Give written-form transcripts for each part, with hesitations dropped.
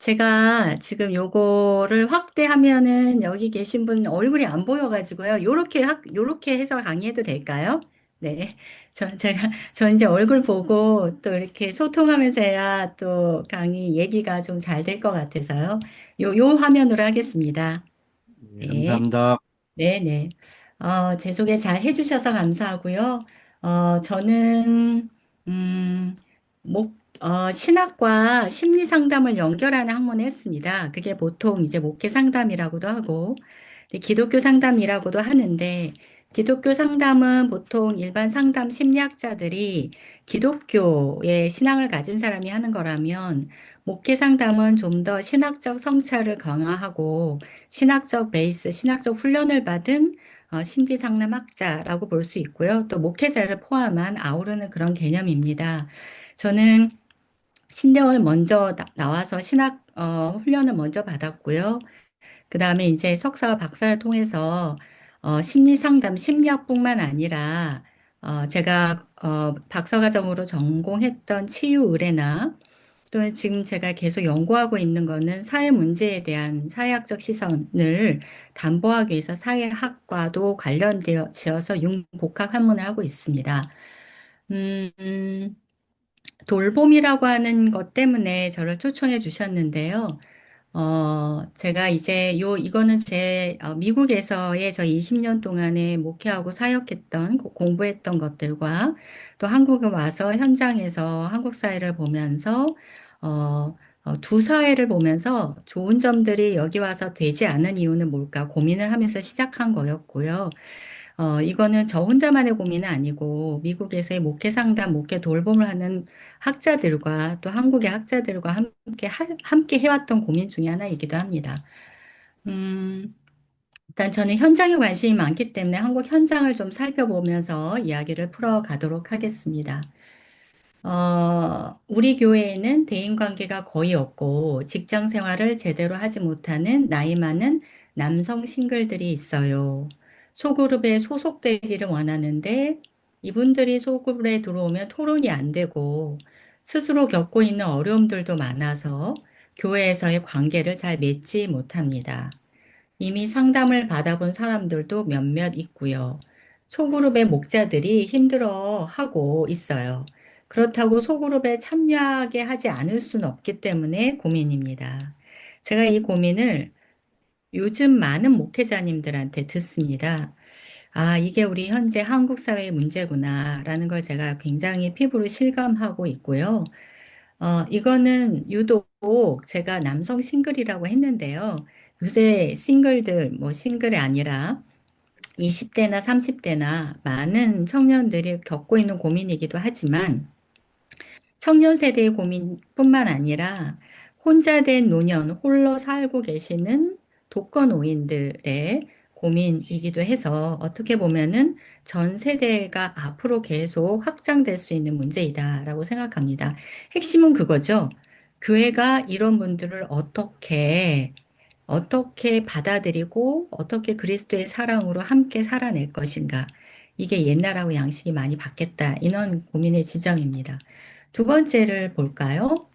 제가 지금 요거를 확대하면은 여기 계신 분 얼굴이 안 보여가지고요. 요렇게 해서 강의해도 될까요? 네. 전 이제 얼굴 보고 또 이렇게 소통하면서 해야 또 강의 얘기가 좀 잘 될 것 같아서요. 요 화면으로 하겠습니다. 네, 네. 감사합니다. 네네. 제 소개 잘 해주셔서 감사하고요. 저는, 음, 신학과 심리 상담을 연결하는 학문을 했습니다. 그게 보통 이제 목회 상담이라고도 하고, 근데 기독교 상담이라고도 하는데, 기독교 상담은 보통 일반 상담 심리학자들이 기독교의 신앙을 가진 사람이 하는 거라면, 목회 상담은 좀 더 신학적 성찰을 강화하고, 신학적 베이스, 신학적 훈련을 받은 심리 상담학자라고 볼 수 있고요. 또 목회자를 포함한 아우르는 그런 개념입니다. 저는 신대원을 먼저 나와서 신학 훈련을 먼저 받았고요. 그 다음에 이제 석사와 박사를 통해서 심리 상담, 심리학뿐만 아니라 제가 박사과정으로 전공했던 치유 의뢰나 또 지금 제가 계속 연구하고 있는 거는 사회 문제에 대한 사회학적 시선을 담보하기 위해서 사회학과도 관련되어 지어서 융복합 학문을 하고 있습니다. 음, 돌봄이라고 하는 것 때문에 저를 초청해 주셨는데요. 제가 이제 이거는 미국에서의 저 20년 동안에 목회하고 사역했던, 공부했던 것들과 또 한국에 와서 현장에서 한국 사회를 보면서, 어, 두 사회를 보면서 좋은 점들이 여기 와서 되지 않은 이유는 뭘까 고민을 하면서 시작한 거였고요. 이거는 저 혼자만의 고민은 아니고 미국에서의 목회 상담, 목회 돌봄을 하는 학자들과 또 한국의 학자들과 함께 해왔던 고민 중에 하나이기도 합니다. 음, 일단 저는 현장에 관심이 많기 때문에 한국 현장을 좀 살펴보면서 이야기를 풀어가도록 하겠습니다. 우리 교회에는 대인관계가 거의 없고 직장 생활을 제대로 하지 못하는 나이 많은 남성 싱글들이 있어요. 소그룹에 소속되기를 원하는데 이분들이 소그룹에 들어오면 토론이 안 되고 스스로 겪고 있는 어려움들도 많아서 교회에서의 관계를 잘 맺지 못합니다. 이미 상담을 받아본 사람들도 몇몇 있고요. 소그룹의 목자들이 힘들어하고 있어요. 그렇다고 소그룹에 참여하게 하지 않을 수는 없기 때문에 고민입니다. 제가 이 고민을 요즘 많은 목회자님들한테 듣습니다. 아, 이게 우리 현재 한국 사회의 문제구나라는 걸 제가 굉장히 피부로 실감하고 있고요. 이거는 유독 제가 남성 싱글이라고 했는데요. 요새 싱글들, 뭐 싱글이 아니라 20대나 30대나 많은 청년들이 겪고 있는 고민이기도 하지만 청년 세대의 고민뿐만 아니라 혼자 된 노년, 홀로 살고 계시는 독거노인들의 고민이기도 해서 어떻게 보면은 전 세대가 앞으로 계속 확장될 수 있는 문제이다라고 생각합니다. 핵심은 그거죠. 교회가 이런 분들을 어떻게 받아들이고 어떻게 그리스도의 사랑으로 함께 살아낼 것인가. 이게 옛날하고 양식이 많이 바뀌었다. 이런 고민의 지점입니다. 두 번째를 볼까요?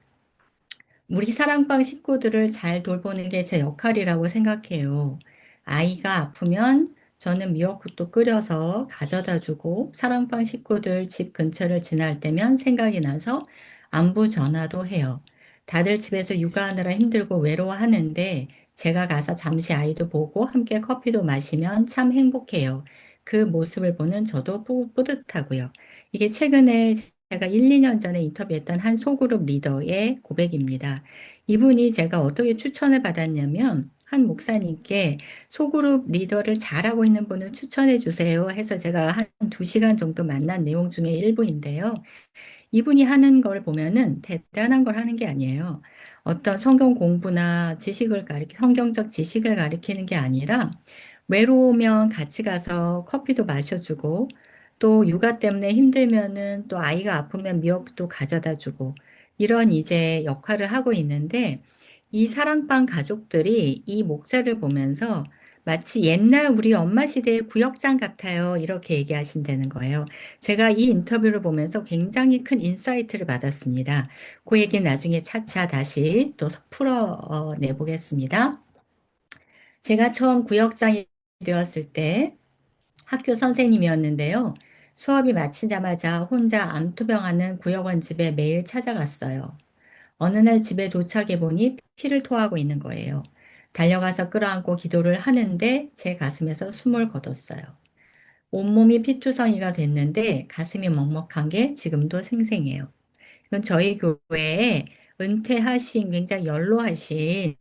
우리 사랑방 식구들을 잘 돌보는 게 제 역할이라고 생각해요. 아이가 아프면 저는 미역국도 끓여서 가져다 주고 사랑방 식구들 집 근처를 지날 때면 생각이 나서 안부 전화도 해요. 다들 집에서 육아하느라 힘들고 외로워하는데 제가 가서 잠시 아이도 보고 함께 커피도 마시면 참 행복해요. 그 모습을 보는 저도 뿌듯하고요. 이게 최근에 제가 1, 2년 전에 인터뷰했던 한 소그룹 리더의 고백입니다. 이분이 제가 어떻게 추천을 받았냐면 한 목사님께 소그룹 리더를 잘하고 있는 분을 추천해 주세요 해서 제가 한 2시간 정도 만난 내용 중에 일부인데요. 이분이 하는 걸 보면은 대단한 걸 하는 게 아니에요. 어떤 성경 공부나 성경적 지식을 가리키는 게 아니라 외로우면 같이 가서 커피도 마셔주고 또 육아 때문에 힘들면은 또 아이가 아프면 미역도 가져다 주고 이런 이제 역할을 하고 있는데 이 사랑방 가족들이 이 목자를 보면서 마치 옛날 우리 엄마 시대의 구역장 같아요. 이렇게 얘기하신다는 거예요. 제가 이 인터뷰를 보면서 굉장히 큰 인사이트를 받았습니다. 그 얘기 나중에 차차 다시 또 풀어내 보겠습니다. 제가 처음 구역장이 되었을 때 학교 선생님이었는데요. 수업이 마치자마자 혼자 암투병하는 구역원 집에 매일 찾아갔어요. 어느 날 집에 도착해 보니 피를 토하고 있는 거예요. 달려가서 끌어안고 기도를 하는데 제 가슴에서 숨을 거뒀어요. 온몸이 피투성이가 됐는데 가슴이 먹먹한 게 지금도 생생해요. 이건 저희 교회에 은퇴하신 굉장히 연로하신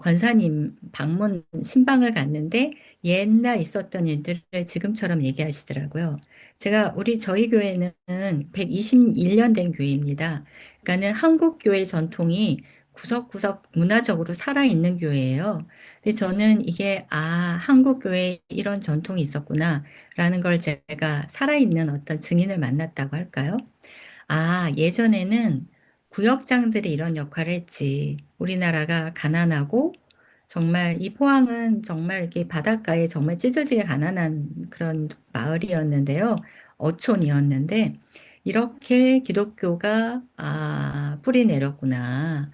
권사님 방문 신방을 갔는데 옛날 있었던 일들을 지금처럼 얘기하시더라고요. 저희 교회는 121년 된 교회입니다. 그러니까는 한국 교회 전통이 구석구석 문화적으로 살아있는 교회예요. 근데 저는 이게 한국 교회에 이런 전통이 있었구나라는 걸 제가 살아있는 어떤 증인을 만났다고 할까요? 예전에는 구역장들이 이런 역할을 했지. 우리나라가 가난하고 정말 이 포항은 정말 이렇게 바닷가에 정말 찢어지게 가난한 그런 마을이었는데요. 어촌이었는데 이렇게 기독교가 뿌리 내렸구나.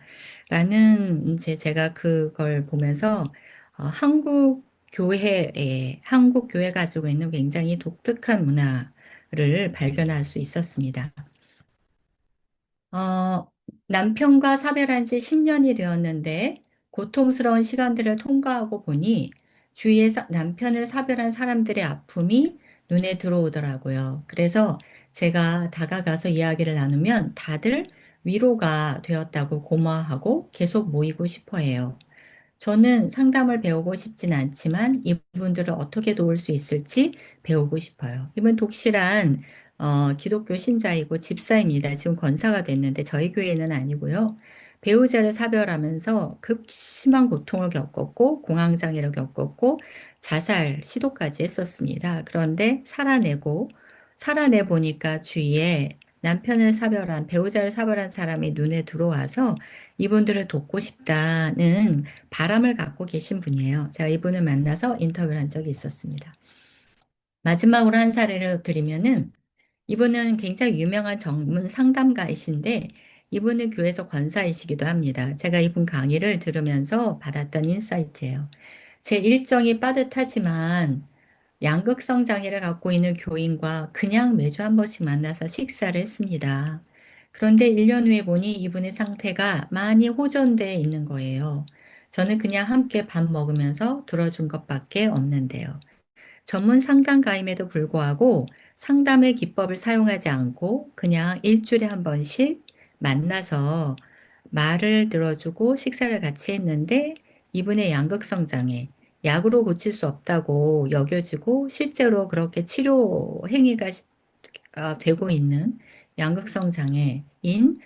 라는 이제 제가 그걸 보면서 한국 교회 가지고 있는 굉장히 독특한 문화를 발견할 수 있었습니다. 어, 남편과 사별한 지 10년이 되었는데 고통스러운 시간들을 통과하고 보니 주위에서 남편을 사별한 사람들의 아픔이 눈에 들어오더라고요. 그래서 제가 다가가서 이야기를 나누면 다들 위로가 되었다고 고마워하고 계속 모이고 싶어 해요. 저는 상담을 배우고 싶진 않지만 이분들을 어떻게 도울 수 있을지 배우고 싶어요. 이분 독실한 기독교 신자이고 집사입니다. 지금 권사가 됐는데 저희 교회는 아니고요. 배우자를 사별하면서 극심한 고통을 겪었고 공황장애를 겪었고 자살 시도까지 했었습니다. 그런데 살아내 보니까 주위에 남편을 사별한 배우자를 사별한 사람이 눈에 들어와서 이분들을 돕고 싶다는 바람을 갖고 계신 분이에요. 제가 이분을 만나서 인터뷰를 한 적이 있었습니다. 마지막으로 한 사례를 드리면은 이분은 굉장히 유명한 전문 상담가이신데 이분은 교회에서 권사이시기도 합니다. 제가 이분 강의를 들으면서 받았던 인사이트예요. 제 일정이 빠듯하지만 양극성 장애를 갖고 있는 교인과 그냥 매주 한 번씩 만나서 식사를 했습니다. 그런데 1년 후에 보니 이분의 상태가 많이 호전되어 있는 거예요. 저는 그냥 함께 밥 먹으면서 들어준 것밖에 없는데요. 전문 상담가임에도 불구하고 상담의 기법을 사용하지 않고 그냥 일주일에 한 번씩 만나서 말을 들어주고 식사를 같이 했는데 이분의 양극성 장애, 약으로 고칠 수 없다고 여겨지고 실제로 그렇게 치료 행위가 되고 있는 양극성 장애인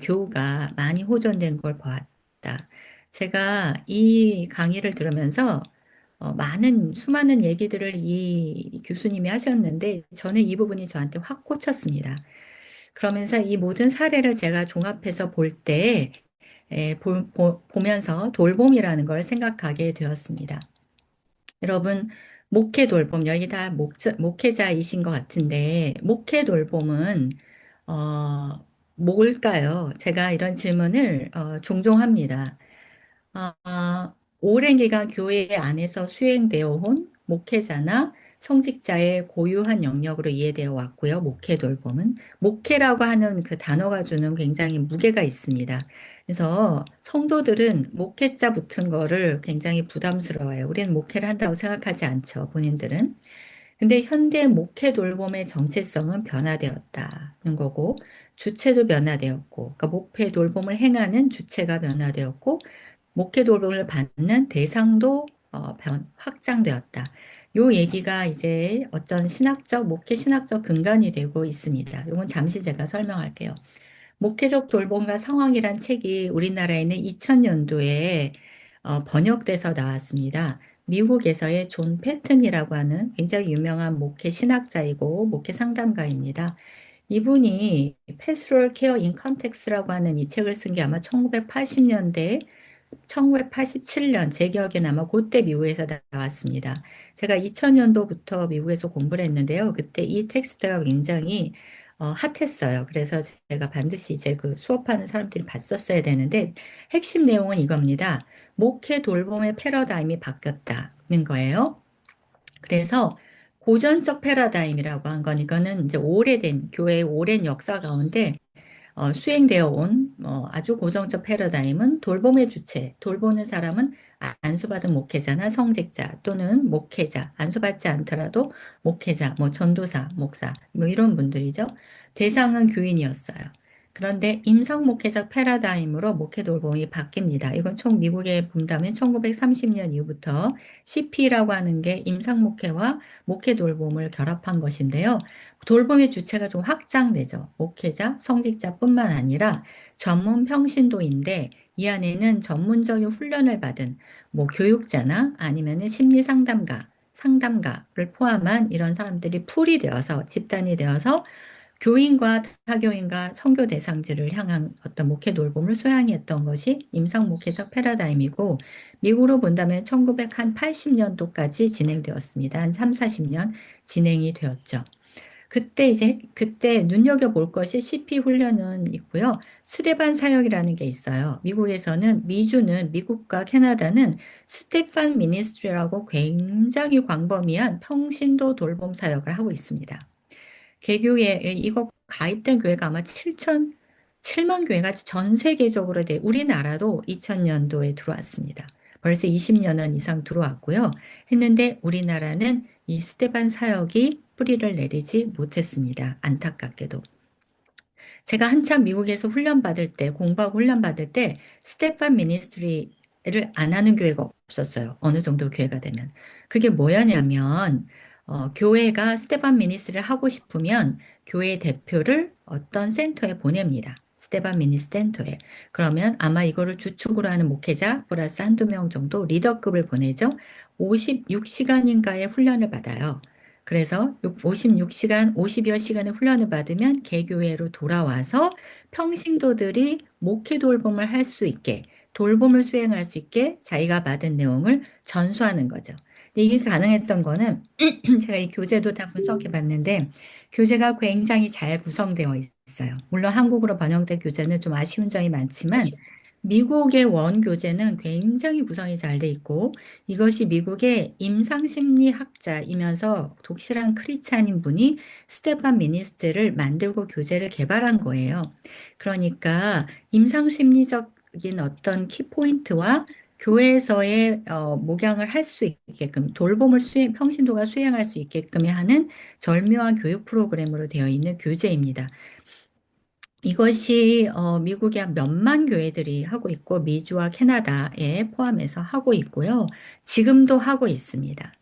교우가 많이 호전된 걸 보았다. 제가 이 강의를 들으면서 수많은 얘기들을 이 교수님이 하셨는데 저는 이 부분이 저한테 확 꽂혔습니다. 그러면서 이 모든 사례를 제가 종합해서 볼 때, 보면서 돌봄이라는 걸 생각하게 되었습니다. 여러분, 목회 돌봄, 여기 다 목회자이신 것 같은데, 목회 돌봄은, 뭘까요? 제가 이런 질문을 종종 합니다. 오랜 기간 교회 안에서 수행되어 온 목회자나 성직자의 고유한 영역으로 이해되어 왔고요. 목회 돌봄은 목회라고 하는 그 단어가 주는 굉장히 무게가 있습니다. 그래서 성도들은 목회자 붙은 거를 굉장히 부담스러워요. 우리는 목회를 한다고 생각하지 않죠. 본인들은. 근데 현대 목회 돌봄의 정체성은 변화되었다는 거고, 주체도 변화되었고, 그러니까 목회 돌봄을 행하는 주체가 변화되었고, 목회 도를 받는 대상도 확장되었다. 요 얘기가 이제 어떤 목회 신학적 근간이 되고 있습니다. 이건 잠시 제가 설명할게요. 목회적 돌봄과 상황이란 책이 우리나라에는 2000년도에 번역돼서 나왔습니다. 미국에서의 존 패튼이라고 하는 굉장히 유명한 목회 신학자이고 목회 상담가입니다. 이분이 패스토럴 케어 인 컨텍스라고 하는 이 책을 쓴 게 아마 1980년대 1987년, 제 기억에는 아마 그때 미국에서 나왔습니다. 제가 2000년도부터 미국에서 공부를 했는데요. 그때 이 텍스트가 굉장히 핫했어요. 그래서 제가 반드시 이제 그 수업하는 사람들이 봤었어야 되는데, 핵심 내용은 이겁니다. 목회 돌봄의 패러다임이 바뀌었다는 거예요. 그래서 고전적 패러다임이라고 한 건 이거는 이제 오래된 교회의 오랜 역사 가운데 수행되어 온 아주 고정적 패러다임은 돌봄의 주체, 돌보는 사람은 안수받은 목회자나 성직자 또는 목회자, 안수받지 않더라도 목회자, 뭐 전도사, 목사, 뭐 이런 분들이죠. 대상은 교인이었어요. 그런데 임상 목회적 패러다임으로 목회 돌봄이 바뀝니다. 이건 총 미국에 본다면 1930년 이후부터 CP라고 하는 게 임상 목회와 목회 돌봄을 결합한 것인데요. 돌봄의 주체가 좀 확장되죠. 목회자, 성직자뿐만 아니라 전문 평신도인데 이 안에는 전문적인 훈련을 받은 뭐 교육자나 아니면은 심리 상담가, 상담가를 포함한 이런 사람들이 풀이 되어서 집단이 되어서 교인과 타교인과 선교 대상지를 향한 어떤 목회 돌봄을 수행했던 것이 임상 목회적 패러다임이고 미국으로 본다면 1980년도까지 진행되었습니다. 한 3, 40년 진행이 되었죠. 그때 눈여겨볼 것이 CP 훈련은 있고요. 스테반 사역이라는 게 있어요. 미주는, 미국과 캐나다는 스테판 미니스트리라고 굉장히 광범위한 평신도 돌봄 사역을 하고 있습니다. 개교에, 이거 가입된 교회가 아마 7만 교회가 전 세계적으로 우리나라도 2000년도에 들어왔습니다. 벌써 20년은 이상 들어왔고요. 했는데 우리나라는 이 스테반 사역이 뿌리를 내리지 못했습니다. 안타깝게도. 제가 한참 미국에서 공부하고 훈련받을 때, 스테판 미니스트리를 안 하는 교회가 없었어요. 어느 정도 교회가 되면. 그게 뭐였냐면, 교회가 스테판 미니스트리를 하고 싶으면, 교회 대표를 어떤 센터에 보냅니다. 스테반 미니스트 센터에. 그러면 아마 이거를 주축으로 하는 목회자 플러스 한두 명 정도 리더급을 보내죠. 56시간인가의 훈련을 받아요. 그래서 56시간, 50여 시간의 훈련을 받으면 개교회로 돌아와서 평신도들이 목회 돌봄을 할 수 있게, 돌봄을 수행할 수 있게 자기가 받은 내용을 전수하는 거죠. 근데 이게 가능했던 거는 제가 이 교재도 다 분석해 봤는데 교재가 굉장히 잘 구성되어 있어요. 물론 한국어로 번역된 교재는 좀 아쉬운 점이 많지만 미국의 원 교재는 굉장히 구성이 잘 돼 있고 이것이 미국의 임상심리학자이면서 독실한 크리스찬인 분이 스테판 미니스트를 만들고 교재를 개발한 거예요. 그러니까 임상심리적인 어떤 키포인트와 교회에서의 목양을 할 수 있게끔 돌봄을 평신도가 수행할 수 있게끔 하는 절묘한 교육 프로그램으로 되어 있는 교재입니다. 이것이 미국의 한 몇만 교회들이 하고 있고 미주와 캐나다에 포함해서 하고 있고요. 지금도 하고 있습니다.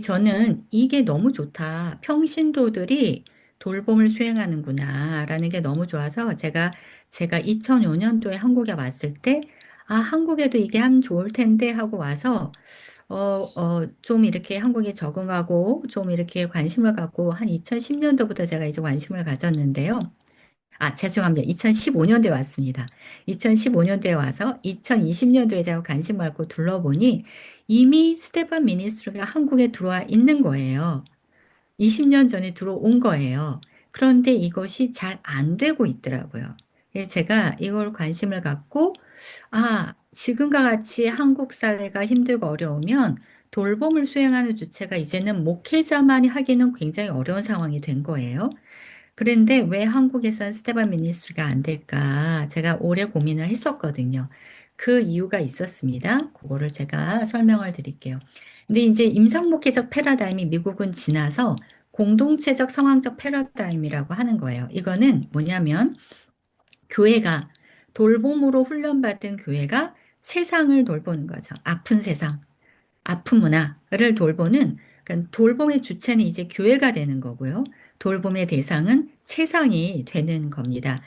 저는 이게 너무 좋다. 평신도들이 돌봄을 수행하는구나라는 게 너무 좋아서 제가 2005년도에 한국에 왔을 때 한국에도 이게 하면 좋을 텐데 하고 와서 좀 이렇게 한국에 적응하고 좀 이렇게 관심을 갖고 한 2010년도부터 제가 이제 관심을 가졌는데요. 죄송합니다. 2015년도에 왔습니다. 2015년도에 와서 2020년도에 제가 관심 갖고 둘러보니 이미 스테판 미니스트리가 한국에 들어와 있는 거예요. 20년 전에 들어온 거예요. 그런데 이것이 잘 안 되고 있더라고요. 그래서 제가 이걸 관심을 갖고, 지금과 같이 한국 사회가 힘들고 어려우면 돌봄을 수행하는 주체가 이제는 목회자만이 하기는 굉장히 어려운 상황이 된 거예요. 그런데 왜 한국에서는 스테반 미니스트리가 안 될까? 제가 오래 고민을 했었거든요. 그 이유가 있었습니다. 그거를 제가 설명을 드릴게요. 근데 이제 임상목회적 패러다임이 미국은 지나서 공동체적 상황적 패러다임이라고 하는 거예요. 이거는 뭐냐면 교회가 돌봄으로 훈련받은 교회가 세상을 돌보는 거죠. 아픈 세상. 아픈 문화를 돌보는 그러니까 돌봄의 주체는 이제 교회가 되는 거고요. 돌봄의 대상은 세상이 되는 겁니다.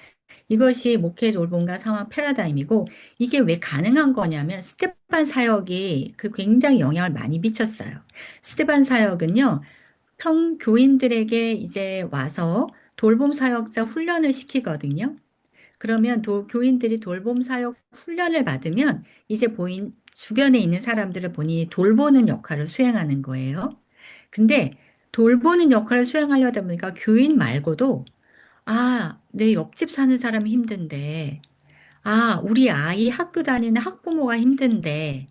이것이 목회 돌봄과 상황 패러다임이고 이게 왜 가능한 거냐면 스테반 사역이 굉장히 영향을 많이 미쳤어요. 스테반 사역은요. 교인들에게 이제 와서 돌봄 사역자 훈련을 시키거든요. 그러면 교인들이 돌봄 사역 훈련을 받으면 이제 주변에 있는 사람들을 본인이 돌보는 역할을 수행하는 거예요. 근데 돌보는 역할을 수행하려다 보니까 교인 말고도 내 옆집 사는 사람이 힘든데, 우리 아이 학교 다니는 학부모가 힘든데,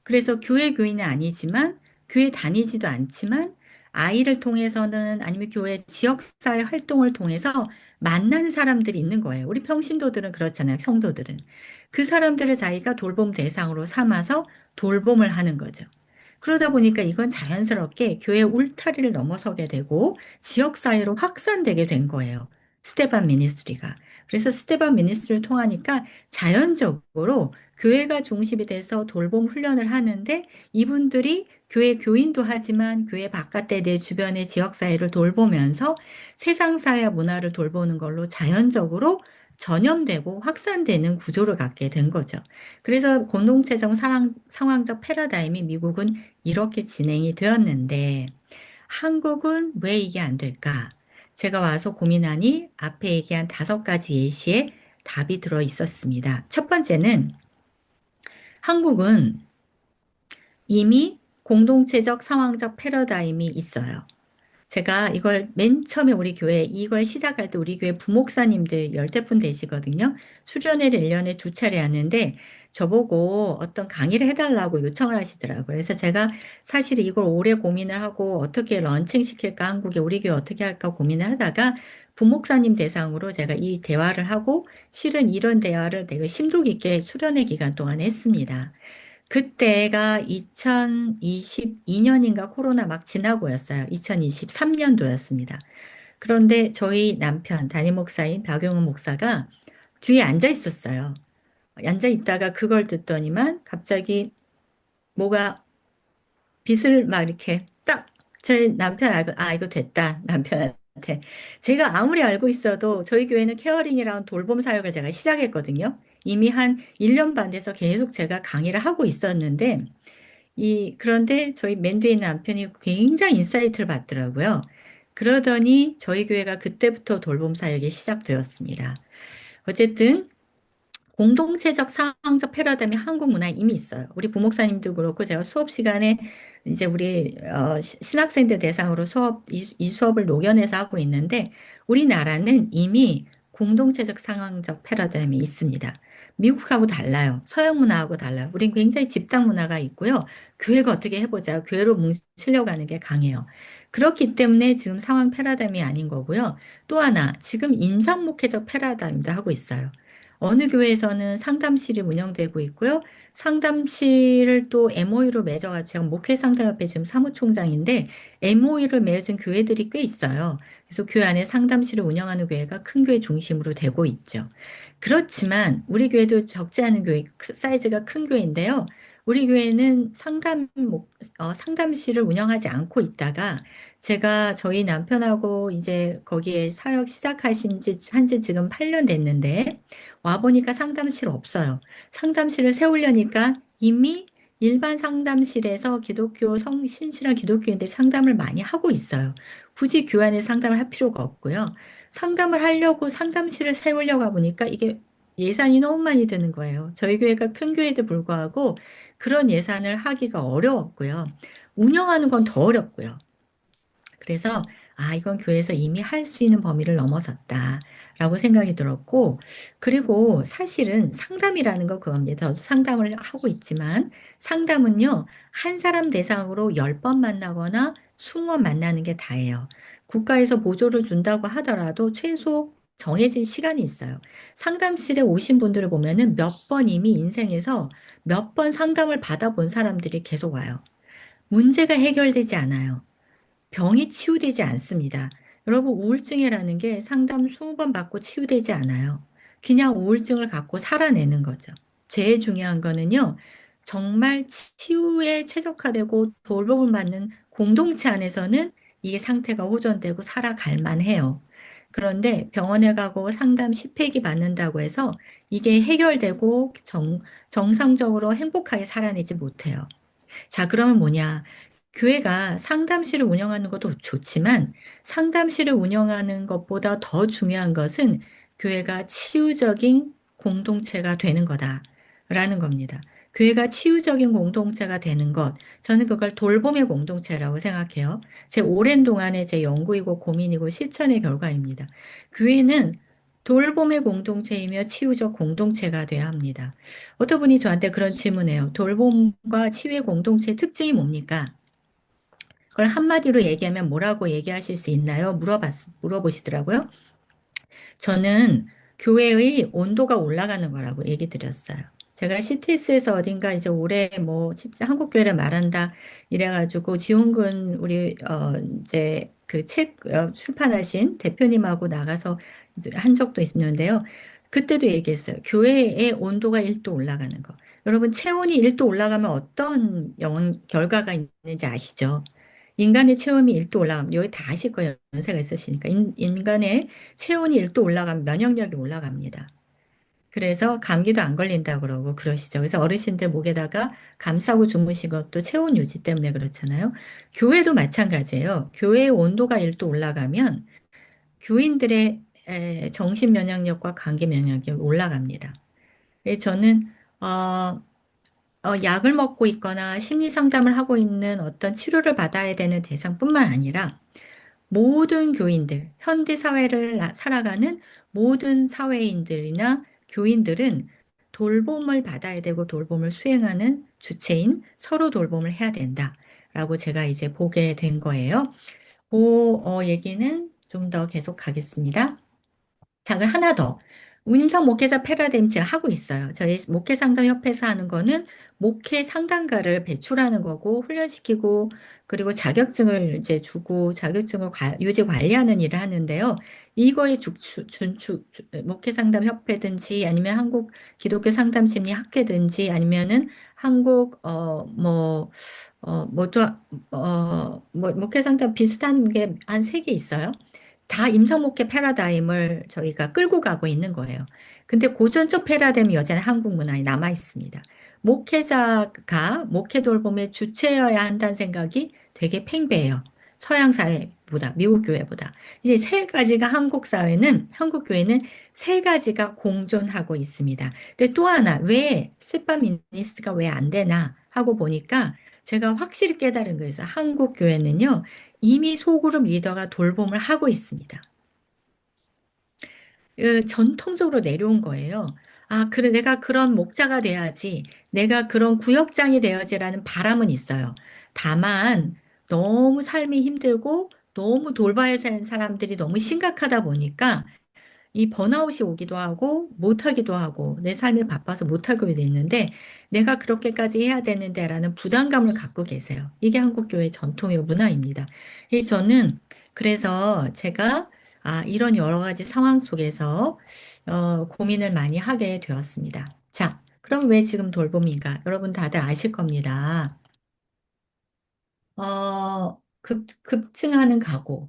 그래서 교회 교인은 아니지만 교회 다니지도 않지만 아이를 통해서는 아니면 교회 지역사회 활동을 통해서 만나는 사람들이 있는 거예요. 우리 평신도들은 그렇잖아요. 성도들은. 그 사람들을 자기가 돌봄 대상으로 삼아서 돌봄을 하는 거죠. 그러다 보니까 이건 자연스럽게 교회 울타리를 넘어서게 되고 지역사회로 확산되게 된 거예요. 스테반 미니스트리가. 그래서 스테반 미니스트리를 통하니까 자연적으로 교회가 중심이 돼서 돌봄 훈련을 하는데 이분들이 교회 교인도 하지만 교회 바깥에 내 주변의 지역사회를 돌보면서 세상사회 문화를 돌보는 걸로 자연적으로 전염되고 확산되는 구조를 갖게 된 거죠. 그래서 공동체적 상황적 패러다임이 미국은 이렇게 진행이 되었는데 한국은 왜 이게 안 될까? 제가 와서 고민하니 앞에 얘기한 5가지 예시에 답이 들어 있었습니다. 첫 번째는 한국은 이미 공동체적 상황적 패러다임이 있어요. 제가 이걸 맨 처음에 우리 교회 이걸 시작할 때 우리 교회 부목사님들 열대 분 되시거든요. 수련회를 1년에 2차례 하는데 저보고 어떤 강의를 해달라고 요청을 하시더라고요. 그래서 제가 사실 이걸 오래 고민을 하고 어떻게 런칭시킬까 한국에 우리 교회 어떻게 할까 고민을 하다가 부목사님 대상으로 제가 이 대화를 하고 실은 이런 대화를 되게 심도 깊게 수련회 기간 동안 했습니다. 그때가 2022년인가 코로나 막 지나고였어요. 2023년도였습니다. 그런데 저희 남편, 담임 목사인 박용훈 목사가 뒤에 앉아 있었어요. 앉아 있다가 그걸 듣더니만 갑자기 뭐가 빛을 막 이렇게 딱 저희 남편 알고, 이거 됐다. 남편한테. 제가 아무리 알고 있어도 저희 교회는 케어링이라는 돌봄 사역을 제가 시작했거든요. 이미 한 1년 반 돼서 계속 제가 강의를 하고 있었는데 그런데 저희 맨 뒤에 있는 남편이 굉장히 인사이트를 받더라고요. 그러더니 저희 교회가 그때부터 돌봄 사역이 시작되었습니다. 어쨌든 공동체적 상황적 패러다임이 한국 문화에 이미 있어요. 우리 부목사님도 그렇고 제가 수업 시간에 이제 우리 신학생들 대상으로 이 수업을 녹여내서 하고 있는데 우리나라는 이미 공동체적 상황적 패러다임이 있습니다. 미국하고 달라요. 서양 문화하고 달라요. 우린 굉장히 집단 문화가 있고요. 교회가 어떻게 해보자. 교회로 뭉치려고 하는 게 강해요. 그렇기 때문에 지금 상황 패러다임이 아닌 거고요. 또 하나, 지금 임상목회적 패러다임도 하고 있어요. 어느 교회에서는 상담실이 운영되고 있고요. 상담실을 또 MOU로 맺어가지고 제가 목회상담협회 지금 사무총장인데 MOU를 맺은 교회들이 꽤 있어요. 그래서 교회 안에 상담실을 운영하는 교회가 큰 교회 중심으로 되고 있죠. 그렇지만 우리 교회도 적지 않은 교회, 사이즈가 큰 교회인데요. 우리 교회는 상담실을 운영하지 않고 있다가 제가 저희 남편하고 이제 거기에 사역 시작하신 한지 지금 8년 됐는데 와보니까 상담실 없어요. 상담실을 세우려니까 이미 일반 상담실에서 신실한 기독교인들이 상담을 많이 하고 있어요. 굳이 교환에 상담을 할 필요가 없고요. 상담을 하려고 상담실을 세우려고 하보니까 이게 예산이 너무 많이 드는 거예요. 저희 교회가 큰 교회에도 불구하고 그런 예산을 하기가 어려웠고요. 운영하는 건 더 어렵고요. 그래서 이건 교회에서 이미 할 수 있는 범위를 넘어섰다라고 생각이 들었고, 그리고 사실은 상담이라는 거 그겁니다. 저도 상담을 하고 있지만 상담은요, 한 사람 대상으로 10번 만나거나 20번 만나는 게 다예요. 국가에서 보조를 준다고 하더라도 최소 정해진 시간이 있어요. 상담실에 오신 분들을 보면은 몇 번 이미 인생에서 몇 번 상담을 받아본 사람들이 계속 와요. 문제가 해결되지 않아요. 병이 치유되지 않습니다. 여러분, 우울증이라는 게 상담 20번 받고 치유되지 않아요. 그냥 우울증을 갖고 살아내는 거죠. 제일 중요한 거는요, 정말 치유에 최적화되고 돌봄을 받는 공동체 안에서는 이 상태가 호전되고 살아갈 만해요. 그런데 병원에 가고 상담 10회기 받는다고 해서 이게 해결되고 정상적으로 행복하게 살아내지 못해요. 자, 그러면 뭐냐? 교회가 상담실을 운영하는 것도 좋지만 상담실을 운영하는 것보다 더 중요한 것은 교회가 치유적인 공동체가 되는 거다라는 겁니다. 교회가 치유적인 공동체가 되는 것, 저는 그걸 돌봄의 공동체라고 생각해요. 제 오랜 동안의 제 연구이고 고민이고 실천의 결과입니다. 교회는 돌봄의 공동체이며 치유적 공동체가 돼야 합니다. 어떤 분이 저한테 그런 질문해요. 돌봄과 치유의 공동체의 특징이 뭡니까? 그걸 한마디로 얘기하면 뭐라고 얘기하실 수 있나요? 물어보시더라고요. 저는 교회의 온도가 올라가는 거라고 얘기 드렸어요. 제가 CTS에서 어딘가 이제 올해 뭐 진짜 한국 교회를 말한다 이래가지고 지원군 우리 이제 그 책 출판하신 대표님하고 나가서 이제 한 적도 있는데요. 그때도 얘기했어요. 교회의 온도가 1도 올라가는 거. 여러분 체온이 1도 올라가면 어떤 결과가 있는지 아시죠? 인간의 체온이 1도 올라가면 여기 다 아실 거예요. 연세가 있으시니까 인간의 체온이 1도 올라가면 면역력이 올라갑니다. 그래서 감기도 안 걸린다 그러고 그러시죠. 그래서 어르신들 목에다가 감싸고 주무신 것도 체온 유지 때문에 그렇잖아요. 교회도 마찬가지예요. 교회의 온도가 1도 올라가면 교인들의 정신 면역력과 감기 면역력이 올라갑니다. 그래서 저는 어, 약을 먹고 있거나 심리 상담을 하고 있는 어떤 치료를 받아야 되는 대상뿐만 아니라 모든 교인들, 현대 사회를 살아가는 모든 사회인들이나 교인들은 돌봄을 받아야 되고 돌봄을 수행하는 주체인 서로 돌봄을 해야 된다라고 제가 이제 보게 된 거예요. 그 얘기는 좀 더 계속 가겠습니다. 장을 하나 더. 임상 목회자 패러다임 제가 하고 있어요. 저희 목회 상담 협회에서 하는 거는 목회 상담가를 배출하는 거고 훈련시키고 그리고 자격증을 이제 주고 자격증을 유지 관리하는 일을 하는데요. 이거의 목회 상담 협회든지 아니면 한국 기독교 상담 심리 학회든지 아니면은 한국 목회 상담 비슷한 게 한 세 개 있어요. 다 임상목회 패러다임을 저희가 끌고 가고 있는 거예요. 근데 고전적 패러다임이 여전히 한국 문화에 남아 있습니다. 목회자가 목회 돌봄의 주체여야 한다는 생각이 되게 팽배해요. 서양 사회보다, 미국 교회보다. 이제 세 가지가 한국 교회는 세 가지가 공존하고 있습니다. 근데 또 하나, 왜 스파 미니스트가 왜 안 되나 하고 보니까 제가 확실히 깨달은 거예요. 한국 교회는요, 이미 소그룹 리더가 돌봄을 하고 있습니다. 전통적으로 내려온 거예요. 아, 그래, 내가 그런 목자가 돼야지, 내가 그런 구역장이 돼야지라는 바람은 있어요. 다만, 너무 삶이 힘들고, 너무 돌봐야 하는 사람들이 너무 심각하다 보니까, 이 번아웃이 오기도 하고 못하기도 하고 내 삶이 바빠서 못하게 되는데 내가 그렇게까지 해야 되는데라는 부담감을 갖고 계세요. 이게 한국 교회 전통의 문화입니다. 저는 그래서 제가 이런 여러 가지 상황 속에서 고민을 많이 하게 되었습니다. 자, 그럼 왜 지금 돌봄인가? 여러분 다들 아실 겁니다. 급증하는 가구.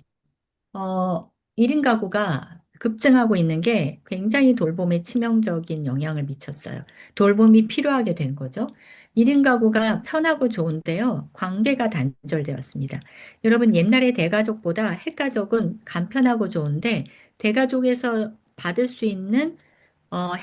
1인 가구가 급증하고 있는 게 굉장히 돌봄에 치명적인 영향을 미쳤어요. 돌봄이 필요하게 된 거죠. 1인 가구가 편하고 좋은데요. 관계가 단절되었습니다. 여러분, 옛날에 대가족보다 핵가족은 간편하고 좋은데, 대가족에서 받을 수 있는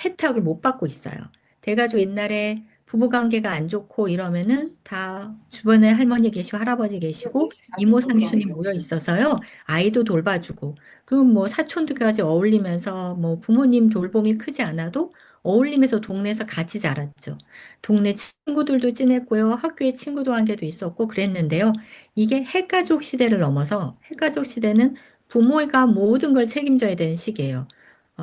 혜택을 못 받고 있어요. 대가족 옛날에 부부관계가 안 좋고 이러면은 다 주변에 할머니 계시고 할아버지 계시고 이모 삼촌이 모여 있어서요. 아이도 돌봐주고 그리고 뭐 사촌들까지 어울리면서 뭐 부모님 돌봄이 크지 않아도 어울리면서 동네에서 같이 자랐죠. 동네 친구들도 지냈고요. 학교에 친구도 관계도 있었고 그랬는데요. 이게 핵가족 시대를 넘어서 핵가족 시대는 부모가 모든 걸 책임져야 되는 시기예요.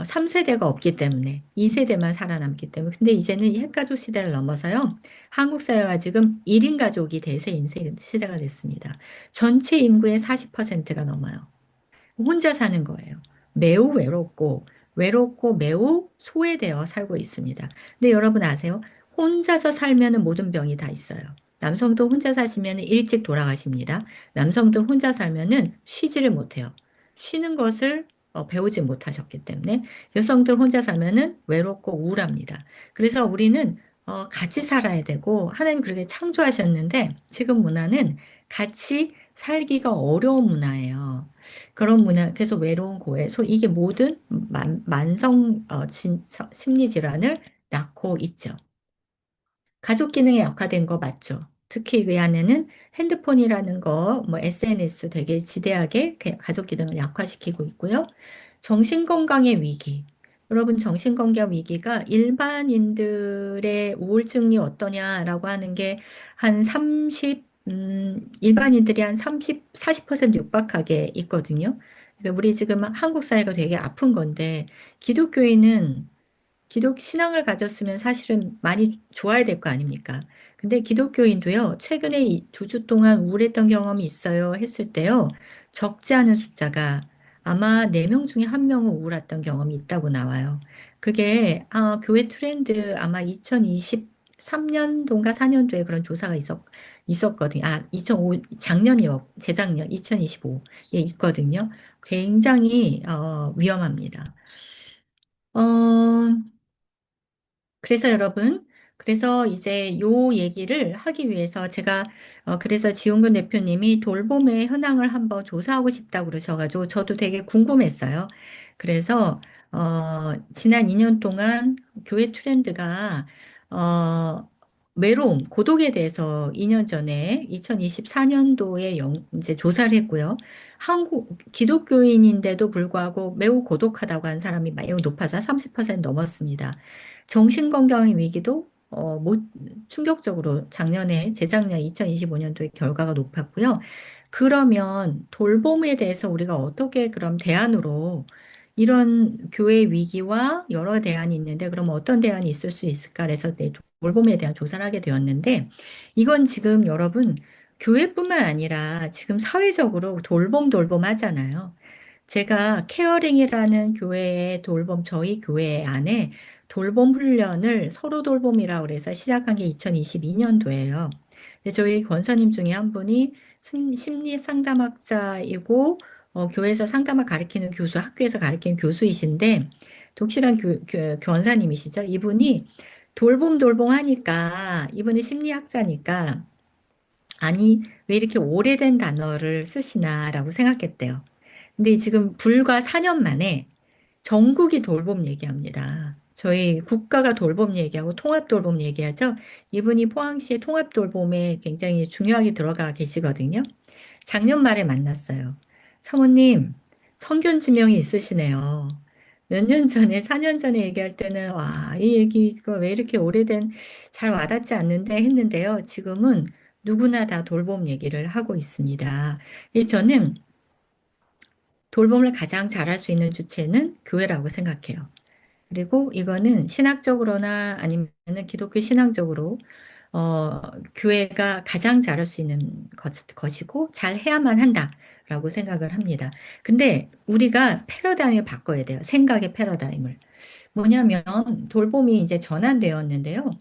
3세대가 없기 때문에 2세대만 살아남기 때문에 근데 이제는 이 핵가족 시대를 넘어서요. 한국 사회가 지금 1인 가족이 대세인 시대가 됐습니다. 전체 인구의 40%가 넘어요. 혼자 사는 거예요. 매우 외롭고 매우 소외되어 살고 있습니다. 근데 여러분 아세요? 혼자서 살면은 모든 병이 다 있어요. 남성도 혼자 사시면 일찍 돌아가십니다. 남성들 혼자 살면은 쉬지를 못해요. 쉬는 것을 배우지 못하셨기 때문에 여성들 혼자 살면은 외롭고 우울합니다. 그래서 우리는 같이 살아야 되고 하나님 그렇게 창조하셨는데 지금 문화는 같이 살기가 어려운 문화예요. 그런 문화, 그래서 외로운 고해, 이게 모든 만성 심리 질환을 낳고 있죠. 가족 기능이 약화된 거 맞죠? 특히 그 안에는 핸드폰이라는 거, 뭐 SNS 되게 지대하게 가족 기능을 약화시키고 있고요. 정신건강의 위기. 여러분, 정신건강 위기가 일반인들의 우울증이 어떠냐라고 하는 게 한 30, 일반인들이 한 30, 40% 육박하게 있거든요. 그러니까 우리 지금 한국 사회가 되게 아픈 건데, 기독교인은 기독 신앙을 가졌으면 사실은 많이 좋아야 될 거 아닙니까? 근데 기독교인도요, 최근에 2주 동안 우울했던 경험이 있어요 했을 때요, 적지 않은 숫자가 아마 4명 중에 1명은 우울했던 경험이 있다고 나와요. 그게, 교회 트렌드 아마 2023년도인가 4년도에 그런 조사가 있었거든요. 2005, 작년이요, 재작년, 2025에 있거든요. 굉장히, 위험합니다. 어, 그래서 여러분, 그래서 이제 요 얘기를 하기 위해서 제가, 그래서 지용근 대표님이 돌봄의 현황을 한번 조사하고 싶다고 그러셔가지고 저도 되게 궁금했어요. 그래서, 지난 2년 동안 교회 트렌드가, 어, 외로움, 고독에 대해서 2년 전에 2024년도에 이제 조사를 했고요. 한국, 기독교인인데도 불구하고 매우 고독하다고 한 사람이 매우 높아서 30% 넘었습니다. 정신건강의 위기도 충격적으로 작년에 재작년 2025년도에 결과가 높았고요. 그러면 돌봄에 대해서 우리가 어떻게 그럼 대안으로 이런 교회 위기와 여러 대안이 있는데 그럼 어떤 대안이 있을 수 있을까? 그래서 돌봄에 대한 조사를 하게 되었는데 이건 지금 여러분 교회뿐만 아니라 지금 사회적으로 돌봄 하잖아요. 제가 케어링이라는 교회의 저희 교회 안에 돌봄 훈련을 서로 돌봄이라고 그래서 시작한 게 2022년도예요. 저희 권사님 중에 한 분이 심리 상담학자이고, 교회에서 상담을 가르치는 교수, 학교에서 가르치는 교수이신데, 독실한 권사님이시죠. 이분이 돌봄 하니까, 이분이 심리학자니까, 아니, 왜 이렇게 오래된 단어를 쓰시나라고 생각했대요. 근데 지금 불과 4년 만에 전국이 돌봄 얘기합니다. 저희 국가가 돌봄 얘기하고 통합 돌봄 얘기하죠. 이분이 포항시의 통합 돌봄에 굉장히 중요하게 들어가 계시거든요. 작년 말에 만났어요. 사모님, 성견 지명이 있으시네요. 몇 년 전에, 4년 전에 얘기할 때는, 와, 이 얘기가 왜 이렇게 오래된, 잘 와닿지 않는데 했는데요. 지금은 누구나 다 돌봄 얘기를 하고 있습니다. 저는 돌봄을 가장 잘할 수 있는 주체는 교회라고 생각해요. 그리고 이거는 신학적으로나 아니면 기독교 신앙적으로 교회가 가장 잘할 수 있는 것이고 잘 해야만 한다라고 생각을 합니다. 근데 우리가 패러다임을 바꿔야 돼요. 생각의 패러다임을. 뭐냐면 돌봄이 이제 전환되었는데요.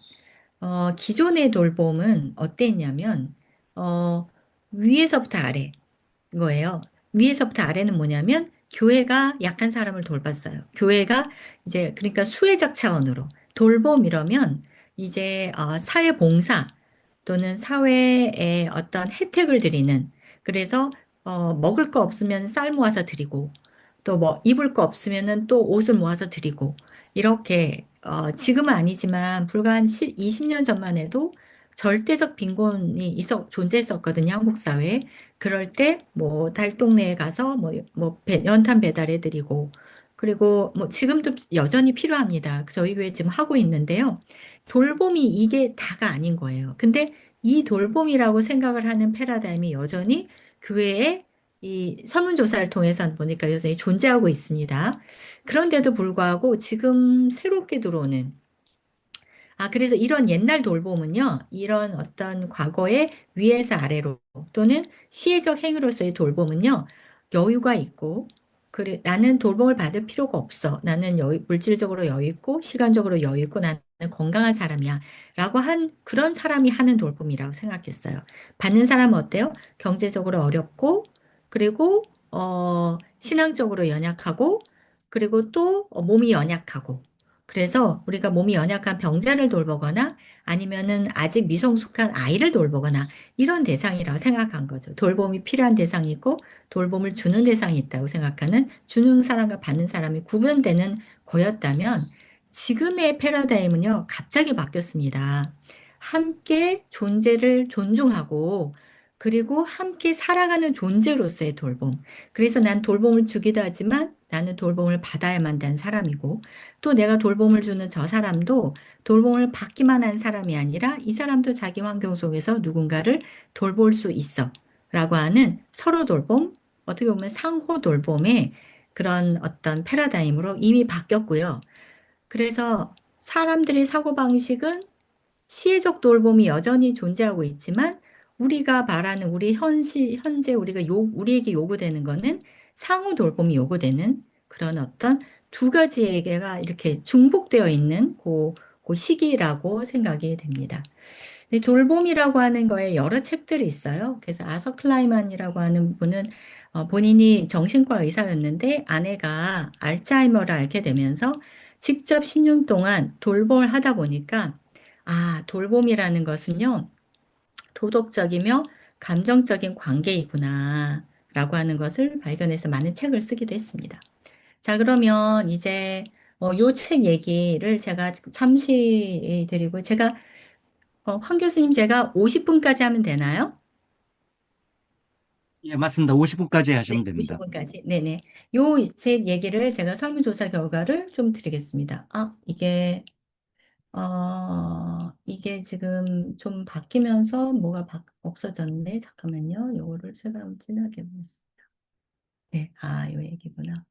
기존의 돌봄은 어땠냐면 어, 위에서부터 아래. 거예요. 위에서부터 아래는 뭐냐면 교회가 약한 사람을 돌봤어요. 교회가 이제 그러니까 수혜적 차원으로 돌봄 이러면 이제 사회봉사 또는 사회에 어떤 혜택을 드리는 그래서 먹을 거 없으면 쌀 모아서 드리고 또 뭐 입을 거 없으면은 또 옷을 모아서 드리고 이렇게 지금은 아니지만 불과 한 20년 전만 해도 절대적 빈곤이 존재했었거든요, 한국 사회에. 그럴 때 뭐 달동네에 가서 연탄 배달해 드리고 그리고 뭐 지금도 여전히 필요합니다. 저희 교회 지금 하고 있는데요. 돌봄이 이게 다가 아닌 거예요. 근데 이 돌봄이라고 생각을 하는 패러다임이 여전히 교회에 이 설문조사를 통해서 보니까 여전히 존재하고 있습니다. 그런데도 불구하고 지금 새롭게 들어오는 그래서 이런 옛날 돌봄은요, 이런 어떤 과거의 위에서 아래로 또는 시혜적 행위로서의 돌봄은요, 여유가 있고, 그래, 나는 돌봄을 받을 필요가 없어. 나는 물질적으로 여유 있고, 시간적으로 여유 있고, 나는 건강한 사람이야. 라고 한 그런 사람이 하는 돌봄이라고 생각했어요. 받는 사람은 어때요? 경제적으로 어렵고, 그리고, 신앙적으로 연약하고, 그리고 또 몸이 연약하고, 그래서 우리가 몸이 연약한 병자를 돌보거나 아니면은 아직 미성숙한 아이를 돌보거나 이런 대상이라고 생각한 거죠. 돌봄이 필요한 대상이고 돌봄을 주는 대상이 있다고 생각하는 주는 사람과 받는 사람이 구분되는 거였다면 지금의 패러다임은요, 갑자기 바뀌었습니다. 함께 존재를 존중하고 그리고 함께 살아가는 존재로서의 돌봄. 그래서 난 돌봄을 주기도 하지만 나는 돌봄을 받아야만 되는 사람이고 또 내가 돌봄을 주는 저 사람도 돌봄을 받기만 한 사람이 아니라 이 사람도 자기 환경 속에서 누군가를 돌볼 수 있어. 라고 하는 서로 돌봄, 어떻게 보면 상호 돌봄의 그런 어떤 패러다임으로 이미 바뀌었고요. 그래서 사람들의 사고방식은 시혜적 돌봄이 여전히 존재하고 있지만 우리가 말하는 우리 현재 우리에게 요구되는 거는 상호 돌봄이 요구되는 그런 어떤 두 가지에게가 이렇게 중복되어 있는 그 시기라고 생각이 됩니다. 근데 돌봄이라고 하는 거에 여러 책들이 있어요. 그래서 아서 클라이만이라고 하는 분은 본인이 정신과 의사였는데 아내가 알츠하이머를 앓게 되면서 직접 10년 동안 돌봄을 하다 보니까 아, 돌봄이라는 것은요, 도덕적이며 감정적인 관계이구나, 라고 하는 것을 발견해서 많은 책을 쓰기도 했습니다. 자, 그러면 이제, 요 책 얘기를 제가 잠시 드리고, 황 교수님 제가 50분까지 하면 되나요? 예, 맞습니다. 50분까지 하시면 네, 됩니다. 50분까지. 네네. 요 책 얘기를 제가 설문조사 결과를 좀 드리겠습니다. 이게 지금 좀 바뀌면서 없어졌네. 잠깐만요. 요거를 제가 한번 진하게 보겠습니다. 네, 요 얘기구나.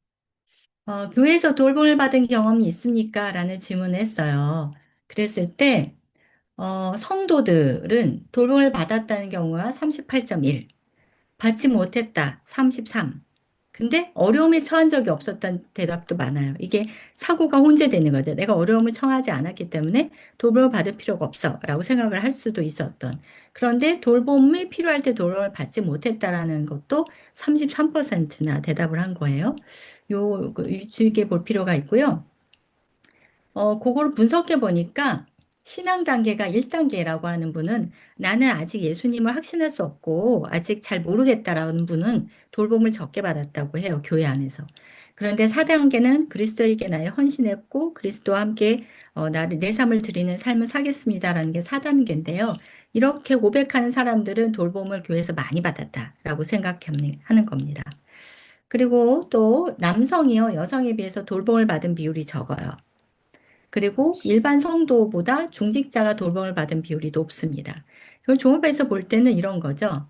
교회에서 돌봄을 받은 경험이 있습니까? 라는 질문을 했어요. 그랬을 때, 성도들은 돌봄을 받았다는 경우가 38.1, 받지 못했다, 33. 근데 어려움에 처한 적이 없었다는 대답도 많아요. 이게 사고가 혼재되는 거죠. 내가 어려움을 처하지 않았기 때문에 돌봄을 받을 필요가 없어 라고 생각을 할 수도 있었던. 그런데 돌봄이 필요할 때 돌봄을 받지 못했다라는 것도 33%나 대답을 한 거예요. 주의 깊게 볼 필요가 있고요. 그거를 분석해 보니까 신앙 단계가 1단계라고 하는 분은 나는 아직 예수님을 확신할 수 없고 아직 잘 모르겠다라는 분은 돌봄을 적게 받았다고 해요, 교회 안에서. 그런데 4단계는 그리스도에게 나의 헌신했고 그리스도와 함께 내 삶을 드리는 삶을 사겠습니다라는 게 4단계인데요. 이렇게 고백하는 사람들은 돌봄을 교회에서 많이 받았다라고 생각하는 겁니다. 그리고 또 남성이요, 여성에 비해서 돌봄을 받은 비율이 적어요. 그리고 일반 성도보다 중직자가 돌봄을 받은 비율이 높습니다. 이걸 종합해서 볼 때는 이런 거죠.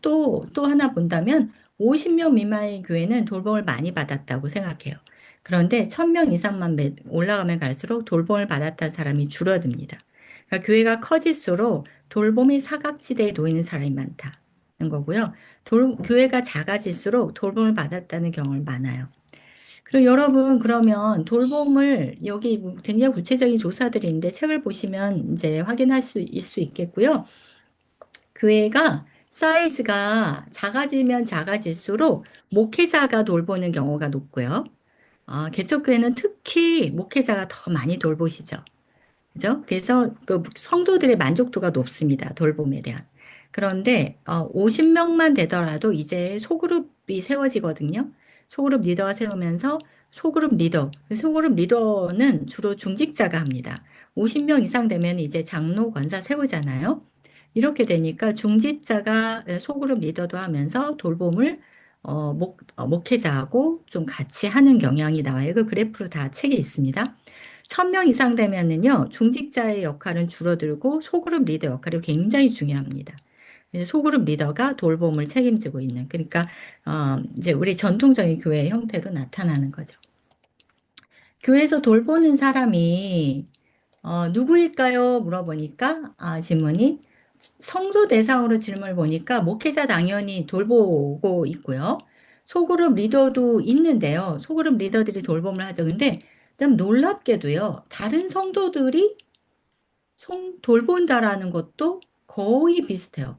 또 하나 본다면 50명 미만의 교회는 돌봄을 많이 받았다고 생각해요. 그런데 1000명 이상만 올라가면 갈수록 돌봄을 받았다는 사람이 줄어듭니다. 그러니까 교회가 커질수록 돌봄의 사각지대에 놓이는 사람이 많다는 거고요. 교회가 작아질수록 돌봄을 받았다는 경우가 많아요. 그리고 여러분, 그러면 돌봄을 여기 굉장히 구체적인 조사들이 있는데 책을 보시면 이제 확인할 수 있겠고요. 교회가 사이즈가 작아지면 작아질수록 목회자가 돌보는 경우가 높고요. 개척교회는 특히 목회자가 더 많이 돌보시죠. 그죠? 그래서 그 성도들의 만족도가 높습니다. 돌봄에 대한. 그런데 50명만 되더라도 이제 소그룹이 세워지거든요. 소그룹 리더가 세우면서 소그룹 리더는 주로 중직자가 합니다. 50명 이상 되면 이제 장로, 권사 세우잖아요. 이렇게 되니까 중직자가 소그룹 리더도 하면서 돌봄을 목회자하고 좀 같이 하는 경향이 나와요. 그 그래프로 다 책에 있습니다. 1000명 이상 되면은요, 중직자의 역할은 줄어들고 소그룹 리더 역할이 굉장히 중요합니다. 그래서 소그룹 리더가 돌봄을 책임지고 있는, 그러니까, 이제 우리 전통적인 교회 형태로 나타나는 거죠. 교회에서 돌보는 사람이, 누구일까요? 물어보니까, 질문이, 성도 대상으로 질문을 보니까 목회자 당연히 돌보고 있고요. 소그룹 리더도 있는데요. 소그룹 리더들이 돌봄을 하죠. 근데 좀 놀랍게도요. 다른 성도들이 돌본다라는 것도 거의 비슷해요.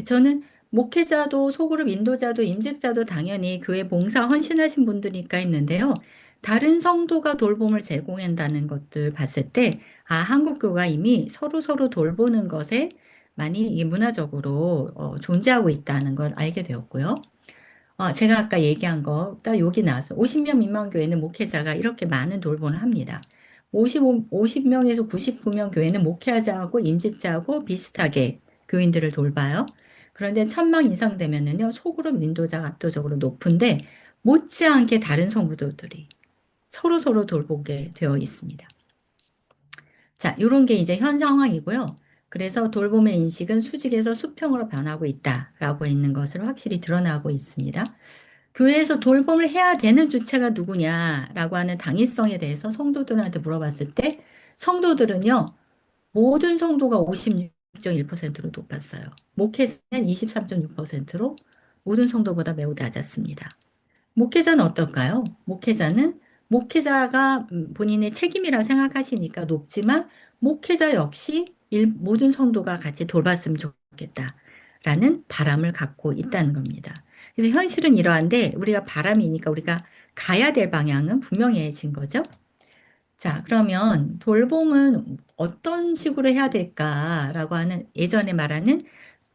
저는 목회자도 소그룹 인도자도 임직자도 당연히 교회 봉사 헌신하신 분들이니까 있는데요. 다른 성도가 돌봄을 제공한다는 것들 봤을 때, 한국교가 이미 서로 돌보는 것에 많이 이 문화적으로 존재하고 있다는 걸 알게 되었고요. 제가 아까 얘기한 거, 딱 여기 나와서 50명 미만 교회는 목회자가 이렇게 많은 돌봄을 합니다. 50명에서 99명 교회는 목회자하고 임직자하고 비슷하게 교인들을 돌봐요. 그런데 1000명 이상 되면은요, 소그룹 인도자가 압도적으로 높은데, 못지않게 다른 성도들이 서로 돌보게 되어 있습니다. 자, 이런 게 이제 현 상황이고요. 그래서 돌봄의 인식은 수직에서 수평으로 변하고 있다라고 있는 것을 확실히 드러나고 있습니다. 교회에서 돌봄을 해야 되는 주체가 누구냐라고 하는 당위성에 대해서 성도들한테 물어봤을 때 성도들은요, 모든 성도가 56.1%로 높았어요. 목회자는 23.6%로 모든 성도보다 매우 낮았습니다. 목회자는 어떨까요? 목회자가 본인의 책임이라 생각하시니까 높지만 목회자 역시 모든 성도가 같이 돌봤으면 좋겠다라는 바람을 갖고 있다는 겁니다. 그래서 현실은 이러한데 우리가 바람이니까 우리가 가야 될 방향은 분명해진 거죠. 자, 그러면 돌봄은 어떤 식으로 해야 될까라고 하는 예전에 말하는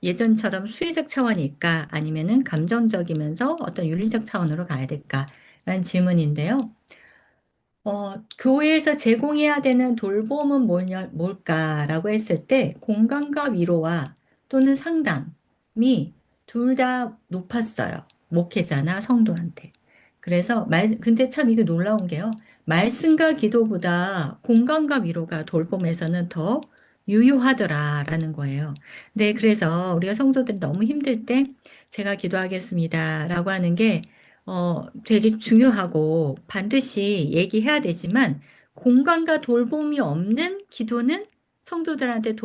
예전처럼 수혜적 차원일까 아니면은 감정적이면서 어떤 윤리적 차원으로 가야 될까라는 질문인데요. 교회에서 제공해야 되는 돌봄은 뭘까라고 했을 때 공감과 위로와 또는 상담이 둘 다 높았어요. 목회자나 성도한테. 그래서 근데 참 이게 놀라운 게요. 말씀과 기도보다 공감과 위로가 돌봄에서는 더 유효하더라라는 거예요. 네, 그래서 우리가 성도들이 너무 힘들 때 제가 기도하겠습니다라고 하는 게 되게 중요하고 반드시 얘기해야 되지만 공감과 돌봄이 없는 기도는 성도들한테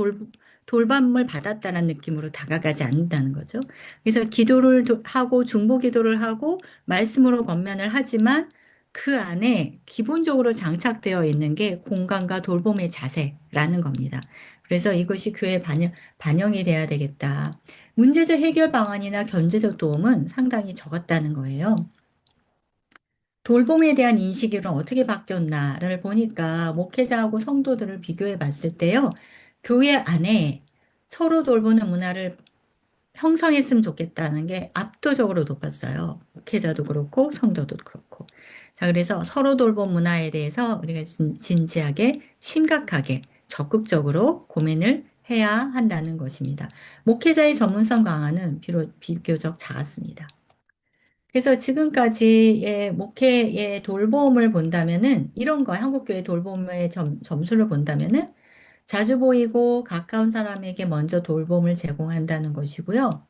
돌봄을 받았다는 느낌으로 다가가지 않는다는 거죠. 그래서 기도를 하고 중보 기도를 하고 말씀으로 권면을 하지만 그 안에 기본적으로 장착되어 있는 게 공감과 돌봄의 자세라는 겁니다. 그래서 이것이 교회에 반영이 돼야 되겠다. 문제적 해결 방안이나 경제적 도움은 상당히 적었다는 거예요. 돌봄에 대한 인식이 그럼 어떻게 바뀌었나를 보니까 목회자하고 성도들을 비교해 봤을 때요. 교회 안에 서로 돌보는 문화를 형성했으면 좋겠다는 게 압도적으로 높았어요. 목회자도 그렇고 성도도 그렇고. 자, 그래서 서로 돌봄 문화에 대해서 우리가 진지하게 심각하게 적극적으로 고민을 해야 한다는 것입니다. 목회자의 전문성 강화는 비교적 작았습니다. 그래서 지금까지의 목회의 돌봄을 본다면은 이런 거 한국교회 돌봄의 점수를 본다면은 자주 보이고 가까운 사람에게 먼저 돌봄을 제공한다는 것이고요.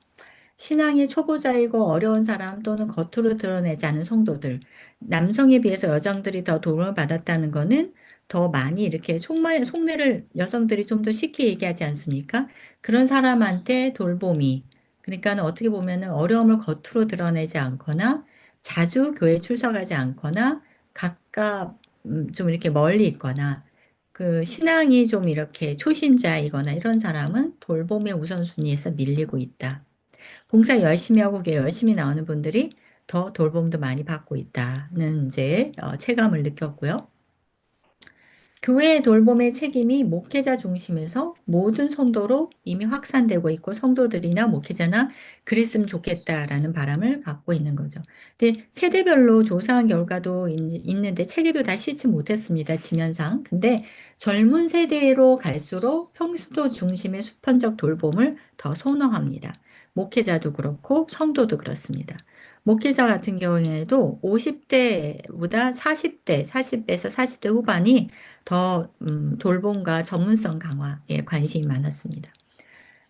신앙의 초보자이고 어려운 사람 또는 겉으로 드러내지 않은 성도들, 남성에 비해서 여성들이 더 도움을 받았다는 거는 더 많이 이렇게 속내를 여성들이 좀 더 쉽게 얘기하지 않습니까? 그런 사람한테 돌봄이, 그러니까 어떻게 보면은 어려움을 겉으로 드러내지 않거나 자주 교회 출석하지 않거나 좀 이렇게 멀리 있거나 그 신앙이 좀 이렇게 초신자이거나 이런 사람은 돌봄의 우선순위에서 밀리고 있다. 봉사 열심히 하고 교회 열심히 나오는 분들이 더 돌봄도 많이 받고 있다는 이제 체감을 느꼈고요. 교회의 돌봄의 책임이 목회자 중심에서 모든 성도로 이미 확산되고 있고 성도들이나 목회자나 그랬으면 좋겠다라는 바람을 갖고 있는 거죠. 근데 세대별로 조사한 결과도 있는데 책에도 다 실지 못했습니다. 지면상. 근데 젊은 세대로 갈수록 평소 중심의 수편적 돌봄을 더 선호합니다. 목회자도 그렇고 성도도 그렇습니다. 목회자 같은 경우에도 50대보다 40대에서 40대 후반이 더 돌봄과 전문성 강화에 관심이 많았습니다.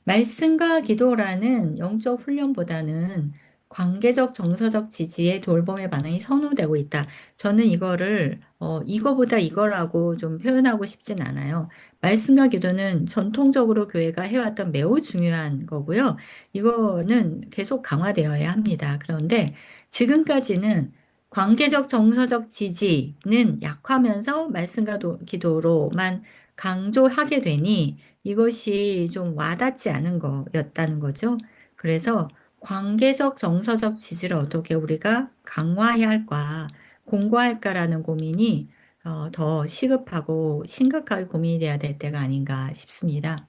말씀과 기도라는 영적 훈련보다는 관계적 정서적 지지에 돌봄의 반응이 선호되고 있다. 저는 이거보다 이거라고 좀 표현하고 싶진 않아요. 말씀과 기도는 전통적으로 교회가 해왔던 매우 중요한 거고요. 이거는 계속 강화되어야 합니다. 그런데 지금까지는 관계적 정서적 지지는 약하면서 말씀과 기도로만 강조하게 되니 이것이 좀 와닿지 않은 거였다는 거죠. 그래서 관계적 정서적 지지를 어떻게 우리가 강화해야 할까 공고할까라는 고민이 더 시급하고 심각하게 고민이 돼야 될 때가 아닌가 싶습니다.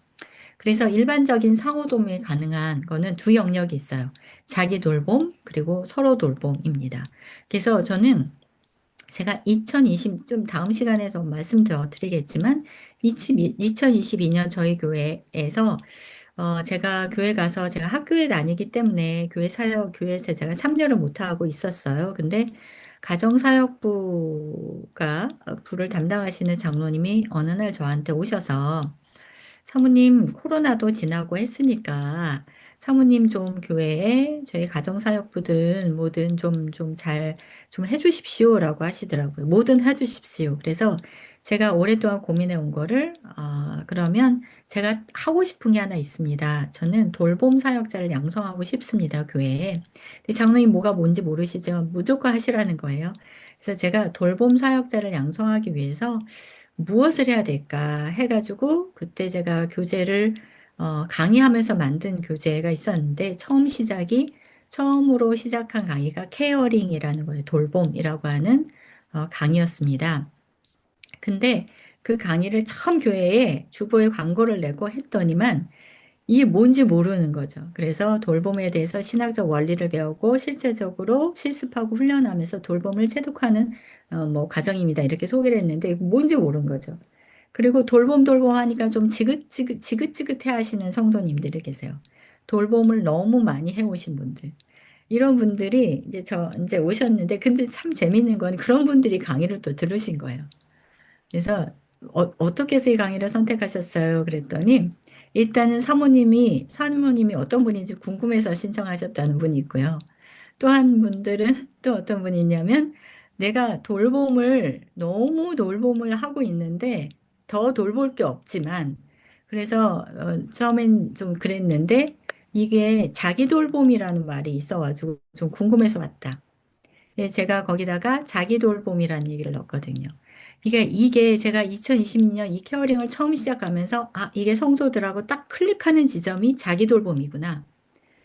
그래서 일반적인 상호 도움이 가능한 거는 두 영역이 있어요. 자기 돌봄, 그리고 서로 돌봄입니다. 그래서 저는 제가 2020, 좀 다음 시간에 좀 말씀드리겠지만, 2022년 저희 교회에서, 제가 교회 가서 제가 학교에 다니기 때문에 교회 사역, 교회에서 제가 참여를 못하고 있었어요. 근데 가정사역부가, 부를 담당하시는 장로님이 어느 날 저한테 오셔서, 사모님 코로나도 지나고 했으니까 사모님 좀 교회에 저희 가정사역부들 뭐든 좀 잘 좀 해주십시오라고 하시더라고요. 뭐든 해주십시오. 그래서 제가 오랫동안 고민해 온 거를 그러면 제가 하고 싶은 게 하나 있습니다. 저는 돌봄 사역자를 양성하고 싶습니다. 교회에. 근데 장로님 뭐가 뭔지 모르시죠? 무조건 하시라는 거예요. 그래서 제가 돌봄 사역자를 양성하기 위해서 무엇을 해야 될까 해가지고 그때 제가 교재를 강의하면서 만든 교재가 있었는데 처음으로 시작한 강의가 케어링이라는 거예요. 돌봄이라고 하는 강의였습니다. 근데 그 강의를 처음 교회에 주보에 광고를 내고 했더니만 이게 뭔지 모르는 거죠. 그래서 돌봄에 대해서 신학적 원리를 배우고 실제적으로 실습하고 훈련하면서 돌봄을 체독하는 뭐 과정입니다. 이렇게 소개를 했는데 뭔지 모르는 거죠. 그리고 돌봄 하니까 좀 지긋지긋해 하시는 성도님들이 계세요. 돌봄을 너무 많이 해오신 분들. 이런 분들이 이제 오셨는데, 근데 참 재밌는 건 그런 분들이 강의를 또 들으신 거예요. 그래서 떻게 해서 이 강의를 선택하셨어요? 그랬더니 일단은 사모님이 어떤 분인지 궁금해서 신청하셨다는 분이 있고요. 또 한 분들은 또 어떤 분이 있냐면 내가 너무 돌봄을 하고 있는데 더 돌볼 게 없지만 그래서 처음엔 좀 그랬는데 이게 자기 돌봄이라는 말이 있어가지고 좀 궁금해서 왔다. 예, 제가 거기다가 자기 돌봄이라는 얘기를 넣었거든요. 이게 제가 2022년 이 케어링을 처음 시작하면서 이게 성도들하고 딱 클릭하는 지점이 자기 돌봄이구나.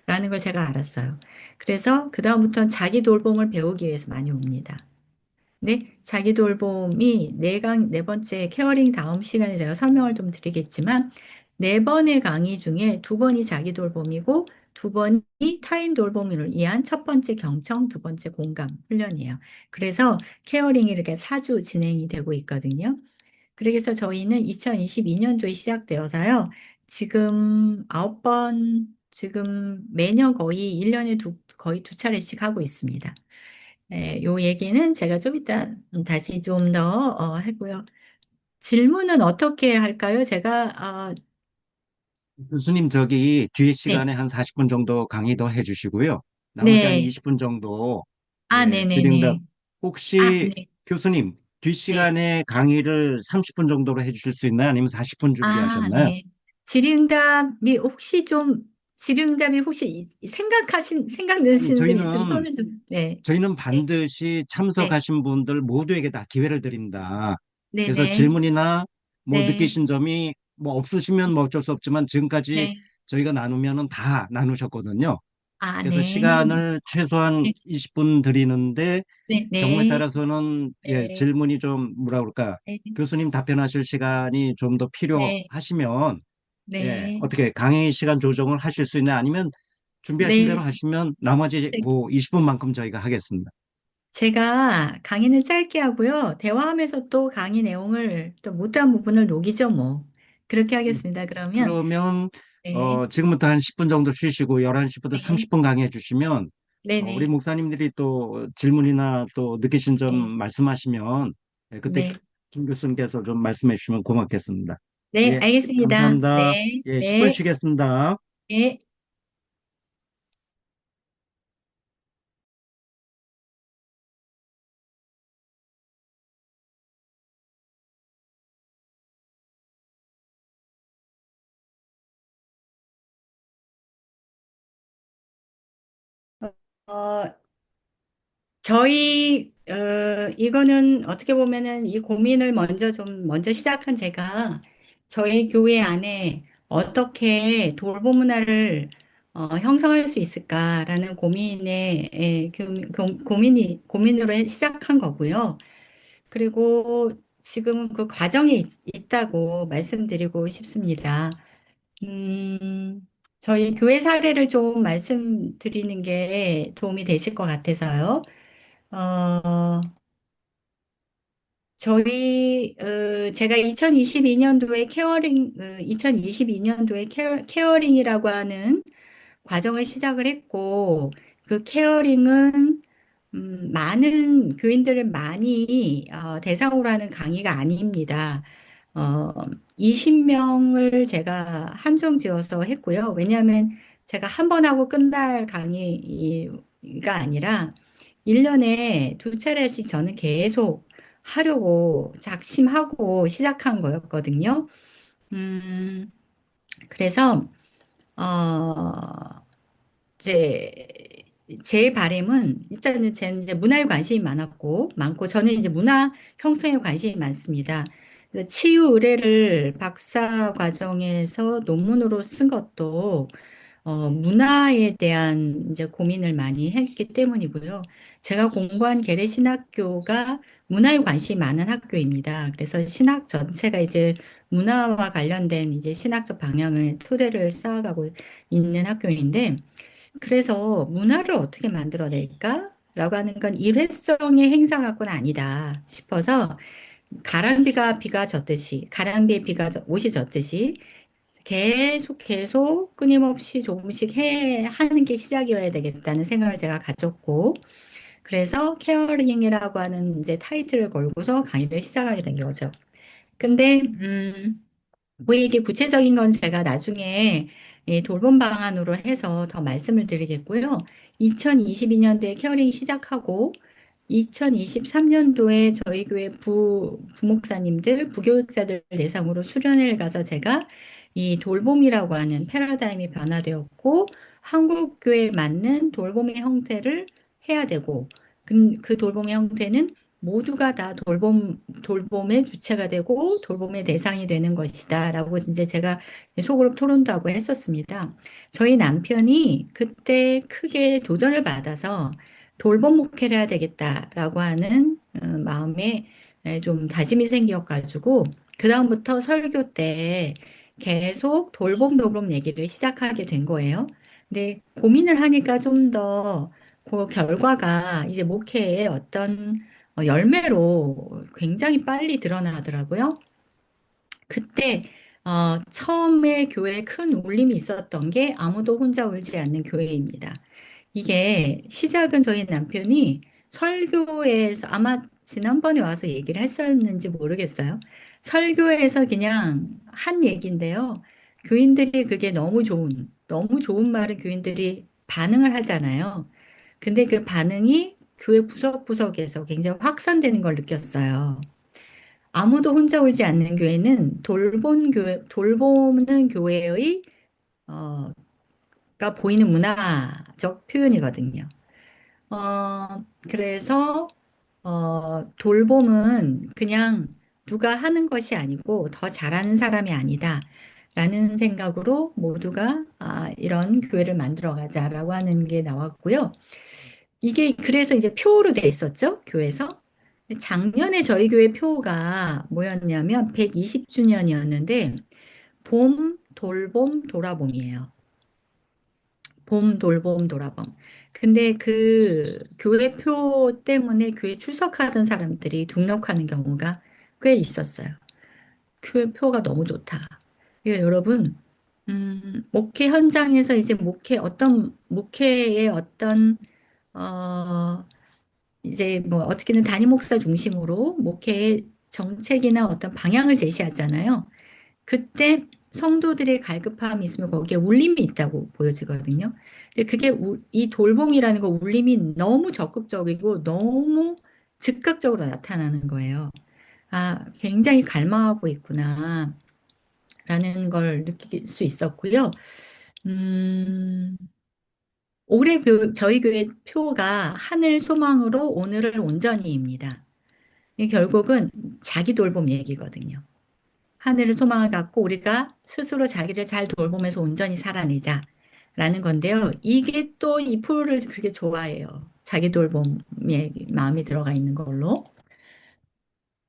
라는 걸 제가 알았어요. 그래서 그다음부터는 자기 돌봄을 배우기 위해서 많이 옵니다. 네, 자기 돌봄이 네 번째 케어링 다음 시간에 제가 설명을 좀 드리겠지만, 네 번의 강의 중에 두 번이 자기 돌봄이고, 두 번이 타인 돌봄을 위한 첫 번째 경청, 두 번째 공감 훈련이에요. 그래서 케어링이 이렇게 4주 진행이 되고 있거든요. 그래서 저희는 2022년도에 시작되어서요. 지금 매년 거의 1년에 거의 두 차례씩 하고 있습니다. 네, 요 얘기는 제가 좀 이따 다시 좀 더 하고요. 질문은 어떻게 할까요? 교수님, 저기 뒤에 네, 시간에 한 40분 정도 강의 더 해주시고요. 나머지 한 네, 20분 정도, 질의응답. 네네네. 혹시 네, 교수님, 네. 뒷시간에 강의를 30분 정도로 해주실 수 있나요? 아니면 40분 준비하셨나요? 네. 질의응답이 혹시 생각 아니, 드시는 분 있으면 손을 좀, 네, 저희는 네, 반드시 네, 참석하신 분들 모두에게 다 기회를 드립니다. 그래서 네네, 질문이나 뭐 네, 느끼신 점이 뭐 없으시면 뭐 어쩔 수 없지만 지금까지 네. 저희가 나누면은 다 나누셨거든요. 그래서 네, 시간을 최소한 네, 20분 드리는데 네, 경우에 네, 따라서는 네, 질문이 좀 뭐라 그럴까 네, 교수님 답변하실 시간이 좀 더 네, 필요하시면 네, 어떻게 강의 시간 조정을 하실 수 있나 아니면 준비하신 대로 네. 하시면 나머지 네. 뭐 20분만큼 저희가 하겠습니다. 제가 강의는 짧게 하고요. 대화하면서 또 강의 내용을 또 못한 부분을 녹이죠, 뭐. 그렇게 하겠습니다. 그러면, 그러면 네, 지금부터 한 10분 정도 쉬시고 11시부터 네, 30분 강의해 주시면 우리 네네, 목사님들이 또 질문이나 또 느끼신 점 네, 말씀하시면 그때 네, 김 교수님께서 좀 말씀해 주시면 고맙겠습니다. 네, 예, 알겠습니다. 감사합니다. 네, 예, 10분 네, 쉬겠습니다. 네. 어, 이거는 어떻게 보면은 이 고민을 먼저 시작한 제가 저희 교회 안에 어떻게 돌봄 문화를 형성할 수 있을까라는 고민으로 시작한 거고요. 그리고 지금 그 과정에 있다고 말씀드리고 싶습니다. 음, 저희 교회 사례를 좀 말씀드리는 게 도움이 되실 것 같아서요. 어, 제가 2022년도에 케어링이라고 하는 과정을 시작을 했고, 그 케어링은, 많은 교인들을 많이, 대상으로 하는 강의가 아닙니다. 어, 20명을 제가 한정 지어서 했고요. 왜냐하면 제가 한 번 하고 끝날 강의가 아니라 1년에 두 차례씩 저는 계속 하려고 작심하고 시작한 거였거든요. 음, 그래서, 어, 이제, 제 바람은 일단은 저는 이제 문화에 관심이 많고 저는 이제 문화 형성에 관심이 많습니다. 그래서 치유 의례를 박사 과정에서 논문으로 쓴 것도 문화에 대한 이제 고민을 많이 했기 때문이고요. 제가 공부한 계래신학교가 문화에 관심이 많은 학교입니다. 그래서 신학 전체가 이제 문화와 관련된 이제 신학적 방향을 토대를 쌓아가고 있는 학교인데, 그래서 문화를 어떻게 만들어낼까? 라고 하는 건 일회성의 행사 갖고는 아니다 싶어서 비가 젖듯이, 가랑비에 옷이 젖듯이 계속 끊임없이 조금씩 하는 게 시작이어야 되겠다는 생각을 제가 가졌고, 그래서 케어링이라고 하는 이제 타이틀을 걸고서 강의를 시작하게 된 거죠. 근데, 뭐 이게 구체적인 건 제가 나중에 이 돌봄 방안으로 해서 더 말씀을 드리겠고요. 2022년도에 케어링 시작하고 2023년도에 저희 교회 부목사님들, 부교육자들 대상으로 수련회를 가서 제가 이 돌봄이라고 하는 패러다임이 변화되었고 한국 교회에 맞는 돌봄의 형태를 해야 되고 그 돌봄의 형태는 모두가 다 돌봄의 주체가 되고 돌봄의 대상이 되는 것이다. 라고 이제 제가 속으로 토론도 하고 했었습니다. 저희 남편이 그때 크게 도전을 받아서 돌봄 목회를 해야 되겠다라고 하는 마음에 좀 다짐이 생겨가지고, 그다음부터 설교 때 계속 돌봄 얘기를 시작하게 된 거예요. 근데 고민을 하니까 좀 더 그 결과가 이제 목회의 어떤 열매로 굉장히 빨리 드러나더라고요. 그때 처음에 교회에 큰 울림이 있었던 게 아무도 혼자 울지 않는 교회입니다. 이게 시작은 저희 남편이 설교에서 아마 지난번에 와서 얘기를 했었는지 모르겠어요. 설교에서 그냥 한 얘기인데요. 교인들이 그게 너무 좋은 말은 교인들이 반응을 하잖아요. 근데 그 반응이 교회 구석구석에서 굉장히 확산되는 걸 느꼈어요. 아무도 혼자 울지 않는 교회는 돌보는 교회의, 어, 가 보이는 문화적 표현이거든요. 그래서, 돌봄은 그냥 누가 하는 것이 아니고 더 잘하는 사람이 아니다. 라는 생각으로 모두가 이런 교회를 만들어 가자라고 하는 게 나왔고요. 이게 그래서 이제 표로 돼 있었죠, 교회에서. 작년에 저희 교회 표가 뭐였냐면 120주년이었는데, 돌봄, 돌아봄이에요. 돌봄. 근데 그 교회표 때문에 교회 출석하던 사람들이 등록하는 경우가 꽤 있었어요. 교회표가 너무 좋다. 이거 여러분, 목회 현장에서 이제 목회의 어, 이제 뭐 어떻게는 담임 목사 중심으로 목회의 정책이나 어떤 방향을 제시하잖아요. 그때 성도들의 갈급함이 있으면 거기에 울림이 있다고 보여지거든요. 근데 이 돌봄이라는 거 울림이 너무 적극적이고 너무 즉각적으로 나타나는 거예요. 굉장히 갈망하고 있구나. 라는 걸 느낄 수 있었고요. 음, 저희 교회 표가 하늘 소망으로 오늘을 온전히입니다. 이 결국은 자기 돌봄 얘기거든요. 하늘을 소망을 갖고 우리가 스스로 자기를 잘 돌보면서 온전히 살아내자. 건데요. 이게 또 이 프로를 그렇게 좋아해요. 자기 돌봄에 마음이 들어가 있는 걸로.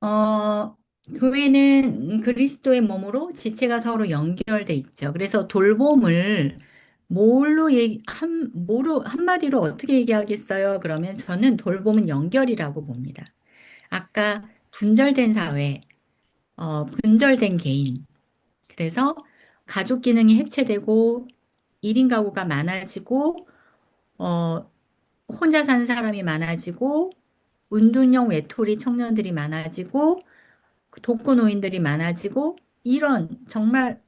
어, 교회는 그리스도의 몸으로 지체가 서로 연결돼 있죠. 그래서 돌봄을 한마디로 어떻게 얘기하겠어요? 그러면 저는 돌봄은 연결이라고 봅니다. 아까 분절된 사회, 분절된 개인. 그래서 가족 기능이 해체되고 1인 가구가 많아지고, 어, 혼자 사는 사람이 많아지고, 은둔형 외톨이 청년들이 많아지고, 그 독거노인들이 많아지고, 이런 정말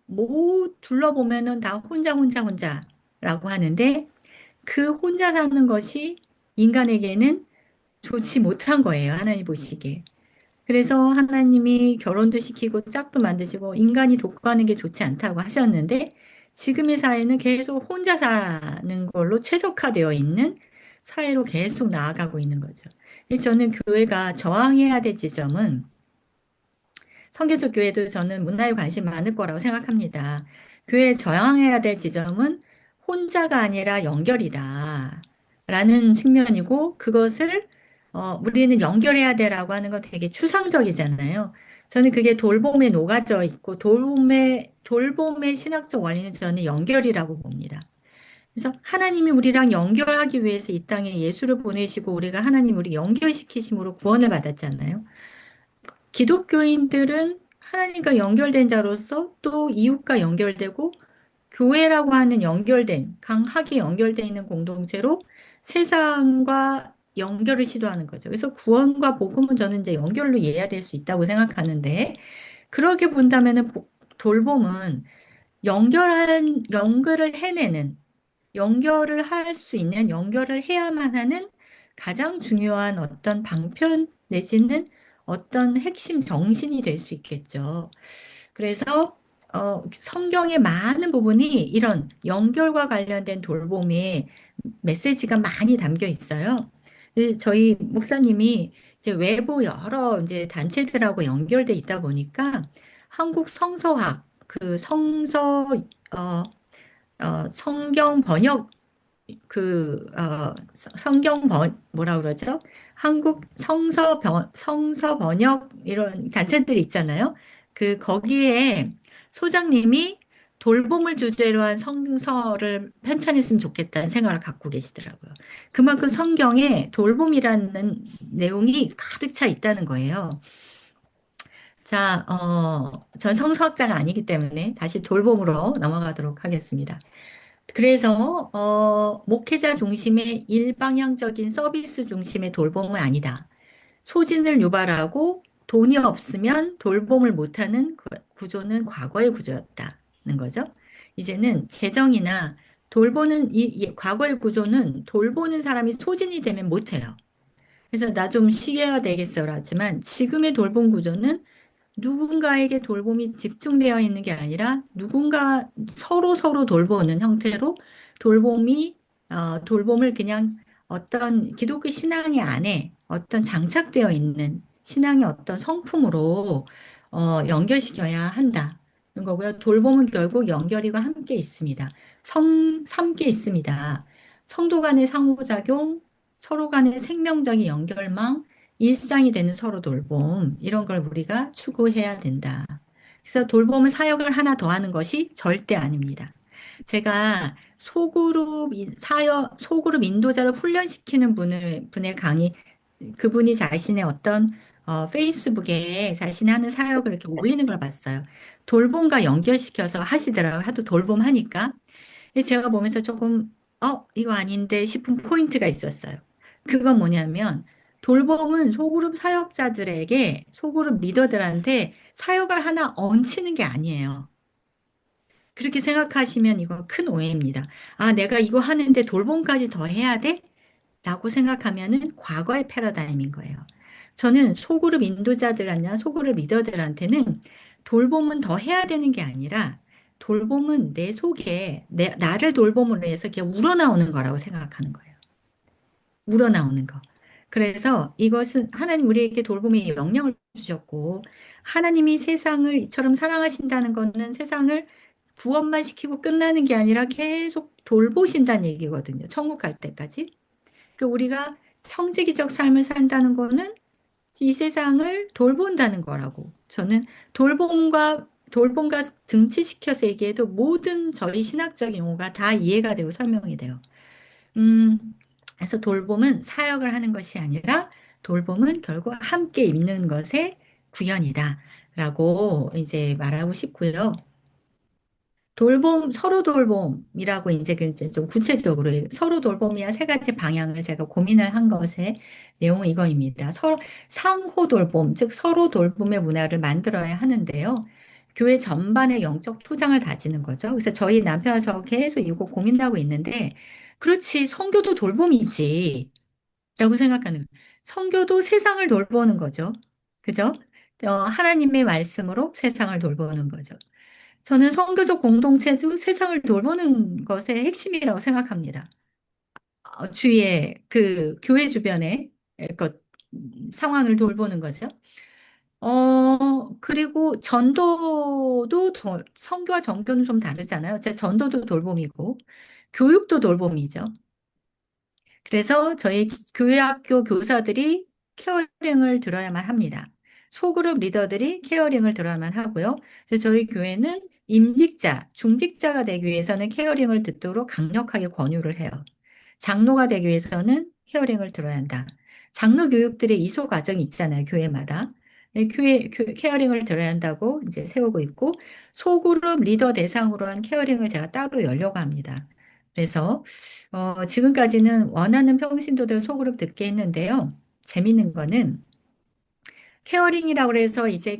둘러보면은 다 혼자라고 하는데, 그 혼자 사는 것이 인간에게는 좋지 못한 거예요. 하나님 보시기에. 그래서 하나님이 결혼도 시키고 짝도 만드시고 인간이 독거하는 게 좋지 않다고 하셨는데 지금의 사회는 계속 혼자 사는 걸로 최적화되어 있는 사회로 계속 나아가고 있는 거죠. 그래서 저는 교회가 저항해야 될 지점은 성교적 교회도 저는 문화에 관심 많을 거라고 생각합니다. 교회에 저항해야 될 지점은 혼자가 아니라 연결이다. 라는 측면이고, 그것을, 우리는 연결해야 돼라고 하는 건 되게 추상적이잖아요. 저는 그게 돌봄에 녹아져 있고, 돌봄의 신학적 원리는 저는 연결이라고 봅니다. 그래서 하나님이 우리랑 연결하기 위해서 이 땅에 예수를 보내시고, 우리가 하나님 우리 연결시키심으로 구원을 받았잖아요. 기독교인들은 하나님과 연결된 자로서 또 이웃과 연결되고 교회라고 하는 강하게 연결되어 있는 공동체로 세상과 연결을 시도하는 거죠. 그래서 구원과 복음은 저는 이제 연결로 이해해야 될 수 있다고 생각하는데, 그렇게 본다면은 돌봄은 연결을 해내는, 연결을 할 수 있는, 연결을 해야만 하는 가장 중요한 어떤 방편 내지는 어떤 핵심 정신이 될 수 있겠죠. 그래서 성경의 많은 부분이 이런 연결과 관련된 돌봄의 메시지가 많이 담겨 있어요. 저희 목사님이 이제 외부 여러 이제 단체들하고 연결돼 있다 보니까 한국 성서학, 어, 성경 번역 뭐라 그러죠? 한국 성서 번역 이런 단체들이 있잖아요. 거기에 소장님이 돌봄을 주제로 한 성서를 편찬했으면 좋겠다는 생각을 갖고 계시더라고요. 그만큼 성경에 돌봄이라는 내용이 가득 차 있다는 거예요. 자, 전 성서학자가 아니기 때문에 다시 돌봄으로 넘어가도록 하겠습니다. 그래서 목회자 중심의 일방향적인 서비스 중심의 돌봄은 아니다. 소진을 유발하고 돈이 없으면 돌봄을 못하는 구조는 과거의 구조였다는 거죠. 이제는 재정이나 과거의 구조는 돌보는 사람이 소진이 되면 못해요. 그래서 나 좀 쉬어야 되겠어라 하지만 지금의 돌봄 구조는 누군가에게 돌봄이 집중되어 있는 게 아니라 누군가 서로 돌보는 형태로 돌봄을 그냥 어떤 기독교 신앙의 안에 어떤 장착되어 있는 신앙의 어떤 성품으로 연결시켜야 한다는 거고요. 돌봄은 결국 연결이와 함께 있습니다. 함께 있습니다. 성도 간의 상호작용, 서로 간의 생명적인 연결망, 일상이 되는 서로 돌봄, 이런 걸 우리가 추구해야 된다. 그래서 돌봄은 사역을 하나 더 하는 것이 절대 아닙니다. 제가 소그룹 인도자를 훈련시키는 분의 강의, 그분이 자신의 어떤 페이스북에 자신이 하는 사역을 이렇게 올리는 걸 봤어요. 돌봄과 연결시켜서 하시더라고요. 하도 돌봄하니까. 근데 제가 보면서 조금, 이거 아닌데 싶은 포인트가 있었어요. 그건 뭐냐면, 돌봄은 소그룹 리더들한테 사역을 하나 얹히는 게 아니에요. 그렇게 생각하시면 이건 큰 오해입니다. 아, 내가 이거 하는데 돌봄까지 더 해야 돼? 라고 생각하면은 과거의 패러다임인 거예요. 저는 소그룹 리더들한테는 돌봄은 더 해야 되는 게 아니라 돌봄은 내 속에 나를 돌봄으로 해서 그게 우러나오는 거라고 생각하는 거예요. 우러나오는 거. 그래서 이것은 하나님 우리에게 돌봄의 명령을 주셨고 하나님이 세상을 이처럼 사랑하신다는 것은 세상을 구원만 시키고 끝나는 게 아니라 계속 돌보신다는 얘기거든요. 천국 갈 때까지. 그 우리가 청지기적 삶을 산다는 거는 이 세상을 돌본다는 거라고. 저는 돌봄과 등치시켜서 얘기해도 모든 저희 신학적 용어가 다 이해가 되고 설명이 돼요. 음, 그래서 돌봄은 사역을 하는 것이 아니라 돌봄은 결국 함께 입는 것의 구현이다라고 이제 말하고 싶고요. 서로 돌봄이라고 이제 그 이제 좀 구체적으로 서로 돌봄이야 세 가지 방향을 제가 고민을 한 것의 내용은 이거입니다. 상호 돌봄, 즉 서로 돌봄의 문화를 만들어야 하는데요. 교회 전반의 영적 토장을 다지는 거죠. 그래서 저희 남편과 저 계속 이거 고민하고 있는데, 그렇지, 성교도 돌봄이지. 라고 생각하는 거예요. 성교도 세상을 돌보는 거죠. 그죠? 하나님의 말씀으로 세상을 돌보는 거죠. 저는 선교적 공동체도 세상을 돌보는 것의 핵심이라고 생각합니다. 주위에 그 교회 주변에 그 상황을 돌보는 거죠. 그리고 전도도 선교와 전교는 좀 다르잖아요. 제 전도도 돌봄이고 교육도 돌봄이죠. 그래서 저희 교회 학교 교사들이 케어링을 들어야만 합니다. 소그룹 리더들이 케어링을 들어야만 하고요. 그래서 저희 교회는 임직자, 중직자가 되기 위해서는 케어링을 듣도록 강력하게 권유를 해요. 장로가 되기 위해서는 케어링을 들어야 한다. 장로 교육들의 이소 과정이 있잖아요, 교회마다. 케어링을 들어야 한다고 이제 세우고 있고, 소그룹 리더 대상으로 한 케어링을 제가 따로 열려고 합니다. 그래서 지금까지는 원하는 평신도들 소그룹 듣게 했는데요. 재밌는 거는 케어링이라고 해서 이제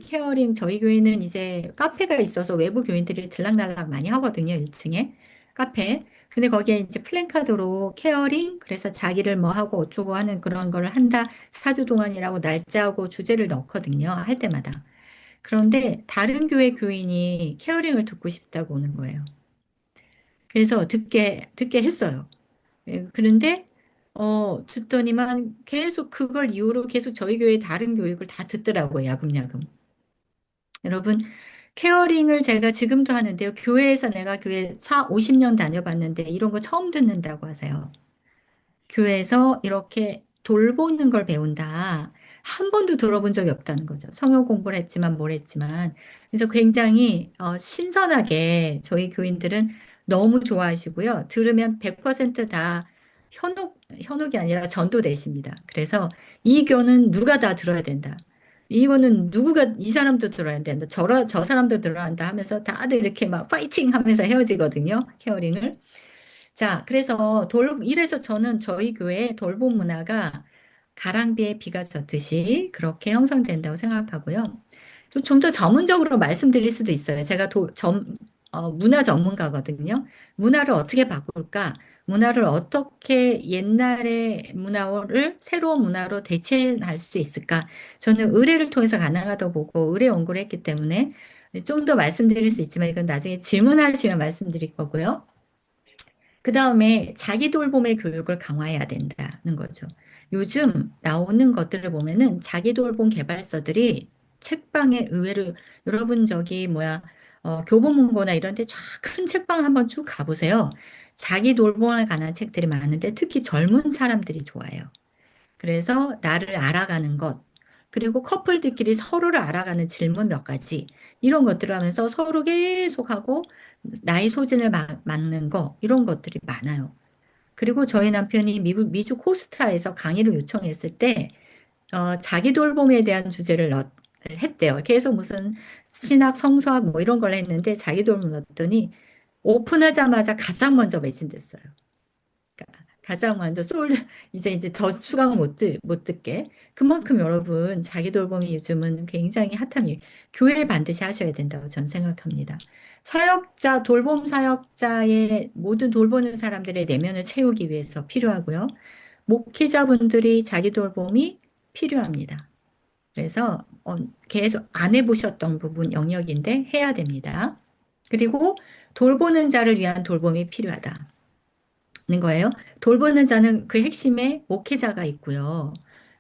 저희 교회는 이제 카페가 있어서 외부 교인들이 들락날락 많이 하거든요. 1층에 카페. 근데 거기에 이제 플랜카드로 케어링, 그래서 자기를 뭐 하고 어쩌고 하는 그런 걸 한다. 4주 동안이라고 날짜하고 주제를 넣거든요. 할 때마다. 그런데 다른 교회 교인이 케어링을 듣고 싶다고 오는 거예요. 그래서 듣게 했어요. 그런데 듣더니만 계속 그걸 이유로 계속 저희 교회 다른 교육을 다 듣더라고요. 야금야금. 여러분, 케어링을 제가 지금도 하는데요. 교회에서 내가 교회 50년 다녀봤는데 이런 거 처음 듣는다고 하세요. 교회에서 이렇게 돌보는 걸 배운다. 한 번도 들어본 적이 없다는 거죠. 성경 공부를 했지만 뭘 했지만. 그래서 굉장히 신선하게 저희 교인들은 너무 좋아하시고요. 들으면 100%다 현혹이 아니라 전도되십니다. 그래서 이 교는 누가 다 들어야 된다. 이거는 이 사람도 들어야 된다. 저 사람도 들어야 한다 하면서 다들 이렇게 막 파이팅 하면서 헤어지거든요. 케어링을. 자, 이래서 저는 저희 교회의 돌봄 문화가 가랑비에 비가 젖듯이 그렇게 형성된다고 생각하고요. 또 좀 더 전문적으로 말씀드릴 수도 있어요. 제가 문화 전문가거든요. 문화를 어떻게 바꿀까? 문화를 어떻게 옛날의 문화를 새로운 문화로 대체할 수 있을까? 저는 의뢰를 통해서 가능하다고 보고 의뢰 연구를 했기 때문에 좀 더 말씀드릴 수 있지만 이건 나중에 질문하시면 말씀드릴 거고요. 그 다음에 자기 돌봄의 교육을 강화해야 된다는 거죠. 요즘 나오는 것들을 보면은 자기 돌봄 개발서들이 책방에 의외로 여러분 교보문고나 이런 데 쫙 큰 책방 한번 쭉 가보세요. 자기 돌봄에 관한 책들이 많은데 특히 젊은 사람들이 좋아해요. 그래서 나를 알아가는 것, 그리고 커플들끼리 서로를 알아가는 질문 몇 가지, 이런 것들을 하면서 서로 계속하고 나의 소진을 막는 거, 이런 것들이 많아요. 그리고 저희 남편이 미주 코스타에서 강의를 요청했을 때, 자기 돌봄에 대한 했대요. 계속 무슨 신학, 성서학 뭐 이런 걸 했는데 자기 돌봄 넣었더니 오픈하자마자 가장 먼저 매진됐어요. 가장 먼저 이제 더 수강을 못 듣게. 그만큼 여러분, 자기 돌봄이 요즘은 굉장히 핫함이, 교회 반드시 하셔야 된다고 저는 생각합니다. 돌봄 사역자의 모든 돌보는 사람들의 내면을 채우기 위해서 필요하고요. 목회자분들이 자기 돌봄이 필요합니다. 그래서 계속 안 해보셨던 부분 영역인데 해야 됩니다. 그리고 돌보는 자를 위한 돌봄이 필요하다. 는 거예요. 돌보는 자는 그 핵심에 목회자가 있고요.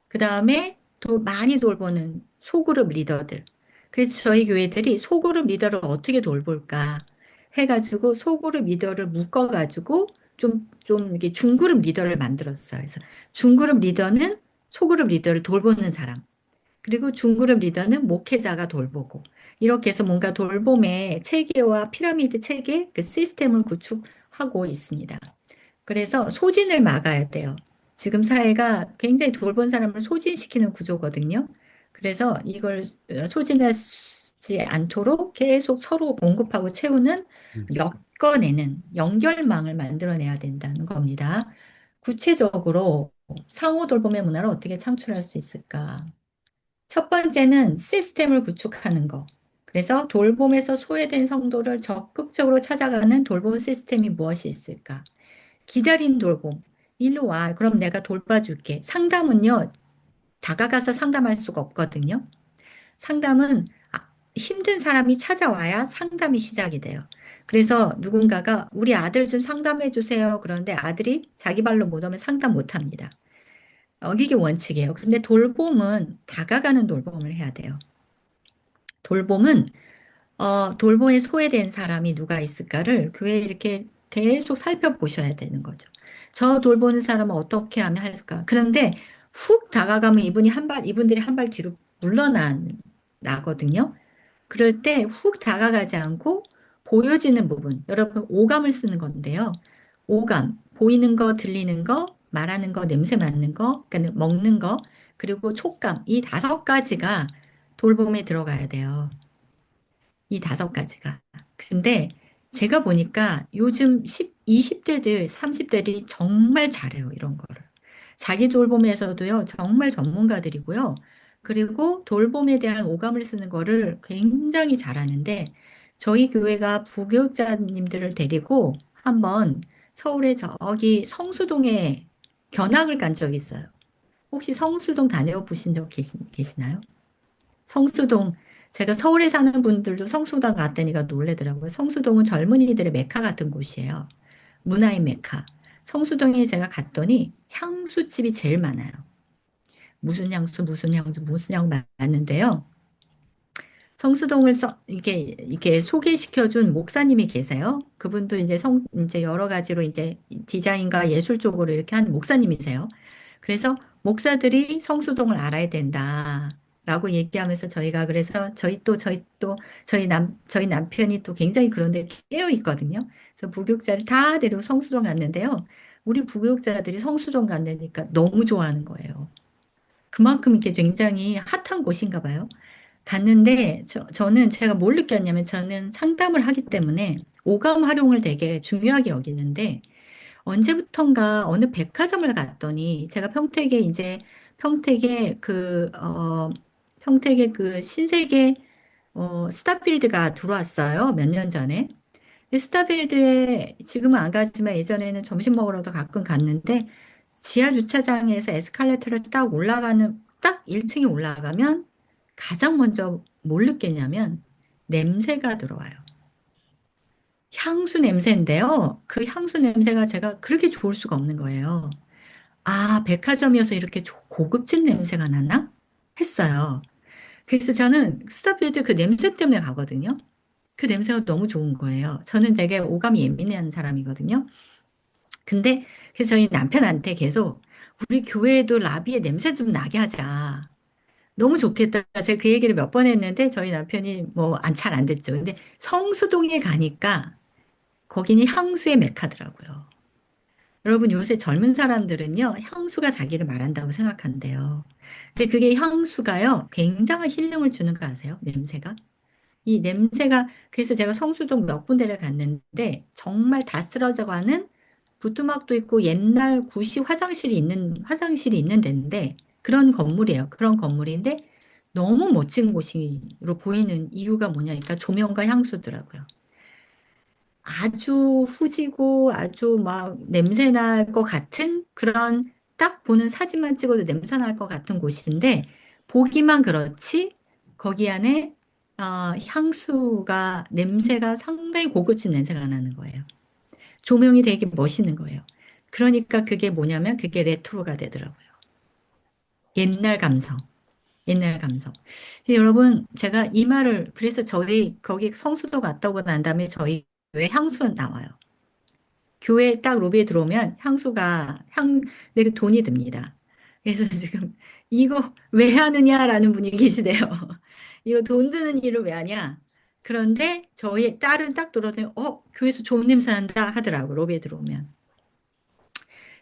그 다음에 많이 돌보는 소그룹 리더들. 그래서 저희 교회들이 소그룹 리더를 어떻게 돌볼까? 해가지고 소그룹 리더를 묶어가지고 좀 이렇게 중그룹 리더를 만들었어요. 그래서 중그룹 리더는 소그룹 리더를 돌보는 사람. 그리고 중그룹 리더는 목회자가 돌보고. 이렇게 해서 뭔가 돌봄의 체계와 피라미드 체계, 그 시스템을 구축하고 있습니다. 그래서 소진을 막아야 돼요. 지금 사회가 굉장히 돌본 사람을 소진시키는 구조거든요. 그래서 이걸 소진하지 않도록 계속 서로 공급하고 채우는 엮어내는 연결망을 만들어내야 된다는 겁니다. 구체적으로 상호 돌봄의 문화를 어떻게 창출할 수 있을까? 첫 번째는 시스템을 구축하는 거. 그래서 돌봄에서 소외된 성도를 적극적으로 찾아가는 돌봄 시스템이 무엇이 있을까? 기다린 돌봄. 일로 와. 그럼 내가 돌봐줄게. 상담은요, 다가가서 상담할 수가 없거든요. 상담은 힘든 사람이 찾아와야 상담이 시작이 돼요. 그래서 누군가가 우리 아들 좀 상담해 주세요. 그런데 아들이 자기 발로 못 오면 상담 못 합니다. 이게 원칙이에요. 근데 돌봄은 다가가는 돌봄을 해야 돼요. 돌봄은 돌봄에 소외된 사람이 누가 있을까를 교회에 이렇게 계속 살펴보셔야 되는 거죠. 저 돌보는 사람은 어떻게 하면 할까? 그런데 훅 다가가면 이분들이 한 발 뒤로 나거든요. 그럴 때 훅 다가가지 않고 보여지는 부분, 여러분 오감을 쓰는 건데요. 오감, 보이는 거, 들리는 거, 말하는 거, 냄새 맡는 거, 그러니까 먹는 거, 그리고 촉감, 이 5가지가 돌봄에 들어가야 돼요. 이 5가지가. 근데 제가 보니까 요즘 20대들, 30대들이 정말 잘해요, 이런 거를. 자기 돌봄에서도요, 정말 전문가들이고요. 그리고 돌봄에 대한 오감을 쓰는 거를 굉장히 잘하는데, 저희 교회가 부교육자님들을 데리고 한번 서울에 저기 성수동에 견학을 간 적이 있어요. 혹시 성수동 다녀 보신 적 계시나요? 성수동, 제가 서울에 사는 분들도 성수동 갔다니까 놀래더라고요. 성수동은 젊은이들의 메카 같은 곳이에요. 문화의 메카. 성수동에 제가 갔더니 향수집이 제일 많아요. 무슨 향수, 무슨 향수, 무슨 향 많은데요. 성수동을 이게 소개시켜준 목사님이 계세요. 그분도 이제 여러 가지로 이제 디자인과 예술 쪽으로 이렇게 한 목사님이세요. 그래서 목사들이 성수동을 알아야 된다라고 얘기하면서 저희가 그래서 저희 남편이 또 굉장히 그런데 깨어 있거든요. 그래서 부교육자를 다 데리고 성수동 갔는데요. 우리 부교육자들이 성수동 간다니까 너무 좋아하는 거예요. 그만큼 이게 굉장히 핫한 곳인가 봐요. 갔는데 저는 제가 뭘 느꼈냐면 저는 상담을 하기 때문에 오감 활용을 되게 중요하게 여기는데 언제부턴가 어느 백화점을 갔더니 제가 평택에 평택에 그 신세계 스타필드가 들어왔어요. 몇 년 전에. 근데 스타필드에 지금은 안 가지만 예전에는 점심 먹으러도 가끔 갔는데 지하 주차장에서 에스컬레이터를 딱 1층에 올라가면 가장 먼저 뭘 느꼈냐면 냄새가 들어와요. 향수 냄새인데요. 그 향수 냄새가 제가 그렇게 좋을 수가 없는 거예요. 아, 백화점이어서 이렇게 고급진 냄새가 나나? 했어요. 그래서 저는 스타필드 그 냄새 때문에 가거든요. 그 냄새가 너무 좋은 거예요. 저는 되게 오감이 예민한 사람이거든요. 근데 그래서 저희 남편한테 계속 우리 교회에도 라비의 냄새 좀 나게 하자. 너무 좋겠다. 제가 그 얘기를 몇 번 했는데 저희 남편이 뭐 잘 안 됐죠. 근데 성수동에 가니까 거기는 향수의 메카더라고요. 여러분 요새 젊은 사람들은요, 향수가 자기를 말한다고 생각한대요. 근데 그게 향수가요, 굉장한 힐링을 주는 거 아세요? 냄새가? 이 냄새가, 그래서 제가 성수동 몇 군데를 갔는데, 정말 다 쓰러져 가는 부뚜막도 있고 옛날 구식 화장실이 있는 데인데, 그런 건물이에요. 그런 건물인데, 너무 멋진 곳으로 보이는 이유가 뭐냐? 그러니까 조명과 향수더라고요. 아주 후지고 아주 막 냄새 날 것 같은 그런 딱 보는 사진만 찍어도 냄새 날 것 같은 곳인데 보기만 그렇지 거기 안에 향수가 냄새가 상당히 고급진 냄새가 나는 거예요. 조명이 되게 멋있는 거예요. 그러니까 그게 뭐냐면 그게 레트로가 되더라고요. 옛날 감성. 옛날 감성. 여러분, 제가 이 말을, 그래서 저희, 거기 성수도 갔다 오고 난 다음에 저희 향수는 나와요. 교회 딱 로비에 들어오면 내가 돈이 듭니다. 그래서 지금 이거 왜 하느냐라는 분이 계시대요. 이거 돈 드는 일을 왜 하냐? 그런데 저희 딸은 딱 들어오더니, 교회에서 좋은 냄새 난다 하더라고, 로비에 들어오면.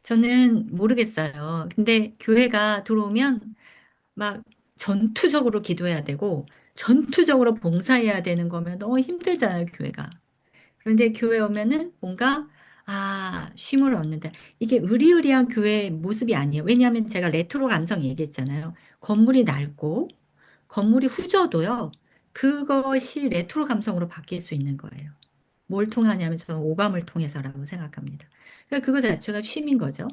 저는 모르겠어요. 근데 교회가 들어오면 막 전투적으로 기도해야 되고, 전투적으로 봉사해야 되는 거면 너무 힘들잖아요, 교회가. 그런데 교회 오면은 뭔가 쉼을 얻는다. 이게 의리의리한 교회의 모습이 아니에요. 왜냐하면 제가 레트로 감성 얘기했잖아요. 건물이 낡고 건물이 후져도요. 그것이 레트로 감성으로 바뀔 수 있는 거예요. 뭘 통하냐면 저는 오감을 통해서라고 생각합니다. 그러니까 그거 자체가 쉼인 거죠.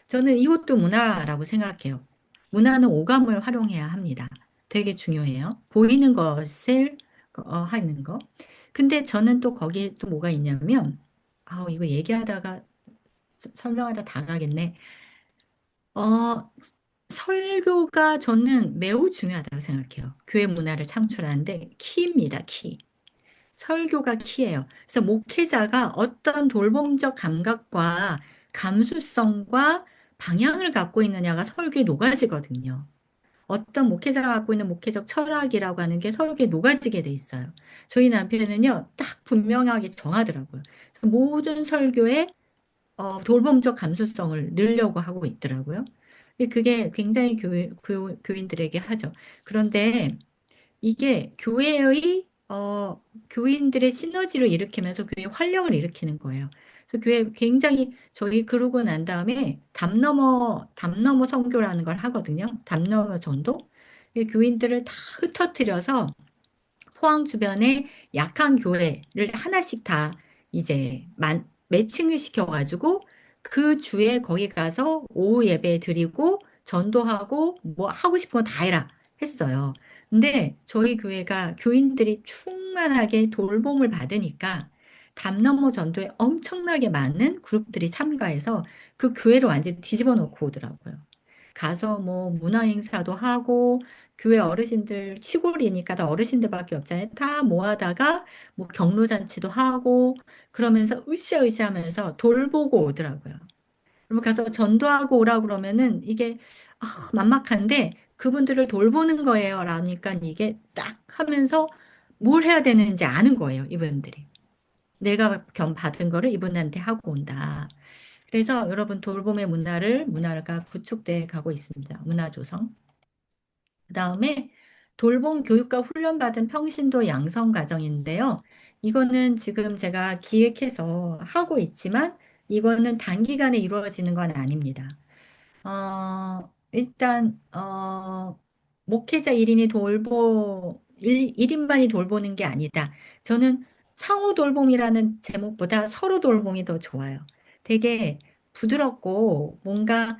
저는 이것도 문화라고 생각해요. 문화는 오감을 활용해야 합니다. 되게 중요해요. 보이는 것을 하는 거. 근데 저는 또 거기에 또 뭐가 있냐면, 이거 얘기하다가 설명하다 다 가겠네. 어, 설교가 저는 매우 중요하다고 생각해요. 교회 문화를 창출하는데 키입니다, 키. 설교가 키예요. 그래서 목회자가 어떤 돌봄적 감각과 감수성과 방향을 갖고 있느냐가 설교에 녹아지거든요. 어떤 목회자가 갖고 있는 목회적 철학이라고 하는 게 설교에 녹아지게 돼 있어요. 저희 남편은요, 딱 분명하게 정하더라고요. 모든 설교에 돌봄적 감수성을 넣으려고 하고 있더라고요. 그게 굉장히 교인들에게 하죠. 그런데 이게 교인들의 시너지를 일으키면서 교회 활력을 일으키는 거예요. 그래서 교회 굉장히 저희 그러고 난 다음에 담 넘어 선교라는 걸 하거든요. 담 넘어 전도. 교인들을 다 흩어뜨려서 포항 주변에 약한 교회를 하나씩 다 이제 매칭을 시켜가지고 그 주에 거기 가서 오후 예배 드리고 전도하고 뭐 하고 싶은 거 다 해라 했어요. 근데 저희 교회가 교인들이 충만하게 돌봄을 받으니까 담 넘어 전도에 엄청나게 많은 그룹들이 참가해서 그 교회를 완전히 뒤집어 놓고 오더라고요. 가서 뭐 문화 행사도 하고 교회 어르신들 시골이니까 다 어르신들밖에 없잖아요. 다 모아다가 뭐 경로잔치도 하고 그러면서 으쌰으쌰 하면서 돌보고 오더라고요. 그러면 가서 전도하고 오라 그러면은 이게 막막한데 그분들을 돌보는 거예요. 라니까 이게 딱 하면서 뭘 해야 되는지 아는 거예요. 이분들이. 내가 겸 받은 거를 이분한테 하고 온다. 그래서 여러분 돌봄의 문화가 구축돼 가고 있습니다. 문화 조성. 그다음에 돌봄 교육과 훈련받은 평신도 양성 과정인데요. 이거는 지금 제가 기획해서 하고 있지만 이거는 단기간에 이루어지는 건 아닙니다. 일단 목회자 1인이 1인만이 돌보는 게 아니다. 저는 상호 돌봄이라는 제목보다 서로 돌봄이 더 좋아요. 되게 부드럽고 뭔가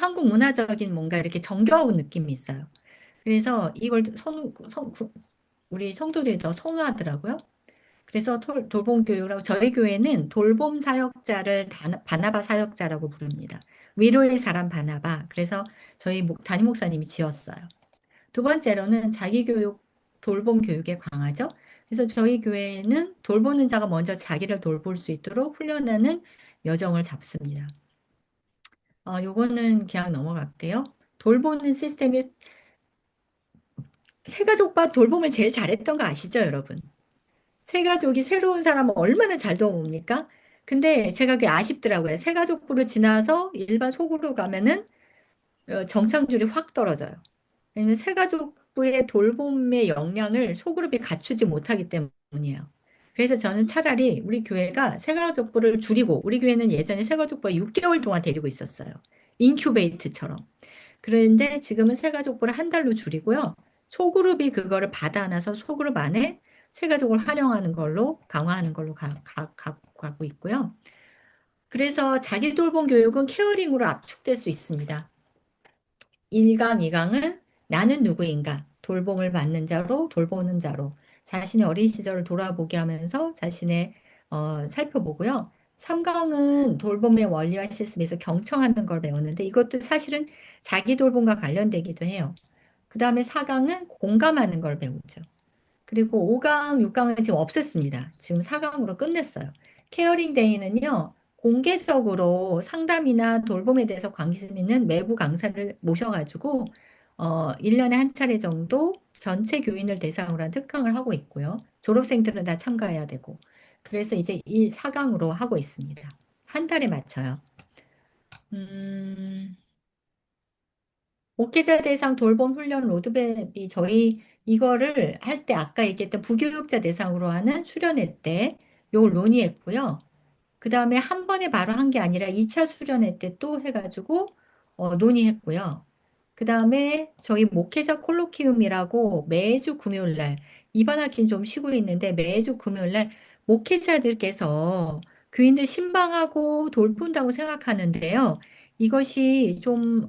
한국 문화적인 뭔가 이렇게 정겨운 느낌이 있어요. 그래서 이걸 우리 성도들이 더 선호하더라고요. 그래서 돌봄 교육을 하고 저희 교회는 돌봄 사역자를 바나바 사역자라고 부릅니다. 위로의 사람 바나바. 그래서 저희 담임 목사님이 지었어요. 두 번째로는 자기 교육, 돌봄 교육에 강하죠. 그래서 저희 교회는 돌보는 자가 먼저 자기를 돌볼 수 있도록 훈련하는 여정을 잡습니다. 요거는 그냥 넘어갈게요. 돌보는 시스템이 새가족과 돌봄을 제일 잘했던 거 아시죠, 여러분? 새가족이 새로운 사람을 얼마나 잘 도웁니까? 근데 제가 그게 아쉽더라고요. 새가족부를 지나서 일반 속으로 가면은 정착률이 확 떨어져요. 왜냐면 새가족부의 돌봄의 역량을 소그룹이 갖추지 못하기 때문이에요. 그래서 저는 차라리 우리 교회가 새가족부를 줄이고, 우리 교회는 예전에 새가족부가 6개월 동안 데리고 있었어요. 인큐베이트처럼. 그런데 지금은 새가족부를 한 달로 줄이고요. 소그룹이 그거를 받아 안아서 소그룹 안에 새가족을 활용하는 걸로 강화하는 걸로 가고 있고요. 그래서 자기 돌봄 교육은 케어링으로 압축될 수 있습니다. 1강, 2강은 나는 누구인가? 돌봄을 받는 자로, 돌보는 자로. 자신의 어린 시절을 돌아보게 하면서 자신의 살펴보고요. 3강은 돌봄의 원리와 시스템에서 경청하는 걸 배우는데 이것도 사실은 자기 돌봄과 관련되기도 해요. 그 다음에 4강은 공감하는 걸 배우죠. 그리고 5강, 6강은 지금 없앴습니다. 지금 4강으로 끝냈어요. 케어링 데이는요, 공개적으로 상담이나 돌봄에 대해서 관심 있는 외부 강사를 모셔가지고, 1년에 한 차례 정도 전체 교인을 대상으로 한 특강을 하고 있고요. 졸업생들은 다 참가해야 되고. 그래서 이제 이 4강으로 하고 있습니다. 한 달에 맞춰요. 음, 목회자 대상 돌봄 훈련 로드맵이 저희 이거를 할 때 아까 얘기했던 부교육자 대상으로 하는 수련회 때 요걸 논의했고요. 그 다음에 한 번에 바로 한 게 아니라 2차 수련회 때 또 해가지고 논의했고요. 그 다음에 저희 목회자 콜로키움이라고 매주 금요일 날, 이번 학기는 좀 쉬고 있는데 매주 금요일 날 목회자들께서 교인들 신방하고 돌본다고 생각하는데요. 이것이 좀,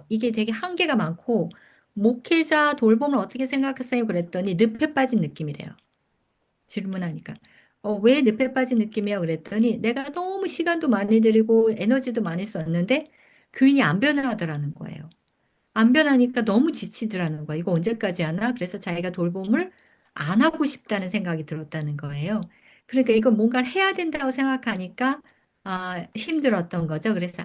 이게 되게 한계가 많고, 목회자 돌봄을 어떻게 생각하세요? 그랬더니 늪에 빠진 느낌이래요. 질문하니까. 왜 늪에 빠진 느낌이야? 그랬더니 내가 너무 시간도 많이 들이고 에너지도 많이 썼는데 교인이 안 변화하더라는 거예요. 안 변하니까 너무 지치더라는 거야. 이거 언제까지 하나? 그래서 자기가 돌봄을 안 하고 싶다는 생각이 들었다는 거예요. 그러니까 이건 뭔가를 해야 된다고 생각하니까 힘들었던 거죠. 그래서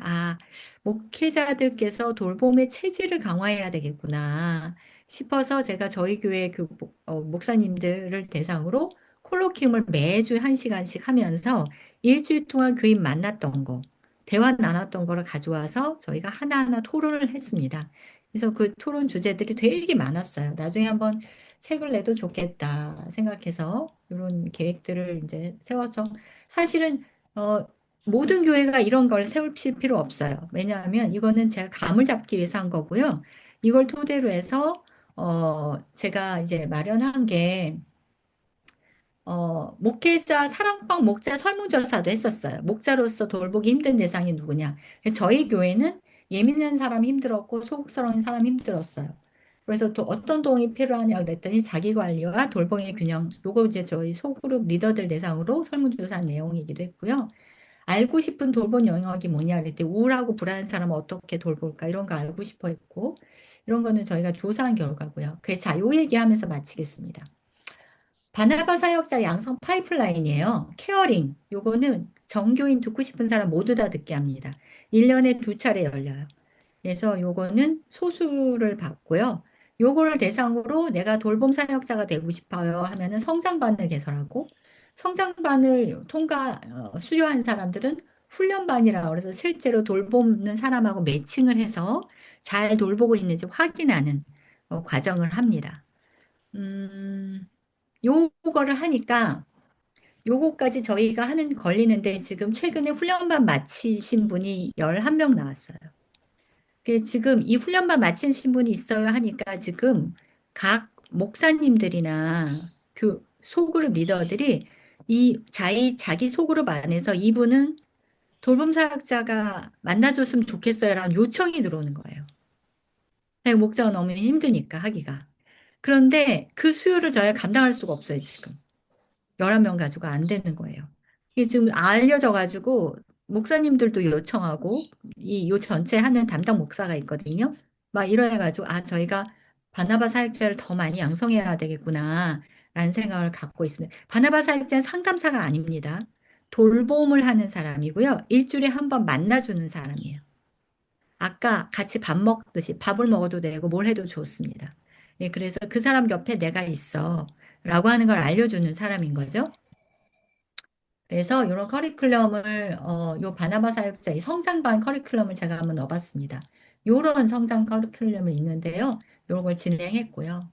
목회자들께서 돌봄의 체질을 강화해야 되겠구나 싶어서 제가 저희 교회 그 목사님들을 대상으로 콜로키움을 매주 1시간씩 하면서 일주일 동안 교인 만났던 거, 대화 나눴던 거를 가져와서 저희가 하나하나 토론을 했습니다. 그래서 그 토론 주제들이 되게 많았어요. 나중에 한번 책을 내도 좋겠다 생각해서 이런 계획들을 이제 세워서 사실은 어, 모든 교회가 이런 걸 세우실 필요 없어요. 왜냐하면 이거는 제가 감을 잡기 위해서 한 거고요. 이걸 토대로 해서 제가 이제 마련한 게 목회자, 사랑방 목자 설문조사도 했었어요. 목자로서 돌보기 힘든 대상이 누구냐. 저희 교회는 예민한 사람 힘들었고 소극스러운 사람 힘들었어요. 그래서 또 어떤 도움이 필요하냐 그랬더니 자기관리와 돌봄의 균형. 요거 이제 저희 소그룹 리더들 대상으로 설문조사한 내용이기도 했고요. 알고 싶은 돌봄 영역이 뭐냐 그랬더니 우울하고 불안한 사람은 어떻게 돌볼까 이런 거 알고 싶어 했고 이런 거는 저희가 조사한 결과고요. 그래서 자, 요 얘기하면서 마치겠습니다. 바나바 사역자 양성 파이프라인이에요. 케어링. 요거는 정교인 듣고 싶은 사람 모두 다 듣게 합니다. 1년에 2차례 열려요. 그래서 요거는 소수를 받고요. 요거를 대상으로 내가 돌봄 사역자가 되고 싶어요 하면은 성장반을 개설하고 성장반을 수료한 사람들은 훈련반이라고 그래서 실제로 돌보는 사람하고 매칭을 해서 잘 돌보고 있는지 확인하는 과정을 합니다. 음, 요거를 하니까 요거까지 저희가 하는 걸리는데 지금 최근에 훈련반 마치신 분이 11명 나왔어요. 지금 이 훈련반 마치신 분이 있어요 하니까 지금 각 목사님들이나 소그룹 리더들이 자기 소그룹 안에서 이분은 돌봄 사역자가 만나줬으면 좋겠어요라는 요청이 들어오는 거예요. 목자가 너무 힘드니까 하기가. 그런데 그 수요를 저희가 감당할 수가 없어요, 지금. 11명 가지고 안 되는 거예요. 이게 지금 알려져 가지고 목사님들도 요청하고 요 전체 하는 담당 목사가 있거든요. 막 이래 가지고 저희가 바나바 사역자를 더 많이 양성해야 되겠구나 라는 생각을 갖고 있습니다. 바나바 사역자는 상담사가 아닙니다. 돌봄을 하는 사람이고요. 일주일에 한 번 만나주는 사람이에요. 아까 같이 밥 먹듯이 밥을 먹어도 되고 뭘 해도 좋습니다. 예, 그래서 그 사람 옆에 내가 있어 라고 하는 걸 알려주는 사람인 거죠. 그래서 이런 커리큘럼을 요 바나바 사역자 이 성장반 커리큘럼을 제가 한번 넣어봤습니다. 요런 성장 커리큘럼을 있는데요. 요런 걸 진행했고요.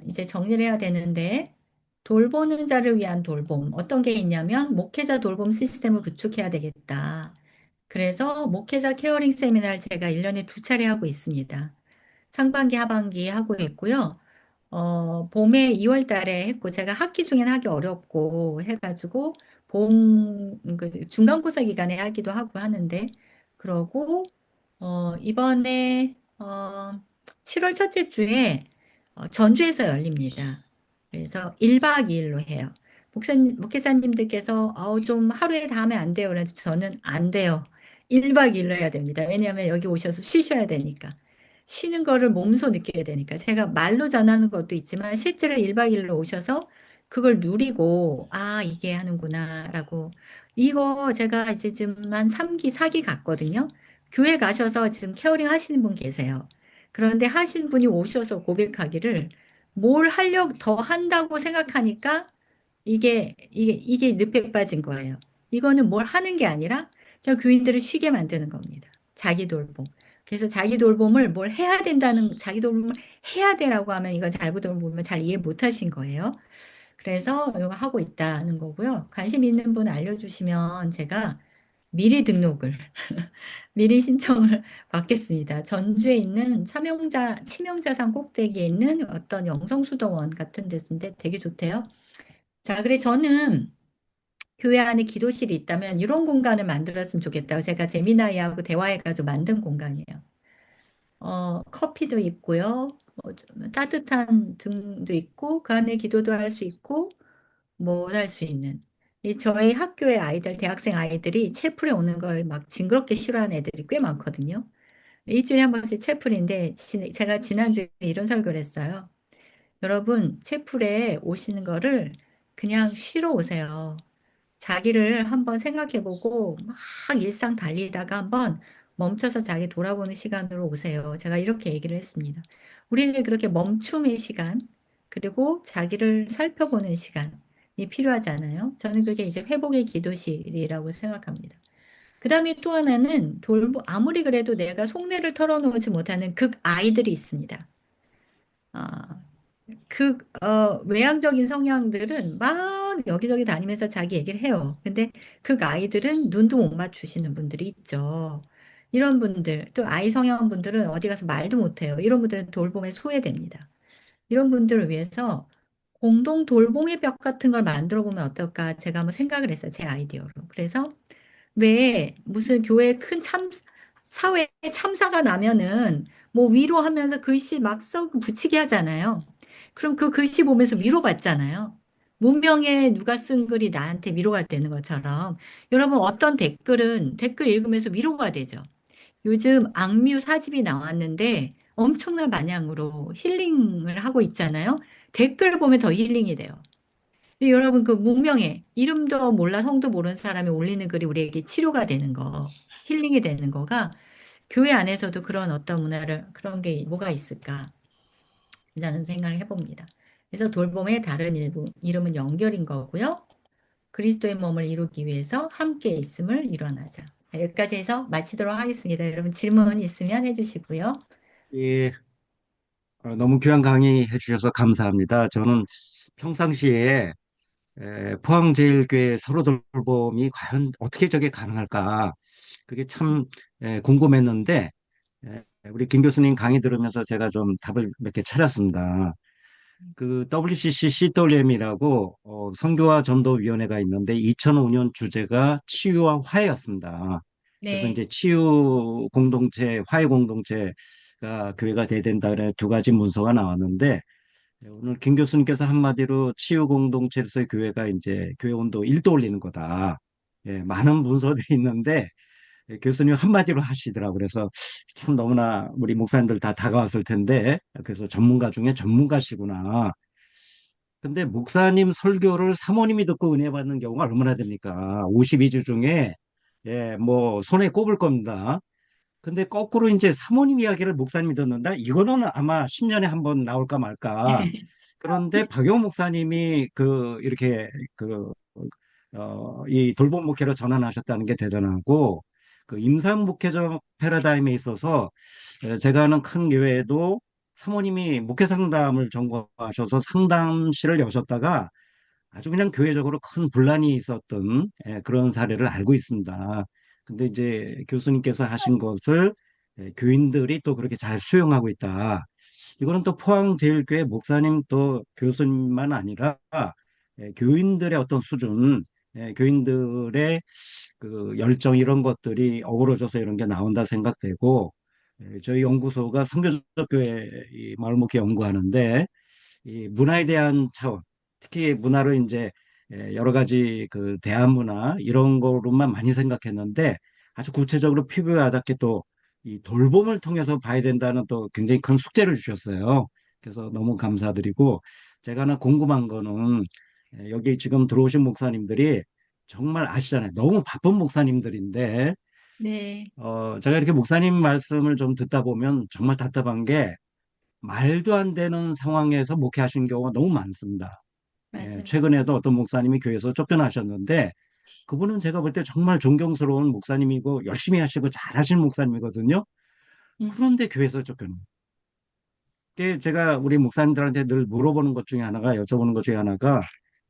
이제 정리를 해야 되는데 돌보는 자를 위한 돌봄 어떤 게 있냐면 목회자 돌봄 시스템을 구축해야 되겠다. 그래서 목회자 케어링 세미나를 제가 1년에 2차례 하고 있습니다. 상반기, 하반기 하고 있고요. 봄에 2월 달에 했고, 제가 학기 중엔 하기 어렵고 해가지고, 중간고사 기간에 하기도 하고 하는데, 그러고, 이번에, 7월 첫째 주에 전주에서 열립니다. 그래서 1박 2일로 해요. 목회사님들께서, 좀 하루에 다 하면 안 돼요. 그래서 저는 안 돼요. 1박 2일로 해야 됩니다. 왜냐하면 여기 오셔서 쉬셔야 되니까. 쉬는 거를 몸소 느끼게 되니까 제가 말로 전하는 것도 있지만 실제로 1박 2일로 오셔서 그걸 누리고 아, 이게 하는구나라고 이거 제가 이제 지금 한 3기, 4기 갔거든요. 교회 가셔서 지금 케어링 하시는 분 계세요. 그런데 하신 분이 오셔서 고백하기를 뭘 하려고 더 한다고 생각하니까 이게 늪에 빠진 거예요. 이거는 뭘 하는 게 아니라 그냥 교인들을 쉬게 만드는 겁니다. 자기 돌봄. 그래서 자기 돌봄을 뭘 해야 된다는, 자기 돌봄을 해야 되라고 하면 이건 잘못 돌보면 잘 이해 못 하신 거예요. 그래서 이거 하고 있다는 거고요. 관심 있는 분 알려주시면 제가 미리 등록을, 미리 신청을 받겠습니다. 전주에 있는 치명자산 꼭대기에 있는 어떤 영성수도원 같은 데인데 되게 좋대요. 자, 그래 저는 교회 안에 기도실이 있다면 이런 공간을 만들었으면 좋겠다고 제가 제미나이하고 대화해가지고 만든 공간이에요. 커피도 있고요. 좀 따뜻한 등도 있고 그 안에 기도도 할 수 있고 뭐 할 수 있는. 이 저희 학교의 아이들, 대학생 아이들이 채플에 오는 걸 막 징그럽게 싫어하는 애들이 꽤 많거든요. 일주일에 한 번씩 채플인데 제가 지난주에 이런 설교를 했어요. 여러분, 채플에 오시는 거를 그냥 쉬러 오세요. 자기를 한번 생각해보고 막 일상 달리다가 한번 멈춰서 자기 돌아보는 시간으로 오세요. 제가 이렇게 얘기를 했습니다. 우리에게 그렇게 멈춤의 시간, 그리고 자기를 살펴보는 시간이 필요하잖아요. 저는 그게 이제 회복의 기도실이라고 생각합니다. 그 다음에 또 하나는 아무리 그래도 내가 속내를 털어놓지 못하는 극 아이들이 있습니다. 아, 외향적인 성향들은 막 여기저기 다니면서 자기 얘기를 해요. 근데 그 아이들은 눈도 못 맞추시는 분들이 있죠. 이런 분들, 또 아이 성향 분들은 어디 가서 말도 못 해요. 이런 분들은 돌봄에 소외됩니다. 이런 분들을 위해서 공동 돌봄의 벽 같은 걸 만들어 보면 어떨까 제가 한번 생각을 했어요. 제 아이디어로. 그래서 왜 무슨 교회 사회 참사가 나면은 뭐 위로하면서 글씨 막 써고 붙이게 하잖아요. 그럼 그 글씨 보면서 위로받잖아요. 문명에 누가 쓴 글이 나한테 위로가 되는 것처럼 여러분 어떤 댓글 읽으면서 위로가 되죠. 요즘 악뮤 사집이 나왔는데 엄청난 반향으로 힐링을 하고 있잖아요. 댓글 보면 더 힐링이 돼요. 여러분 그 무명의 이름도 몰라 성도 모르는 사람이 올리는 글이 우리에게 치료가 되는 거, 힐링이 되는 거가 교회 안에서도 그런 어떤 문화를 그런 게 뭐가 있을까? 라는 생각을 해봅니다. 그래서 돌봄의 다른 일부 이름은 연결인 거고요. 그리스도의 몸을 이루기 위해서 함께 있음을 일어나자. 여기까지 해서 마치도록 하겠습니다. 여러분 질문 있으면 해주시고요. 예, 너무 귀한 강의 해주셔서 감사합니다. 저는 평상시에 포항제일교회 서로 돌봄이 과연 어떻게 저게 가능할까? 그게 참 궁금했는데 우리 김 교수님 강의 들으면서 제가 좀 답을 몇 개 찾았습니다. 그 WCC CWM이라고 선교와 전도위원회가 있는데 2005년 주제가 치유와 화해였습니다. 그래서 네. 이제 치유 공동체, 화해 공동체가 교회가 돼야 된다 그래 두 가지 문서가 나왔는데 오늘 김 교수님께서 한마디로 치유 공동체로서의 교회가 이제 교회 온도 1도 올리는 거다. 예, 많은 문서들이 있는데 교수님 한마디로 하시더라고요. 그래서 참 너무나 우리 목사님들 다 다가왔을 텐데 그래서 전문가 중에 전문가시구나. 근데 목사님 설교를 사모님이 듣고 은혜 받는 경우가 얼마나 됩니까? 52주 중에 뭐 손에 꼽을 겁니다. 근데 거꾸로 이제 사모님 이야기를 목사님이 듣는다? 이거는 아마 10년에 한 번 나올까 말까. 그런데 박용 목사님이 이렇게 이 돌봄 목회로 전환하셨다는 게 대단하고 그 임상 목회적 패러다임에 있어서 제가 아는 큰 교회에도 사모님이 목회 상담을 전공하셔서 상담실을 여셨다가 아주 그냥 교회적으로 큰 분란이 있었던 그런 사례를 알고 있습니다. 근데 이제 교수님께서 하신 것을 교인들이 또 그렇게 잘 수용하고 있다. 이거는 또 포항제일교회 목사님 또 교수님만 아니라 교인들의 어떤 수준, 교인들의 그 열정 이런 것들이 어우러져서 이런 게 나온다 생각되고 저희 연구소가 선교적 교회 이 마을목회 연구하는데 이 문화에 대한 차원, 특히 문화를 이제 여러 가지 그 대한 문화 이런 거로만 많이 생각했는데 아주 구체적으로 피부에 와닿게 또 이 돌봄을 통해서 봐야 된다는 또 굉장히 큰 숙제를 주셨어요. 그래서 너무 감사드리고 제가 하나 궁금한 거는 여기 지금 들어오신 목사님들이 정말 아시잖아요. 너무 바쁜 목사님들인데 네, 제가 이렇게 목사님 말씀을 좀 듣다 보면 정말 답답한 게 말도 안 되는 상황에서 목회하시는 경우가 너무 많습니다. 예, 맞아요. 최근에도 어떤 목사님이 교회에서 쫓겨나셨는데 그분은 제가 볼 때 정말 존경스러운 목사님이고 열심히 하시고 잘하시는 목사님이거든요. 음, 그런데 교회에서 쫓겨나요. 그게 제가 우리 목사님들한테 늘 물어보는 것 중에 하나가 여쭤보는 것 중에 하나가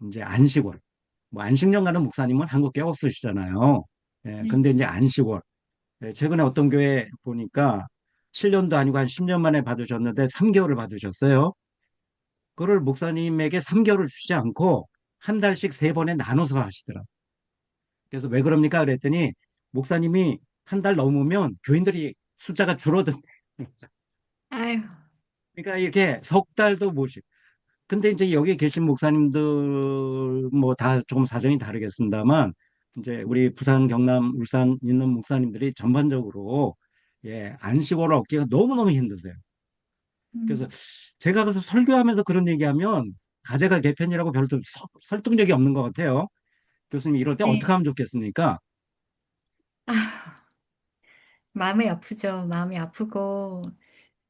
이제 안식월. 뭐 안식년 가는 목사님은 한국에 없으시잖아요. 예, 네. 근데 이제 안식월. 예, 최근에 어떤 교회 보니까 7년도 아니고 한 10년 만에 받으셨는데 3개월을 받으셨어요. 그걸 목사님에게 3개월을 주지 않고 한 달씩 3번에 나눠서 하시더라고요. 그래서 왜 그럽니까? 그랬더니 목사님이 한 달 넘으면 교인들이 숫자가 줄어든. 아유, 그러니까 이렇게 석 달도 못 쉬. 근데 이제 여기 계신 목사님들 뭐 다 조금 사정이 다르겠습니다만 이제 우리 부산, 경남, 울산 있는 목사님들이 전반적으로 예, 안식월을 얻기가 너무너무 힘드세요. 그래서 음, 제가 가서 설교하면서 그런 얘기하면 가제가 개편이라고 별로 설득력이 없는 것 같아요. 교수님 이럴 때 어떻게 네. 하면 좋겠습니까? 아, 마음이 아프죠. 마음이 아프고,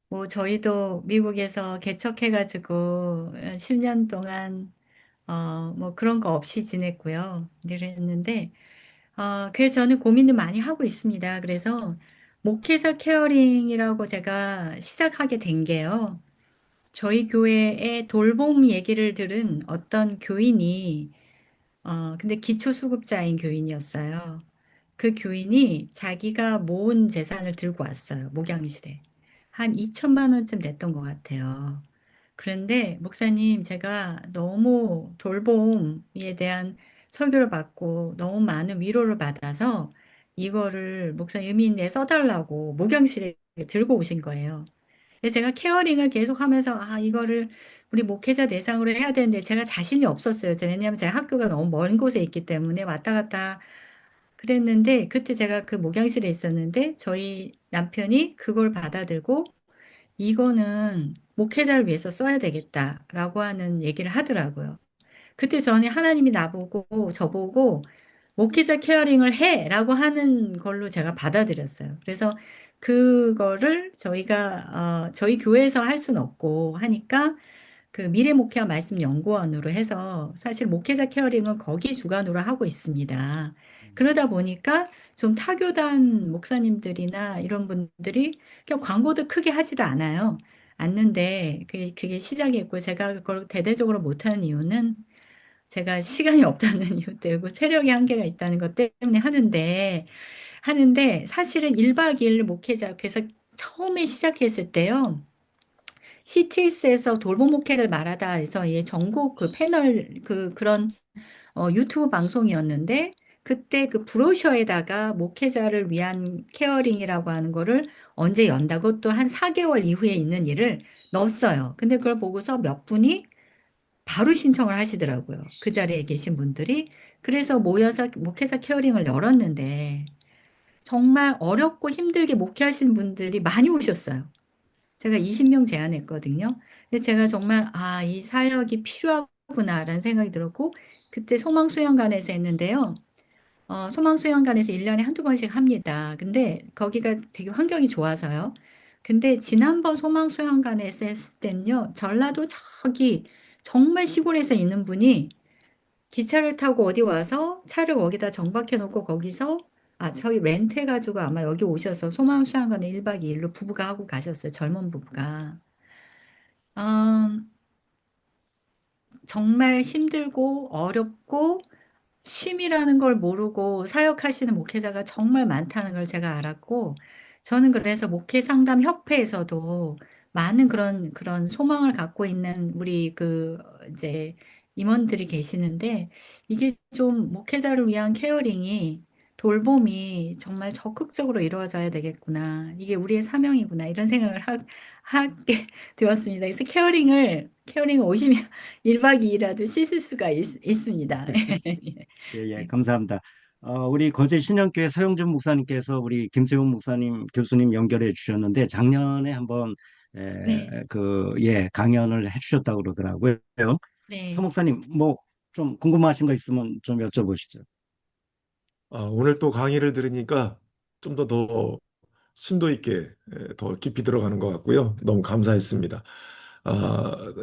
뭐, 저희도 미국에서 개척해가지고, 10년 동안, 뭐, 그런 거 없이 지냈고요. 늘 했는데, 그래서 저는 고민을 많이 하고 있습니다. 그래서, 목회자 케어링이라고 제가 시작하게 된 게요. 저희 교회의 돌봄 얘기를 들은 어떤 교인이, 근데 기초수급자인 교인이었어요. 그 교인이 자기가 모은 재산을 들고 왔어요. 목양실에. 한 2천만 원쯤 냈던 것 같아요. 그런데 목사님, 제가 너무 돌봄에 대한 설교를 받고 너무 많은 위로를 받아서 이거를 목사님 의미 있게 써달라고 목양실에 들고 오신 거예요. 근데 제가 케어링을 계속 하면서, 이거를 우리 목회자 대상으로 해야 되는데 제가 자신이 없었어요. 왜냐하면 제 학교가 너무 먼 곳에 있기 때문에 왔다 갔다 그랬는데, 그때 제가 그 목양실에 있었는데, 저희 남편이 그걸 받아들고, 이거는 목회자를 위해서 써야 되겠다라고 하는 얘기를 하더라고요. 그때 저는 하나님이 나보고, 저보고, 목회자 케어링을 해라고 하는 걸로 제가 받아들였어요. 그래서 그거를 저희 교회에서 할 수는 없고 하니까 그 미래 목회와 말씀 연구원으로 해서 사실 목회자 케어링은 거기 주관으로 하고 있습니다. 그러다 보니까 좀 타교단 목사님들이나 이런 분들이 그냥 광고도 크게 하지도 않아요. 않는데 그게 시작이었고 제가 그걸 대대적으로 못하는 이유는 제가 시간이 없다는 이유 때문에 체력의 한계가 있다는 것 때문에 하는데 사실은 1박 2일 목회자 그래서 처음에 시작했을 때요. CTS에서 돌봄 목회를 말하다 해서 예, 전국 그 패널 그런 유튜브 방송이었는데 그때 그 브로셔에다가 목회자를 위한 케어링이라고 하는 거를 언제 연다고 또 한 4개월 이후에 있는 일을 넣었어요. 근데 그걸 보고서 몇 분이 바로 신청을 하시더라고요. 그 자리에 계신 분들이. 그래서 모여서 목회자 케어링을 열었는데 정말 어렵고 힘들게 목회하시는 분들이 많이 오셨어요. 제가 20명 제안했거든요. 근데 제가 정말, 이 사역이 필요하구나라는 생각이 들었고, 그때 소망수양관에서 했는데요. 소망수양관에서 1년에 한두 번씩 합니다. 근데 거기가 되게 환경이 좋아서요. 근데 지난번 소망수양관에서 했을 때는요, 전라도 저기 정말 시골에서 있는 분이 기차를 타고 어디 와서 차를 거기다 정박해 놓고 거기서 저희 렌트해가지고 아마 여기 오셔서 소망수양관에 1박 2일로 부부가 하고 가셨어요. 젊은 부부가. 음, 정말 힘들고 어렵고 쉼이라는 걸 모르고 사역하시는 목회자가 정말 많다는 걸 제가 알았고, 저는 그래서 목회 상담 협회에서도 많은 그런 소망을 갖고 있는 우리 이제 임원들이 계시는데, 이게 좀 목회자를 위한 케어링이, 돌봄이 정말 적극적으로 이루어져야 되겠구나. 이게 우리의 사명이구나. 이런 생각을 하게 되었습니다. 그래서 케어링을 오시면 1박 2일이라도 씻을 수가 있습니다. 예, 예, 감사합니다. 우리 거제 신영교회 서영준 목사님께서 우리 김세훈 목사님 교수님 연결해 주셨는데 작년에 한번 네, 예, 강연을 해주셨다고 그러더라고요. 서 네, 목사님 뭐 좀 궁금하신 거 있으면 좀 여쭤보시죠. 오늘 또 강의를 들으니까 좀 더 심도 있게 더 깊이 들어가는 것 같고요. 너무 감사했습니다.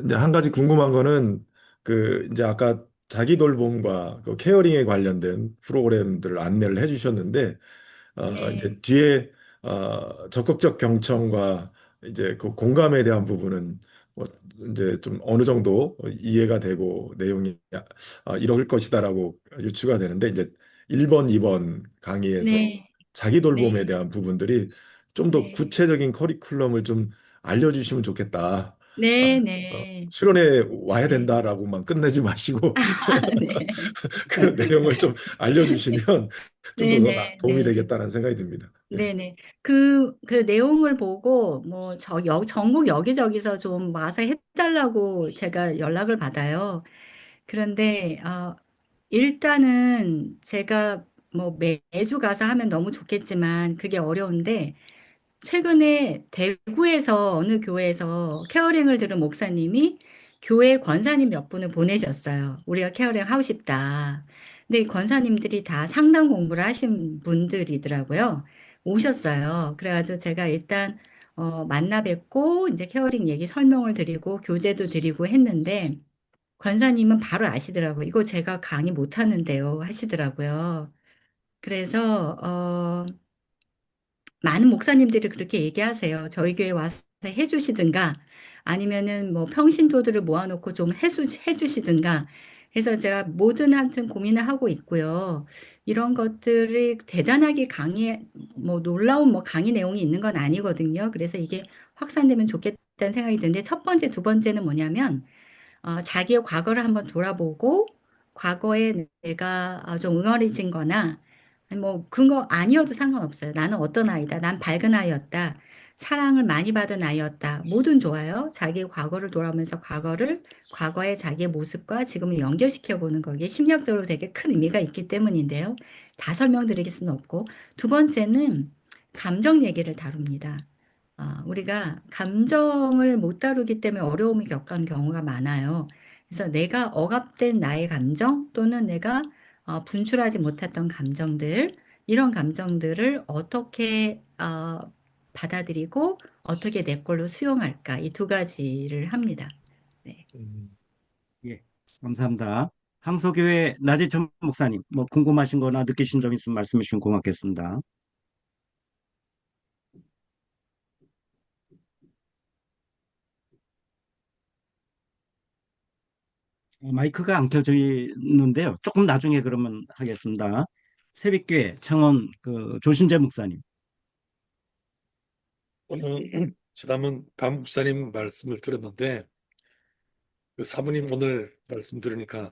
이제 한 가지 궁금한 거는 이제 아까 자기 돌봄과 그 케어링에 관련된 프로그램들을 안내를 해주셨는데 네, 이제 뒤에 적극적 경청과 이제 그 공감에 대한 부분은 뭐 이제 좀 어느 정도 이해가 되고 내용이 이럴 것이다라고 유추가 되는데 이제 1번, 2번 강의에서 네, 자기 돌봄에 네, 대한 부분들이 좀 더 네, 구체적인 커리큘럼을 좀 알려주시면 좋겠다. 아, 네, 네, 수련회 와야 네, 된다라고만 끝내지 마시고 네, 그 내용을 좀 알려주시면 좀 네, 더 네, 도움이 네. 되겠다는 생각이 듭니다. 네. 네네. 그 내용을 보고, 뭐, 전국 여기저기서 좀 와서 해달라고 제가 연락을 받아요. 그런데, 일단은 제가 뭐 매주 가서 하면 너무 좋겠지만, 그게 어려운데, 최근에 대구에서 어느 교회에서 케어링을 들은 목사님이 교회 권사님 몇 분을 보내셨어요. 우리가 케어링 하고 싶다. 근데 이 권사님들이 다 상담 공부를 하신 분들이더라고요. 오셨어요. 그래가지고 제가 일단 만나 뵙고 이제 케어링 얘기 설명을 드리고 교재도 드리고 했는데 권사님은 바로 아시더라고요. 이거 제가 강의 못 하는데요. 하시더라고요. 그래서 많은 목사님들이 그렇게 얘기하세요. 저희 교회 와서 해주시든가 아니면은 뭐 평신도들을 모아놓고 좀 해주시든가 해서 제가 뭐든 하여튼 고민을 하고 있고요. 이런 것들이 대단하게 뭐 놀라운 뭐 강의 내용이 있는 건 아니거든요. 그래서 이게 확산되면 좋겠다는 생각이 드는데 첫 번째, 두 번째는 뭐냐면 자기의 과거를 한번 돌아보고 과거에 내가 좀 응어리진 거나 아니 뭐 그거 아니어도 상관없어요. 나는 어떤 아이다. 난 밝은 아이였다. 사랑을 많이 받은 아이였다. 뭐든 좋아요. 자기 과거를 돌아보면서 과거의 자기의 모습과 지금을 연결시켜 보는 거기에 심리학적으로 되게 큰 의미가 있기 때문인데요. 다 설명드릴 수는 없고 두 번째는 감정 얘기를 다룹니다. 우리가 감정을 못 다루기 때문에 어려움을 겪는 경우가 많아요. 그래서 내가 억압된 나의 감정 또는 내가 분출하지 못했던 감정들, 이런 감정들을 어떻게 받아들이고 어떻게 내 걸로 수용할까? 이 두 가지를 합니다. 네. 음. 예, 감사합니다. 항소교회 나지천 목사님, 뭐 궁금하신 거나 느끼신 점 있으면 말씀해 주시면 고맙겠습니다. 마이크가 안 켜져 있는데요. 조금 나중에 그러면 하겠습니다. 새벽교회 창원 그 조신재 목사님. 오늘 지난번 박 목사님 말씀을 들었는데 그 사모님 오늘 말씀 들으니까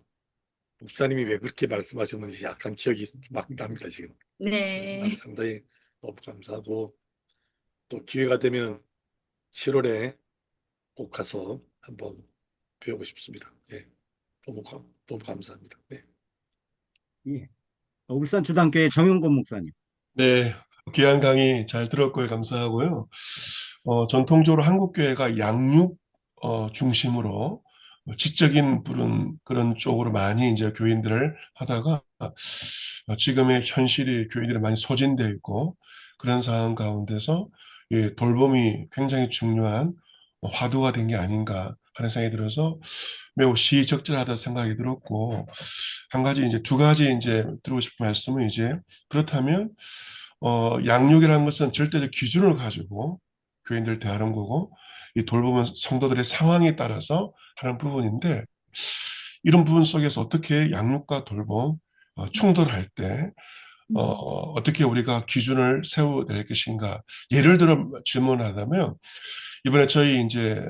목사님이 왜 그렇게 말씀하셨는지 약간 기억이 막 납니다 지금. 그래서 네. 상당히 너무 감사하고 또 기회가 되면 7월에 꼭 가서 한번 배우고 싶습니다. 예, 너무 감사합니다. 네. 예. 울산 주당교회 정용건 목사님. 네, 귀한 강의 잘 들었고요. 감사하고요. 전통적으로 한국 교회가 양육 중심으로 지적인 그런 쪽으로 많이 이제 교인들을 하다가 지금의 현실이 교인들이 많이 소진되어 있고 그런 상황 가운데서 이 돌봄이 굉장히 중요한 화두가 된 게 아닌가 하는 생각이 들어서 매우 시의적절하다 생각이 들었고 한 가지 이제 두 가지 이제 드리고 싶은 말씀은 이제 그렇다면 양육이라는 것은 절대적 기준을 가지고 교인들 대하는 거고 이 돌보면 성도들의 상황에 따라서 하는 부분인데 이런 부분 속에서 어떻게 양육과 돌봄 충돌할 때 어떻게 우리가 기준을 세워야 될 것인가 예를 들어 질문하자면 이번에 저희 이제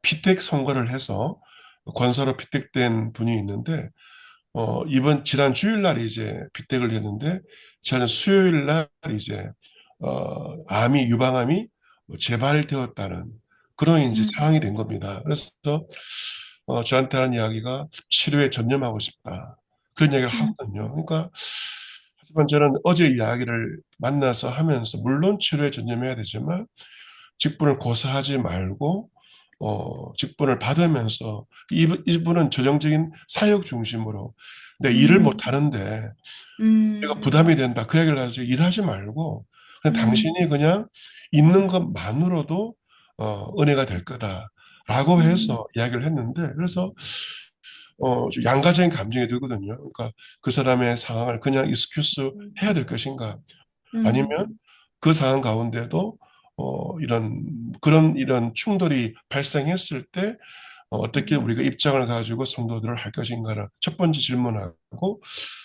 피택 선거를 해서 권사로 피택된 분이 있는데 이번 지난 주일날 이제 피택을 했는데 저는 수요일날 이제 암이 유방암이 재발되었다는 그런 이제 음, 상황이 된 겁니다. 그래서 저한테 하는 이야기가 치료에 전념하고 싶다. 그런 이야기를 음, 하거든요. 그러니까 첫 번째는 어제 이야기를 만나서 하면서 물론 치료에 전념해야 되지만 직분을 고사하지 말고 직분을 받으면서 이분은 전형적인 사역 중심으로 내 일을 음, 못 하는데 내가 음, 부담이 된다. 그 얘기를 가지고 일하지 말고 그냥 음, 당신이 그냥 있는 것만으로도 은혜가 될 거다라고 음, 해서 이야기를 했는데 그래서 좀 양가적인 감정이 들거든요. 그러니까 그 사람의 상황을 그냥 익스큐스 해야 될 것인가 아니면 음, 그 상황 가운데도 이런 충돌이 발생했을 때 어떻게 음, 우리가 입장을 가지고 성도들을 할 것인가를 첫 번째 질문하고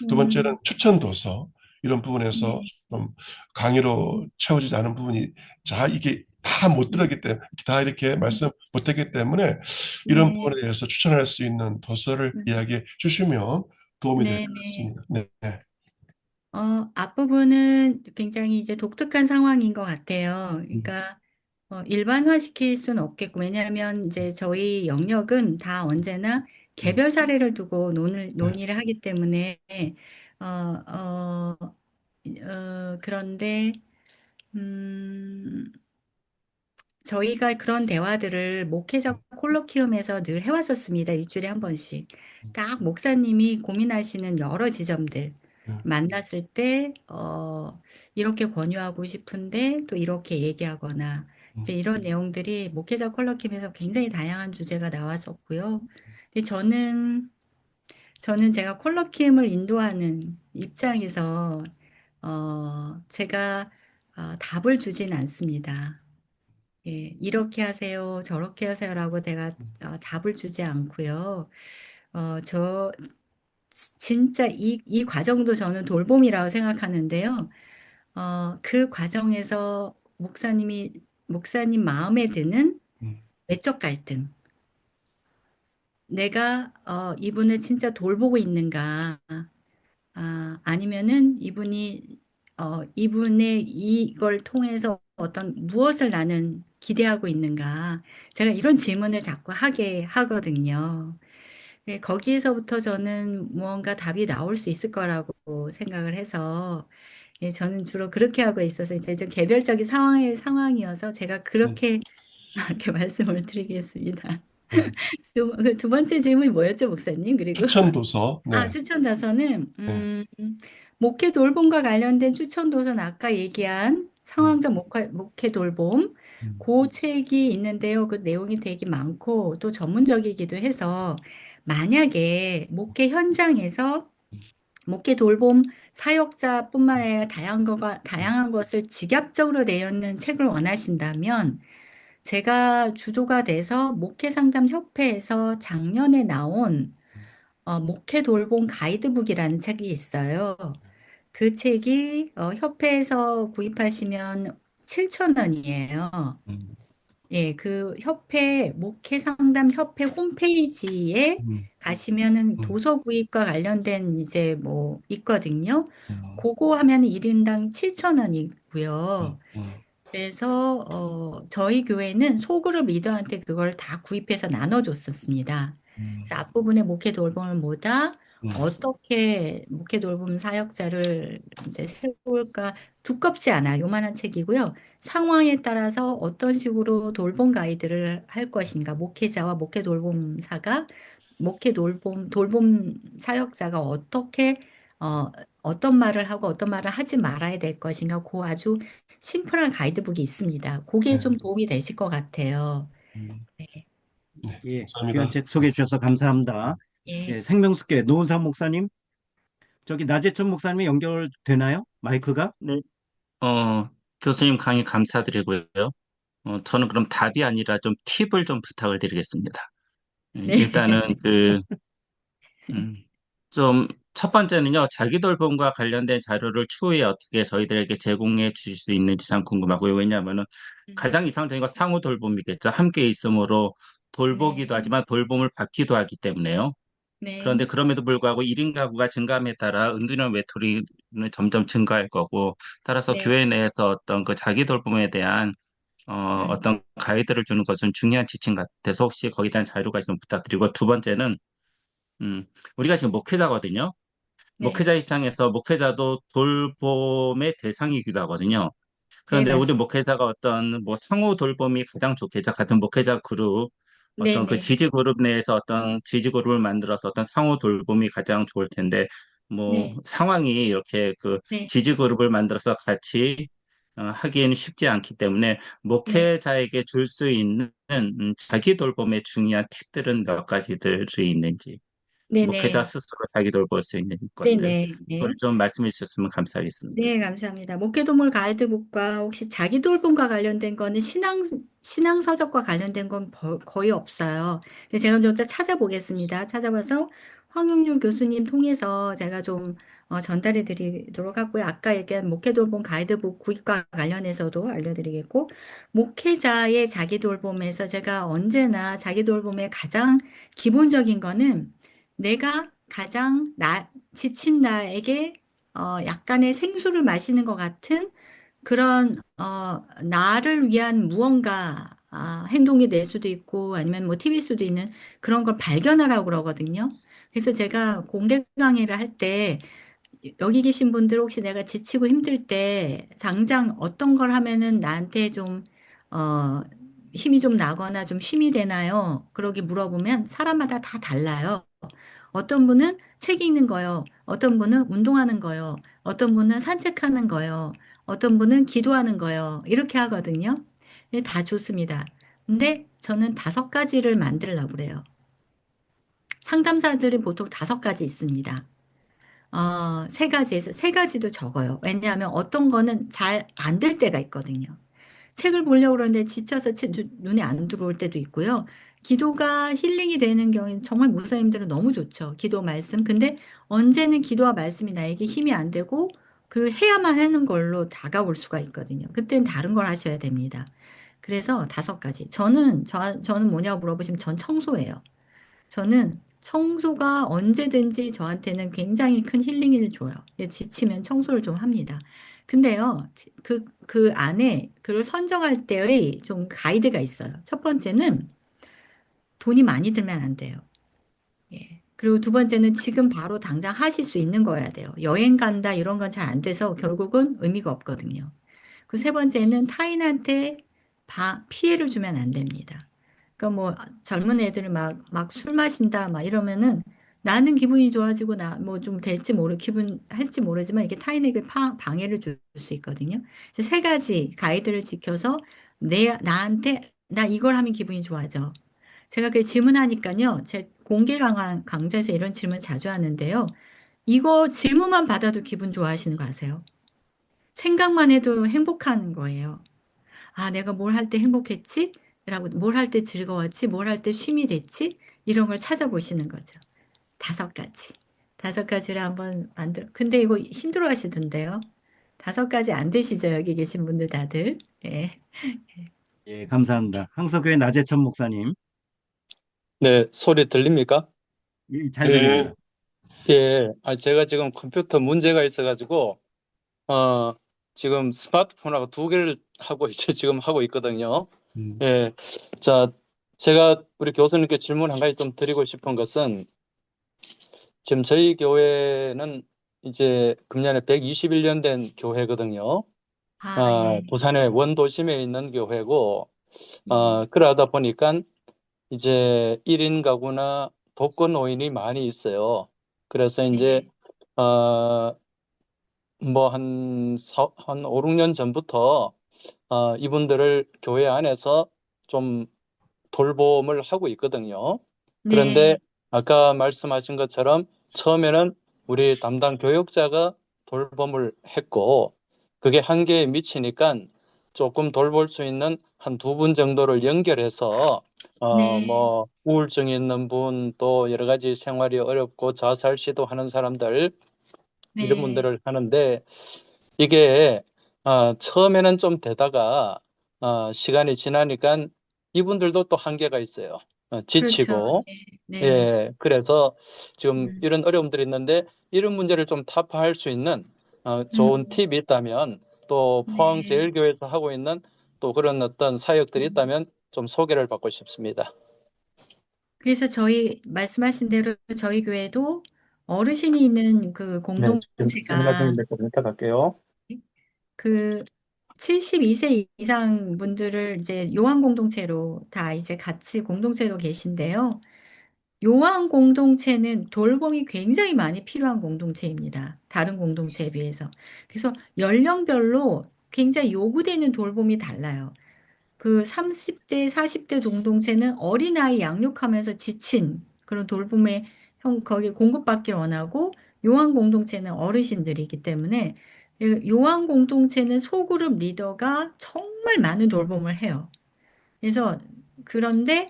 두 번째는 음, 추천 도서 이런 부분에서 네, 좀 강의로 채워지지 않은 부분이 자 이게 다 못 음, 들었기 때문에 다 이렇게 말씀 못했기 때문에 이런 네, 부분에 대해서 추천할 수 있는 도서를 이야기해 주시면 도움이 될 네, 것 네. 같습니다. 네. 네. 앞부분은 굉장히 이제 독특한 상황인 것 같아요. 음, 그러니까, 일반화시킬 수는 없겠고, 왜냐하면 이제 저희 영역은 다 언제나 음, 개별 사례를 두고 네. 논의를 하기 때문에, 어, 그런데, 음, 저희가 그런 대화들을 목회자 콜로키움에서 늘 해왔었습니다. 일주일에 한 번씩. 딱 목사님이 고민하시는 여러 지점들 네. 만났을 때, 이렇게 권유하고 싶은데 또 이렇게 얘기하거나, 이제 음, 이런 내용들이 목회자 콜로키움에서 굉장히 다양한 주제가 나왔었고요. 근데 저는 제가 콜로키움을 인도하는 입장에서, 제가 답을 주진 않습니다. 예, 이렇게 하세요, 저렇게 하세요라고 내가 답을 주지 않고요. 저 진짜 이 과정도 저는 돌봄이라고 생각하는데요. 그 과정에서 목사님 마음에 드는 음, 외적 갈등, 내가 이분을 진짜 돌보고 있는가, 아니면은 이분의 이걸 통해서 어떤 무엇을 나는 기대하고 있는가. 제가 이런 질문을 자꾸 하게 하거든요. 네, 거기에서부터 저는 무언가 답이 나올 수 있을 거라고 생각을 해서, 예, 저는 주로 그렇게 하고 있어서 이제 좀 개별적인 상황이어서 제가 음, 그렇게 이렇게 말씀을 드리겠습니다. 음. 두 번째 질문이 뭐였죠, 목사님? 그리고 추천 도서. 네. 추천 도서는, 네. 목회 돌봄과 관련된 추천 도서는 아까 얘기한 음, 상황적 목회 돌봄, 음, 그 책이 있는데요. 그 내용이 되게 많고 또 전문적이기도 해서 만약에 목회 현장에서 목회 돌봄 사역자뿐만 아니라 다양한 것을 직접적으로 내놓는 책을 원하신다면 제가 주도가 돼서 목회 상담 협회에서 작년에 나온 목회 돌봄 가이드북이라는 책이 있어요. 그 책이 협회에서 구입하시면 7,000원이에요. 음, 예, 그 목회 상담 협회 홈페이지에 음, 가시면은 음, 도서 구입과 관련된 이제 뭐 있거든요. 음, 그거 하면 1인당 7,000원이고요. 음, 그래서 저희 교회는 소그룹 리더한테 그걸 다 구입해서 나눠줬었습니다. 음, 그래서 앞부분에 목회 돌봄을 뭐다, 음, 어떻게 목회 돌봄 사역자를 이제 세울까, 두껍지 않아 요만한 책이고요. 상황에 따라서 어떤 식으로 돌봄 가이드를 할 것인가, 목회자와 목회 돌봄사가 돌봄 사역자가 어, 어떤 말을 하고 어떤 말을 하지 말아야 될 것인가, 그 아주 심플한 가이드북이 있습니다. 그게 네. 좀 도움이 되실 것 같아요. 음, 네. 네. 예, 귀한 감사합니다. 책 소개해 주셔서 감사합니다. 예. 예, 생명수계 노은상 목사님, 저기 나재천 목사님이 연결되나요? 마이크가? 네, 교수님 강의 감사드리고요. 저는 그럼 답이 아니라 좀 팁을 좀 부탁을 드리겠습니다. 네. 일단은 음, 첫 번째는요, 자기 돌봄과 관련된 자료를 추후에 어떻게 저희들에게 제공해 주실 수 있는지 참 궁금하고요. 왜냐하면은 가장 이상적인 건 상호 돌봄이겠죠. 함께 있음으로 네. 돌보기도 하지만 돌봄을 받기도 하기 때문에요. 네. 그런데 그럼에도 불구하고 1인 가구가 증가함에 따라 은둔형 외톨이는 점점 증가할 거고, 따라서 네. 교회 내에서 어떤 그 자기 돌봄에 대한 음, 어떤 가이드를 주는 것은 중요한 지침 같아서 혹시 거기에 대한 자료가 있으면 부탁드리고, 두 번째는, 우리가 지금 목회자거든요. 네. 목회자 입장에서 목회자도 돌봄의 대상이기도 하거든요. 네, 그런데 우리 맞습니다. 목회자가 어떤 뭐 상호 돌봄이 가장 좋겠죠. 같은 목회자 그룹, 네, 어떤 그 네. 지지 그룹 내에서 어떤 지지 그룹을 만들어서 어떤 상호 돌봄이 가장 좋을 텐데, 뭐 네. 상황이 이렇게 그 네. 지지 그룹을 만들어서 같이 하기에는 쉽지 않기 때문에 네. 목회자에게 줄 수 있는 자기 돌봄의 중요한 팁들은 몇 가지들이 있는지, 네, 목회자 네. 스스로 자기 돌볼 수 있는 네, 것들, 네. 그걸 네. 좀 말씀해 주셨으면 감사하겠습니다. 네, 감사합니다. 목회도물 가이드북과 혹시 자기돌봄과 관련된 거는 신앙서적과 관련된 건 거의 없어요. 근데 제가 좀 더 찾아보겠습니다. 찾아봐서 황영률 교수님 통해서 제가 좀 전달해 드리도록 하고요. 아까 얘기한 목회돌봄 가이드북 구입과 관련해서도 알려드리겠고, 목회자의 자기돌봄에서 제가 언제나 자기돌봄의 가장 기본적인 거는 내가 가장 지친 나에게 약간의 생수를 마시는 것 같은 그런, 나를 위한 무언가, 행동이 될 수도 있고 아니면 뭐 팁일 수도 있는 그런 걸 발견하라고 그러거든요. 그래서 제가 공개 강의를 할 때 여기 계신 분들 혹시 내가 지치고 힘들 때 당장 어떤 걸 하면은 나한테 좀, 어, 힘이 좀 나거나 좀 쉼이 되나요? 그러게 물어보면 사람마다 다 달라요. 어떤 분은 책 읽는 거요. 어떤 분은 운동하는 거요. 어떤 분은 산책하는 거요. 어떤 분은 기도하는 거요. 이렇게 하거든요. 근데 다 좋습니다. 근데 저는 5가지를 만들려고 그래요. 상담사들이 보통 5가지 있습니다. 3가지에서 3가지도 적어요. 왜냐하면 어떤 거는 잘 안 될 때가 있거든요. 책을 보려고 그러는데 지쳐서 눈에 안 들어올 때도 있고요. 기도가 힐링이 되는 경우는 정말 목사님들은 너무 좋죠. 기도 말씀. 근데 언제는 기도와 말씀이 나에게 힘이 안 되고 그 해야만 하는 걸로 다가올 수가 있거든요. 그때는 다른 걸 하셔야 됩니다. 그래서 5가지. 저는 뭐냐고 물어보시면 전 청소예요. 저는 청소가 언제든지 저한테는 굉장히 큰 힐링을 줘요. 예, 지치면 청소를 좀 합니다. 근데요, 그 안에 그걸 선정할 때의 좀 가이드가 있어요. 첫 번째는 돈이 많이 들면 안 돼요. 예. 그리고 두 번째는 지금 바로 당장 하실 수 있는 거여야 돼요. 여행 간다 이런 건 잘 안 돼서 결국은 의미가 없거든요. 그 세 번째는 타인한테 피해를 주면 안 됩니다. 그러니까 뭐 젊은 애들이 막 술 마신다 막 이러면은 나는 기분이 좋아지고 나 뭐 좀 될지 기분 할지 모르지만 이게 타인에게 방해를 줄 수 있거든요. 그래서 3가지 가이드를 지켜서 나한테 나 이걸 하면 기분이 좋아져. 제가 그 질문하니까요. 제 공개 강좌에서 이런 질문 자주 하는데요. 이거 질문만 받아도 기분 좋아하시는 거 아세요? 생각만 해도 행복한 거예요. 아, 내가 뭘 할 때 행복했지? 라고, 뭘 할 때 즐거웠지? 뭘 할 때 쉼이 됐지? 이런 걸 찾아보시는 거죠. 5가지. 5가지를 한번 근데 이거 힘들어 하시던데요. 5가지 안 되시죠? 여기 계신 분들 다들. 예. 예, 감사합니다. 항석교회 나재천 목사님. 네, 소리 들립니까? 예, 잘 예, 들립니다. 예, 제가 지금 컴퓨터 문제가 있어가지고, 어, 지금 스마트폰하고 2개를 하고 지금 하고 있거든요. 음, 예, 자, 제가 우리 교수님께 질문 한 가지 좀 드리고 싶은 것은, 지금 저희 교회는 이제 금년에 121년 된 교회거든요. 아, 예. 부산의 원도심에 있는 교회고, 음, 그러다 보니까 이제 1인 가구나 독거노인이 많이 있어요. 그래서 이제, 네. 어, 뭐 한 5, 6년 전부터 이분들을 교회 안에서 좀 돌봄을 하고 있거든요. 그런데 네. 아까 말씀하신 것처럼 처음에는 우리 담당 교육자가 돌봄을 했고 그게 한계에 미치니까 조금 돌볼 수 있는 한 2분 정도를 연결해서 네. 뭐 우울증이 있는 분 또 여러 가지 생활이 어렵고 자살 시도하는 사람들 이런 네. 분들을 하는데 이게 처음에는 좀 되다가 시간이 지나니까 이분들도 또 한계가 있어요. 그렇죠. 지치고 네. 네, 맞습니다. 예 그래서 지금 음, 이런 어려움들이 있는데 이런 문제를 좀 타파할 수 있는 좋은 음, 팁이 있다면 또 네. 포항제일교회에서 하고 있는 또 그런 어떤 사역들이 있다면 좀 소개를 받고 싶습니다. 그래서 말씀하신 대로 저희 교회도 어르신이 있는 그 네, 질문할 공동체가 중인데 좀 이따 갈게요. 그 72세 이상 분들을 이제 요한 공동체로 다 이제 같이 공동체로 계신데요. 요한 공동체는 돌봄이 굉장히 많이 필요한 공동체입니다. 다른 공동체에 비해서. 그래서 연령별로 굉장히 요구되는 돌봄이 달라요. 그 30대, 40대 공동체는 어린아이 양육하면서 지친 그런 돌봄에 거기 공급받기를 원하고 요한 공동체는 어르신들이기 때문에 요한 공동체는 소그룹 리더가 정말 많은 돌봄을 해요. 그래서 그런데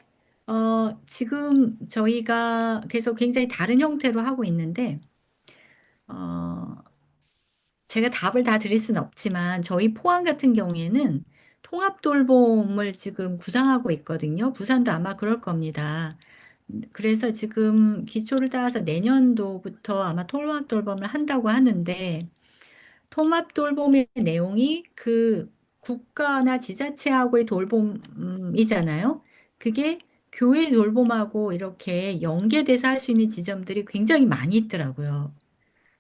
지금 저희가 그래서 굉장히 다른 형태로 하고 있는데 어, 제가 답을 다 드릴 수는 없지만 저희 포항 같은 경우에는 통합 돌봄을 지금 구상하고 있거든요. 부산도 아마 그럴 겁니다. 그래서 지금 기초를 따서 내년도부터 아마 통합 돌봄을 한다고 하는데 통합 돌봄의 내용이 그 국가나 지자체하고의 돌봄이잖아요. 그게 교회 돌봄하고 이렇게 연계돼서 할 수 있는 지점들이 굉장히 많이 있더라고요.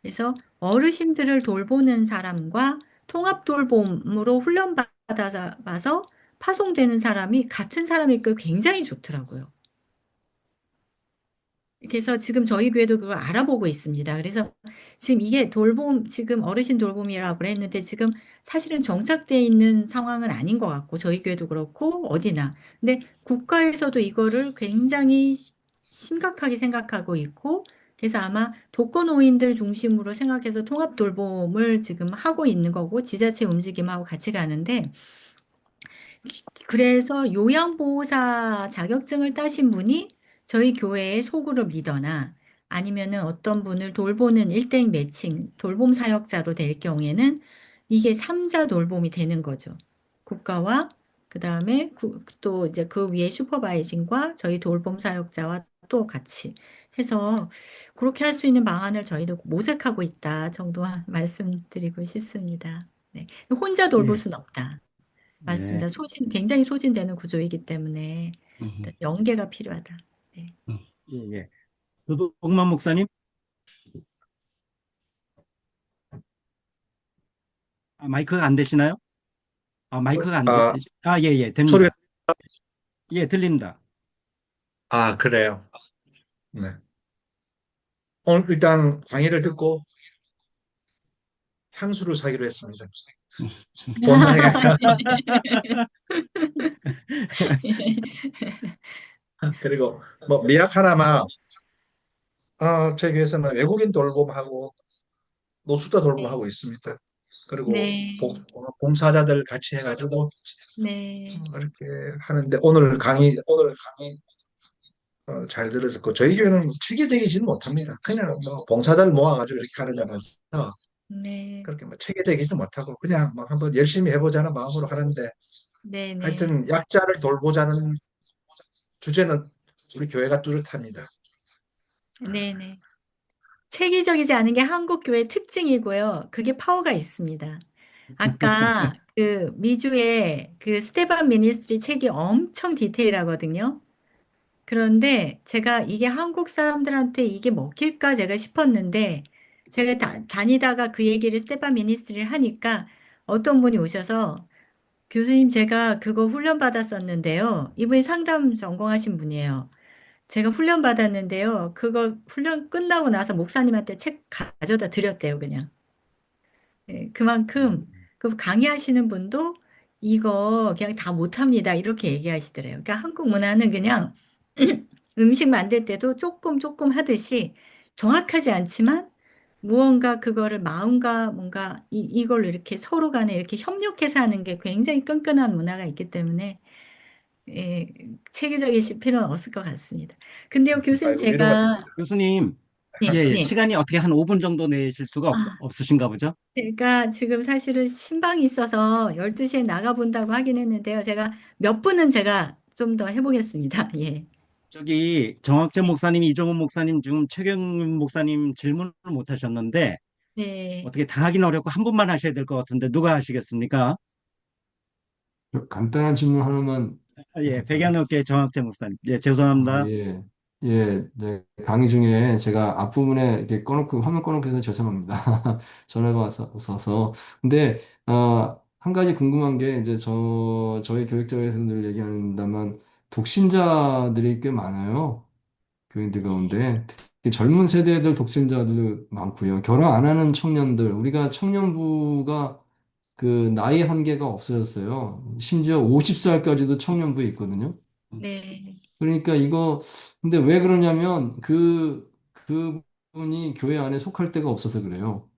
그래서 어르신들을 돌보는 사람과 통합 돌봄으로 훈련받아서 봐서 파송되는 사람이 같은 사람이 굉장히 좋더라고요. 그래서 지금 저희 교회도 그걸 알아보고 있습니다. 그래서 지금 이게 돌봄, 지금 어르신 돌봄이라고 그랬는데 지금 사실은 정착되어 있는 상황은 아닌 것 같고, 저희 교회도 그렇고, 어디나. 근데 국가에서도 이거를 굉장히 심각하게 생각하고 있고, 그래서 아마 독거노인들 중심으로 생각해서 통합 돌봄을 지금 하고 있는 거고, 지자체 움직임하고 같이 가는데, 그래서 요양보호사 자격증을 따신 분이 저희 교회의 소그룹 리더나 아니면은 어떤 분을 돌보는 일대일 매칭 돌봄 사역자로 될 경우에는 이게 삼자 돌봄이 되는 거죠. 국가와 그다음에 또 이제 그 위에 슈퍼바이징과 저희 돌봄 사역자와 또 같이 해서 그렇게 할 수 있는 방안을 저희도 모색하고 있다 정도만 말씀드리고 싶습니다. 네. 혼자 돌볼 예, 수는 없다. 네, 맞습니다. 굉장히 소진되는 구조이기 때문에 음, 연계가 필요하다. 네. 음. 예, 예. 조동만 목사님, 마이크가 안 되시나요? 마이크가 안 되, 아, 예, 예, 소리가, 됩니다. 예, 들립니다. 그래요. 네. 오늘 일단 강의를 듣고 향수를 사기로 했습니다. 본당에 그리고 뭐 미약 하나만, 제 교회에서는 외국인 돌봄하고 노숙자 돌봄하고 있습니다. 그리고 네, 봉사자들 같이 해가지고 네, 이렇게 하는데 오늘 강의 잘 들으셨고 저희 교회는 체계적이지는 못합니다. 그냥 뭐 봉사자를 모아가지고 이렇게 하는 거라서 네, 그렇게 뭐 체계적이지도 못하고 그냥 뭐 한번 열심히 해보자는 마음으로 하는데 네, 네, 하여튼 약자를 돌보자는 주제는 우리 교회가 뚜렷합니다. 네, 네. 체계적이지 않은 게 한국 교회 특징이고요. 그게 파워가 있습니다. 아까 그 미주의 그 스테반 미니스트리 책이 엄청 디테일하거든요. 그런데 제가 이게 한국 사람들한테 이게 먹힐까 제가 싶었는데 제가 다니다가 그 얘기를 스테판 미니스트리를 하니까 어떤 분이 오셔서 교수님 제가 그거 훈련 받았었는데요. 이분이 상담 전공하신 분이에요. 제가 훈련 받았는데요. 그거 훈련 끝나고 나서 목사님한테 책 가져다 드렸대요, 그냥. 예, 그만큼 그 강의하시는 분도 이거 그냥 다 못합니다. 이렇게 얘기하시더래요. 그러니까 한국 문화는 그냥 음식 만들 때도 조금 조금 하듯이 정확하지 않지만 무언가 그거를 마음과 뭔가 이걸로 이렇게 서로 간에 이렇게 협력해서 하는 게 굉장히 끈끈한 문화가 있기 때문에 예, 체계적이실 필요는 없을 것 같습니다. 근데요, 교수님 아이고 위로가 제가 됩니다. 교수님, 예, 네, 예, 네. 시간이 어떻게 한 5분 정도 내실 수가 아, 없으신가 보죠? 제가 지금 사실은 신방이 있어서 12시에 나가본다고 하긴 했는데요. 제가 몇 분은 제가 좀 더 해보겠습니다. 예. 저기 정학재 목사님, 이종훈 목사님, 지금 최경윤 목사님 질문을 못 하셨는데 네. 어떻게 다 하긴 어렵고 한 분만 하셔야 될 것 같은데 누가 하시겠습니까? 간단한 질문 하나만 예, 부탁드립니다. 백양업계 정학재 목사님. 예, 죄송합니다. 예. 예, 이제 강의 중에 제가 앞부분에 이렇게 꺼놓고, 화면 꺼놓고 해서 죄송합니다. 전화가 왔어서. 근데, 한 가지 궁금한 게, 이제 저희 교육자에서 늘 얘기한다만, 독신자들이 꽤 많아요. 교인들 가운데. 특히 젊은 세대들 독신자들도 많고요. 결혼 안 하는 청년들, 우리가 청년부가 그 나이 한계가 없어졌어요. 심지어 50살까지도 청년부에 있거든요. 네, 그러니까 이거, 근데 왜 그러냐면 그분이 교회 안에 속할 데가 없어서 그래요.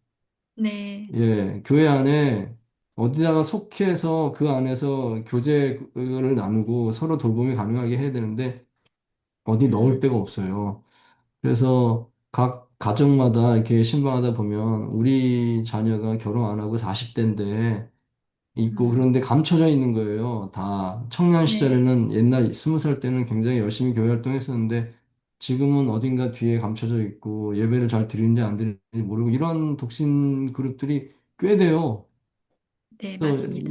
네, 예, 교회 안에 어디다가 속해서 그 안에서 교제를 나누고 서로 돌봄이 가능하게 해야 되는데 어디 넣을 데가 없어요. 그래서 각 가정마다 이렇게 신방하다 보면 우리 자녀가 결혼 안 하고 40대인데 있고 음, 그런데 감춰져 있는 거예요. 다 청년 네, 시절에는 옛날 20살 때는 굉장히 열심히 교회 활동했었는데 지금은 어딘가 뒤에 감춰져 있고 예배를 잘 드리는지 안 드리는지 모르고 이런 독신 그룹들이 꽤 돼요. 네, 그래서 맞습니다.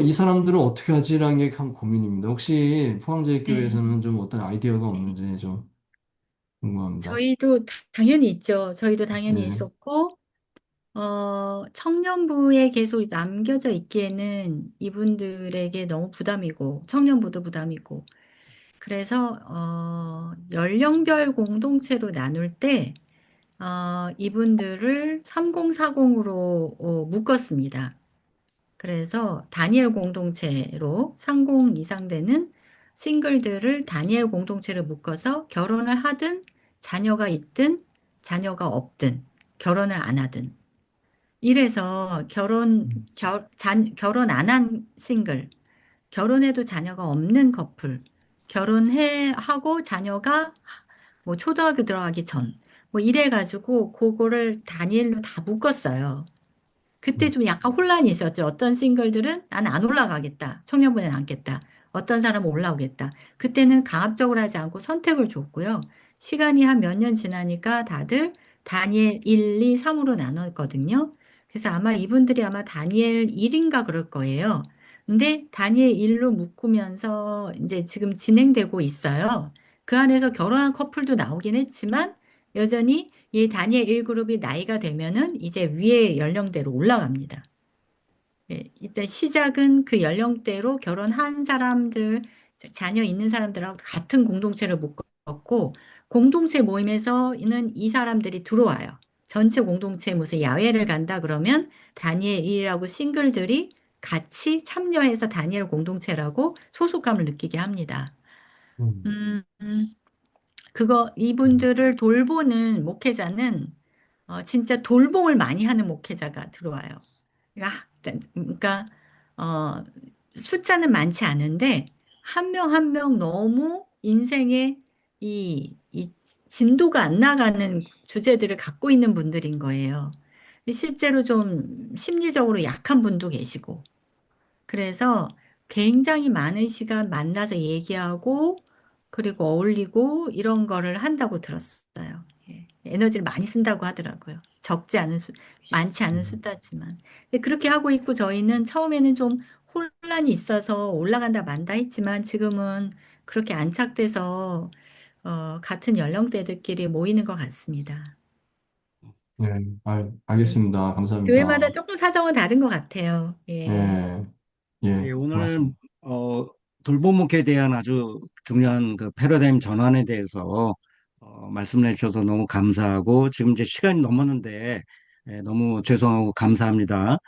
이 사람들을 어떻게 하지라는 게 참 고민입니다. 혹시 네. 포항제일교회에서는 좀 어떤 아이디어가 없는지 좀 궁금합니다. 저희도 당연히 있죠. 저희도 당연히 예. 있었고, 청년부에 계속 남겨져 있기에는 이분들에게 너무 부담이고, 청년부도 부담이고, 그래서, 연령별 공동체로 나눌 때, 이분들을 3040으로 묶었습니다. 그래서 다니엘 공동체로 30 이상 되는 싱글들을 다니엘 공동체로 묶어서 결혼을 하든 자녀가 있든 자녀가 없든 결혼을 안 하든 이래서 결혼 안 한 싱글, 결혼해도 자녀가 없는 커플, 하고 자녀가 뭐 초등학교 들어가기 전, 뭐 이래가지고 그거를 다니엘로 다 묶었어요. 그때 좀 약간 혼란이 있었죠. 어떤 싱글들은 나는 안 올라가겠다. 청년부에 남겠다. 어떤 사람은 올라오겠다. 그때는 강압적으로 하지 않고 선택을 줬고요. 시간이 한 몇 년 지나니까 다들 다니엘 1, 2, 3으로 나눴거든요. 그래서 아마 이분들이 아마 다니엘 1인가 그럴 거예요. 근데 다니엘 1로 묶으면서 이제 지금 진행되고 있어요. 그 안에서 결혼한 커플도 나오긴 했지만 여전히 이 다니엘 1그룹이 나이가 되면은 이제 위에 연령대로 올라갑니다. 예, 일단 시작은 그 연령대로 결혼한 사람들, 자녀 있는 사람들하고 같은 공동체를 묶었고, 공동체 모임에서는 이 사람들이 들어와요. 전체 공동체 무슨 야외를 간다 그러면 다니엘 1이라고 싱글들이 같이 참여해서 다니엘 공동체라고 소속감을 느끼게 합니다. 음. 음, 이분들을 돌보는 목회자는 진짜 돌봄을 많이 하는 목회자가 들어와요. 그러니까, 어, 숫자는 많지 않은데, 한 명 한 명 너무 인생의 이 진도가 안 나가는 주제들을 갖고 있는 분들인 거예요. 실제로 좀 심리적으로 약한 분도 계시고, 그래서 굉장히 많은 시간 만나서 얘기하고, 그리고 어울리고, 이런 거를 한다고 들었어요. 예. 에너지를 많이 쓴다고 하더라고요. 많지 않은 숫자지만. 근데 그렇게 하고 있고, 저희는 처음에는 좀 혼란이 있어서 올라간다 만다 했지만, 지금은 그렇게 안착돼서, 같은 연령대들끼리 모이는 것 같습니다. 네, 네. 알겠습니다. 교회마다 감사합니다. 조금 사정은 다른 것 같아요. 예. 예, 예, 예, 오늘 고맙습니다. 어, 돌봄목에 대한 아주 중요한 그 패러다임 전환에 대해서 말씀을 해주셔서 너무 감사하고 지금 이제 시간이 넘었는데 너무 죄송하고 감사합니다.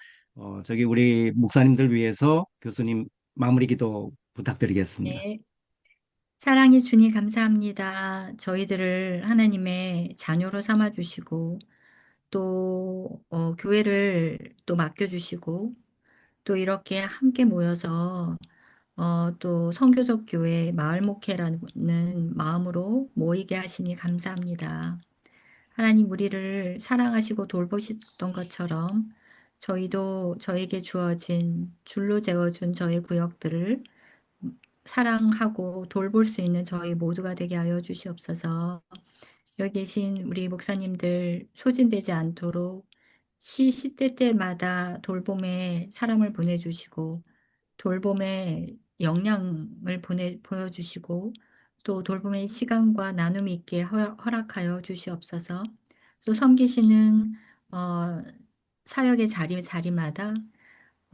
저기 우리 목사님들 위해서 교수님 마무리 기도 부탁드리겠습니다. 네. 사랑해 주니 감사합니다. 저희들을 하나님의 자녀로 삼아 주시고 또 교회를 또 맡겨 주시고 또 이렇게 함께 모여서 또 선교적 교회 마을 목회라는 마음으로 모이게 하시니 감사합니다. 하나님 우리를 사랑하시고 돌보셨던 것처럼 저희도 저에게 주어진 줄로 재워준 저희 구역들을 사랑하고 돌볼 수 있는 저희 모두가 되게 하여 주시옵소서. 여기 계신 우리 목사님들 소진되지 않도록 시시때때마다 돌봄에 사람을 보내주시고 돌봄에 역량을 보여주시고 또 돌봄의 시간과 나눔 있게 허락하여 주시옵소서. 또 섬기시는 사역의 자리마다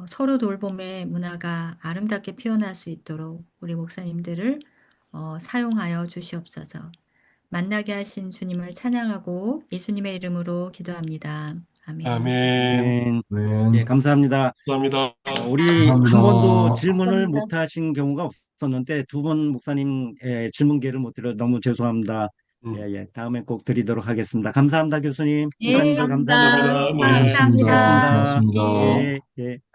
서로 돌봄의 문화가 아름답게 피어날 수 있도록 우리 목사님들을 사용하여 주시옵소서. 만나게 하신 주님을 찬양하고 예수님의 이름으로 기도합니다. 아멘. 아멘. 네. 예, 감사합니다. 감사합니다. 우리 한 감사합니다. 번도 질문을 감사합니다. 못 하신 경우가 없었는데 두 번 목사님 질문 기회를 못 드려 너무 죄송합니다. 예, 예. 다음에 꼭 드리도록 하겠습니다. 감사합니다, 교수님. 예, 목사님들 감사합니다. 감사합니다. 감사합니다. 예, 고맙습니다. 수고하셨습니다. 고맙습니다. 예, 예.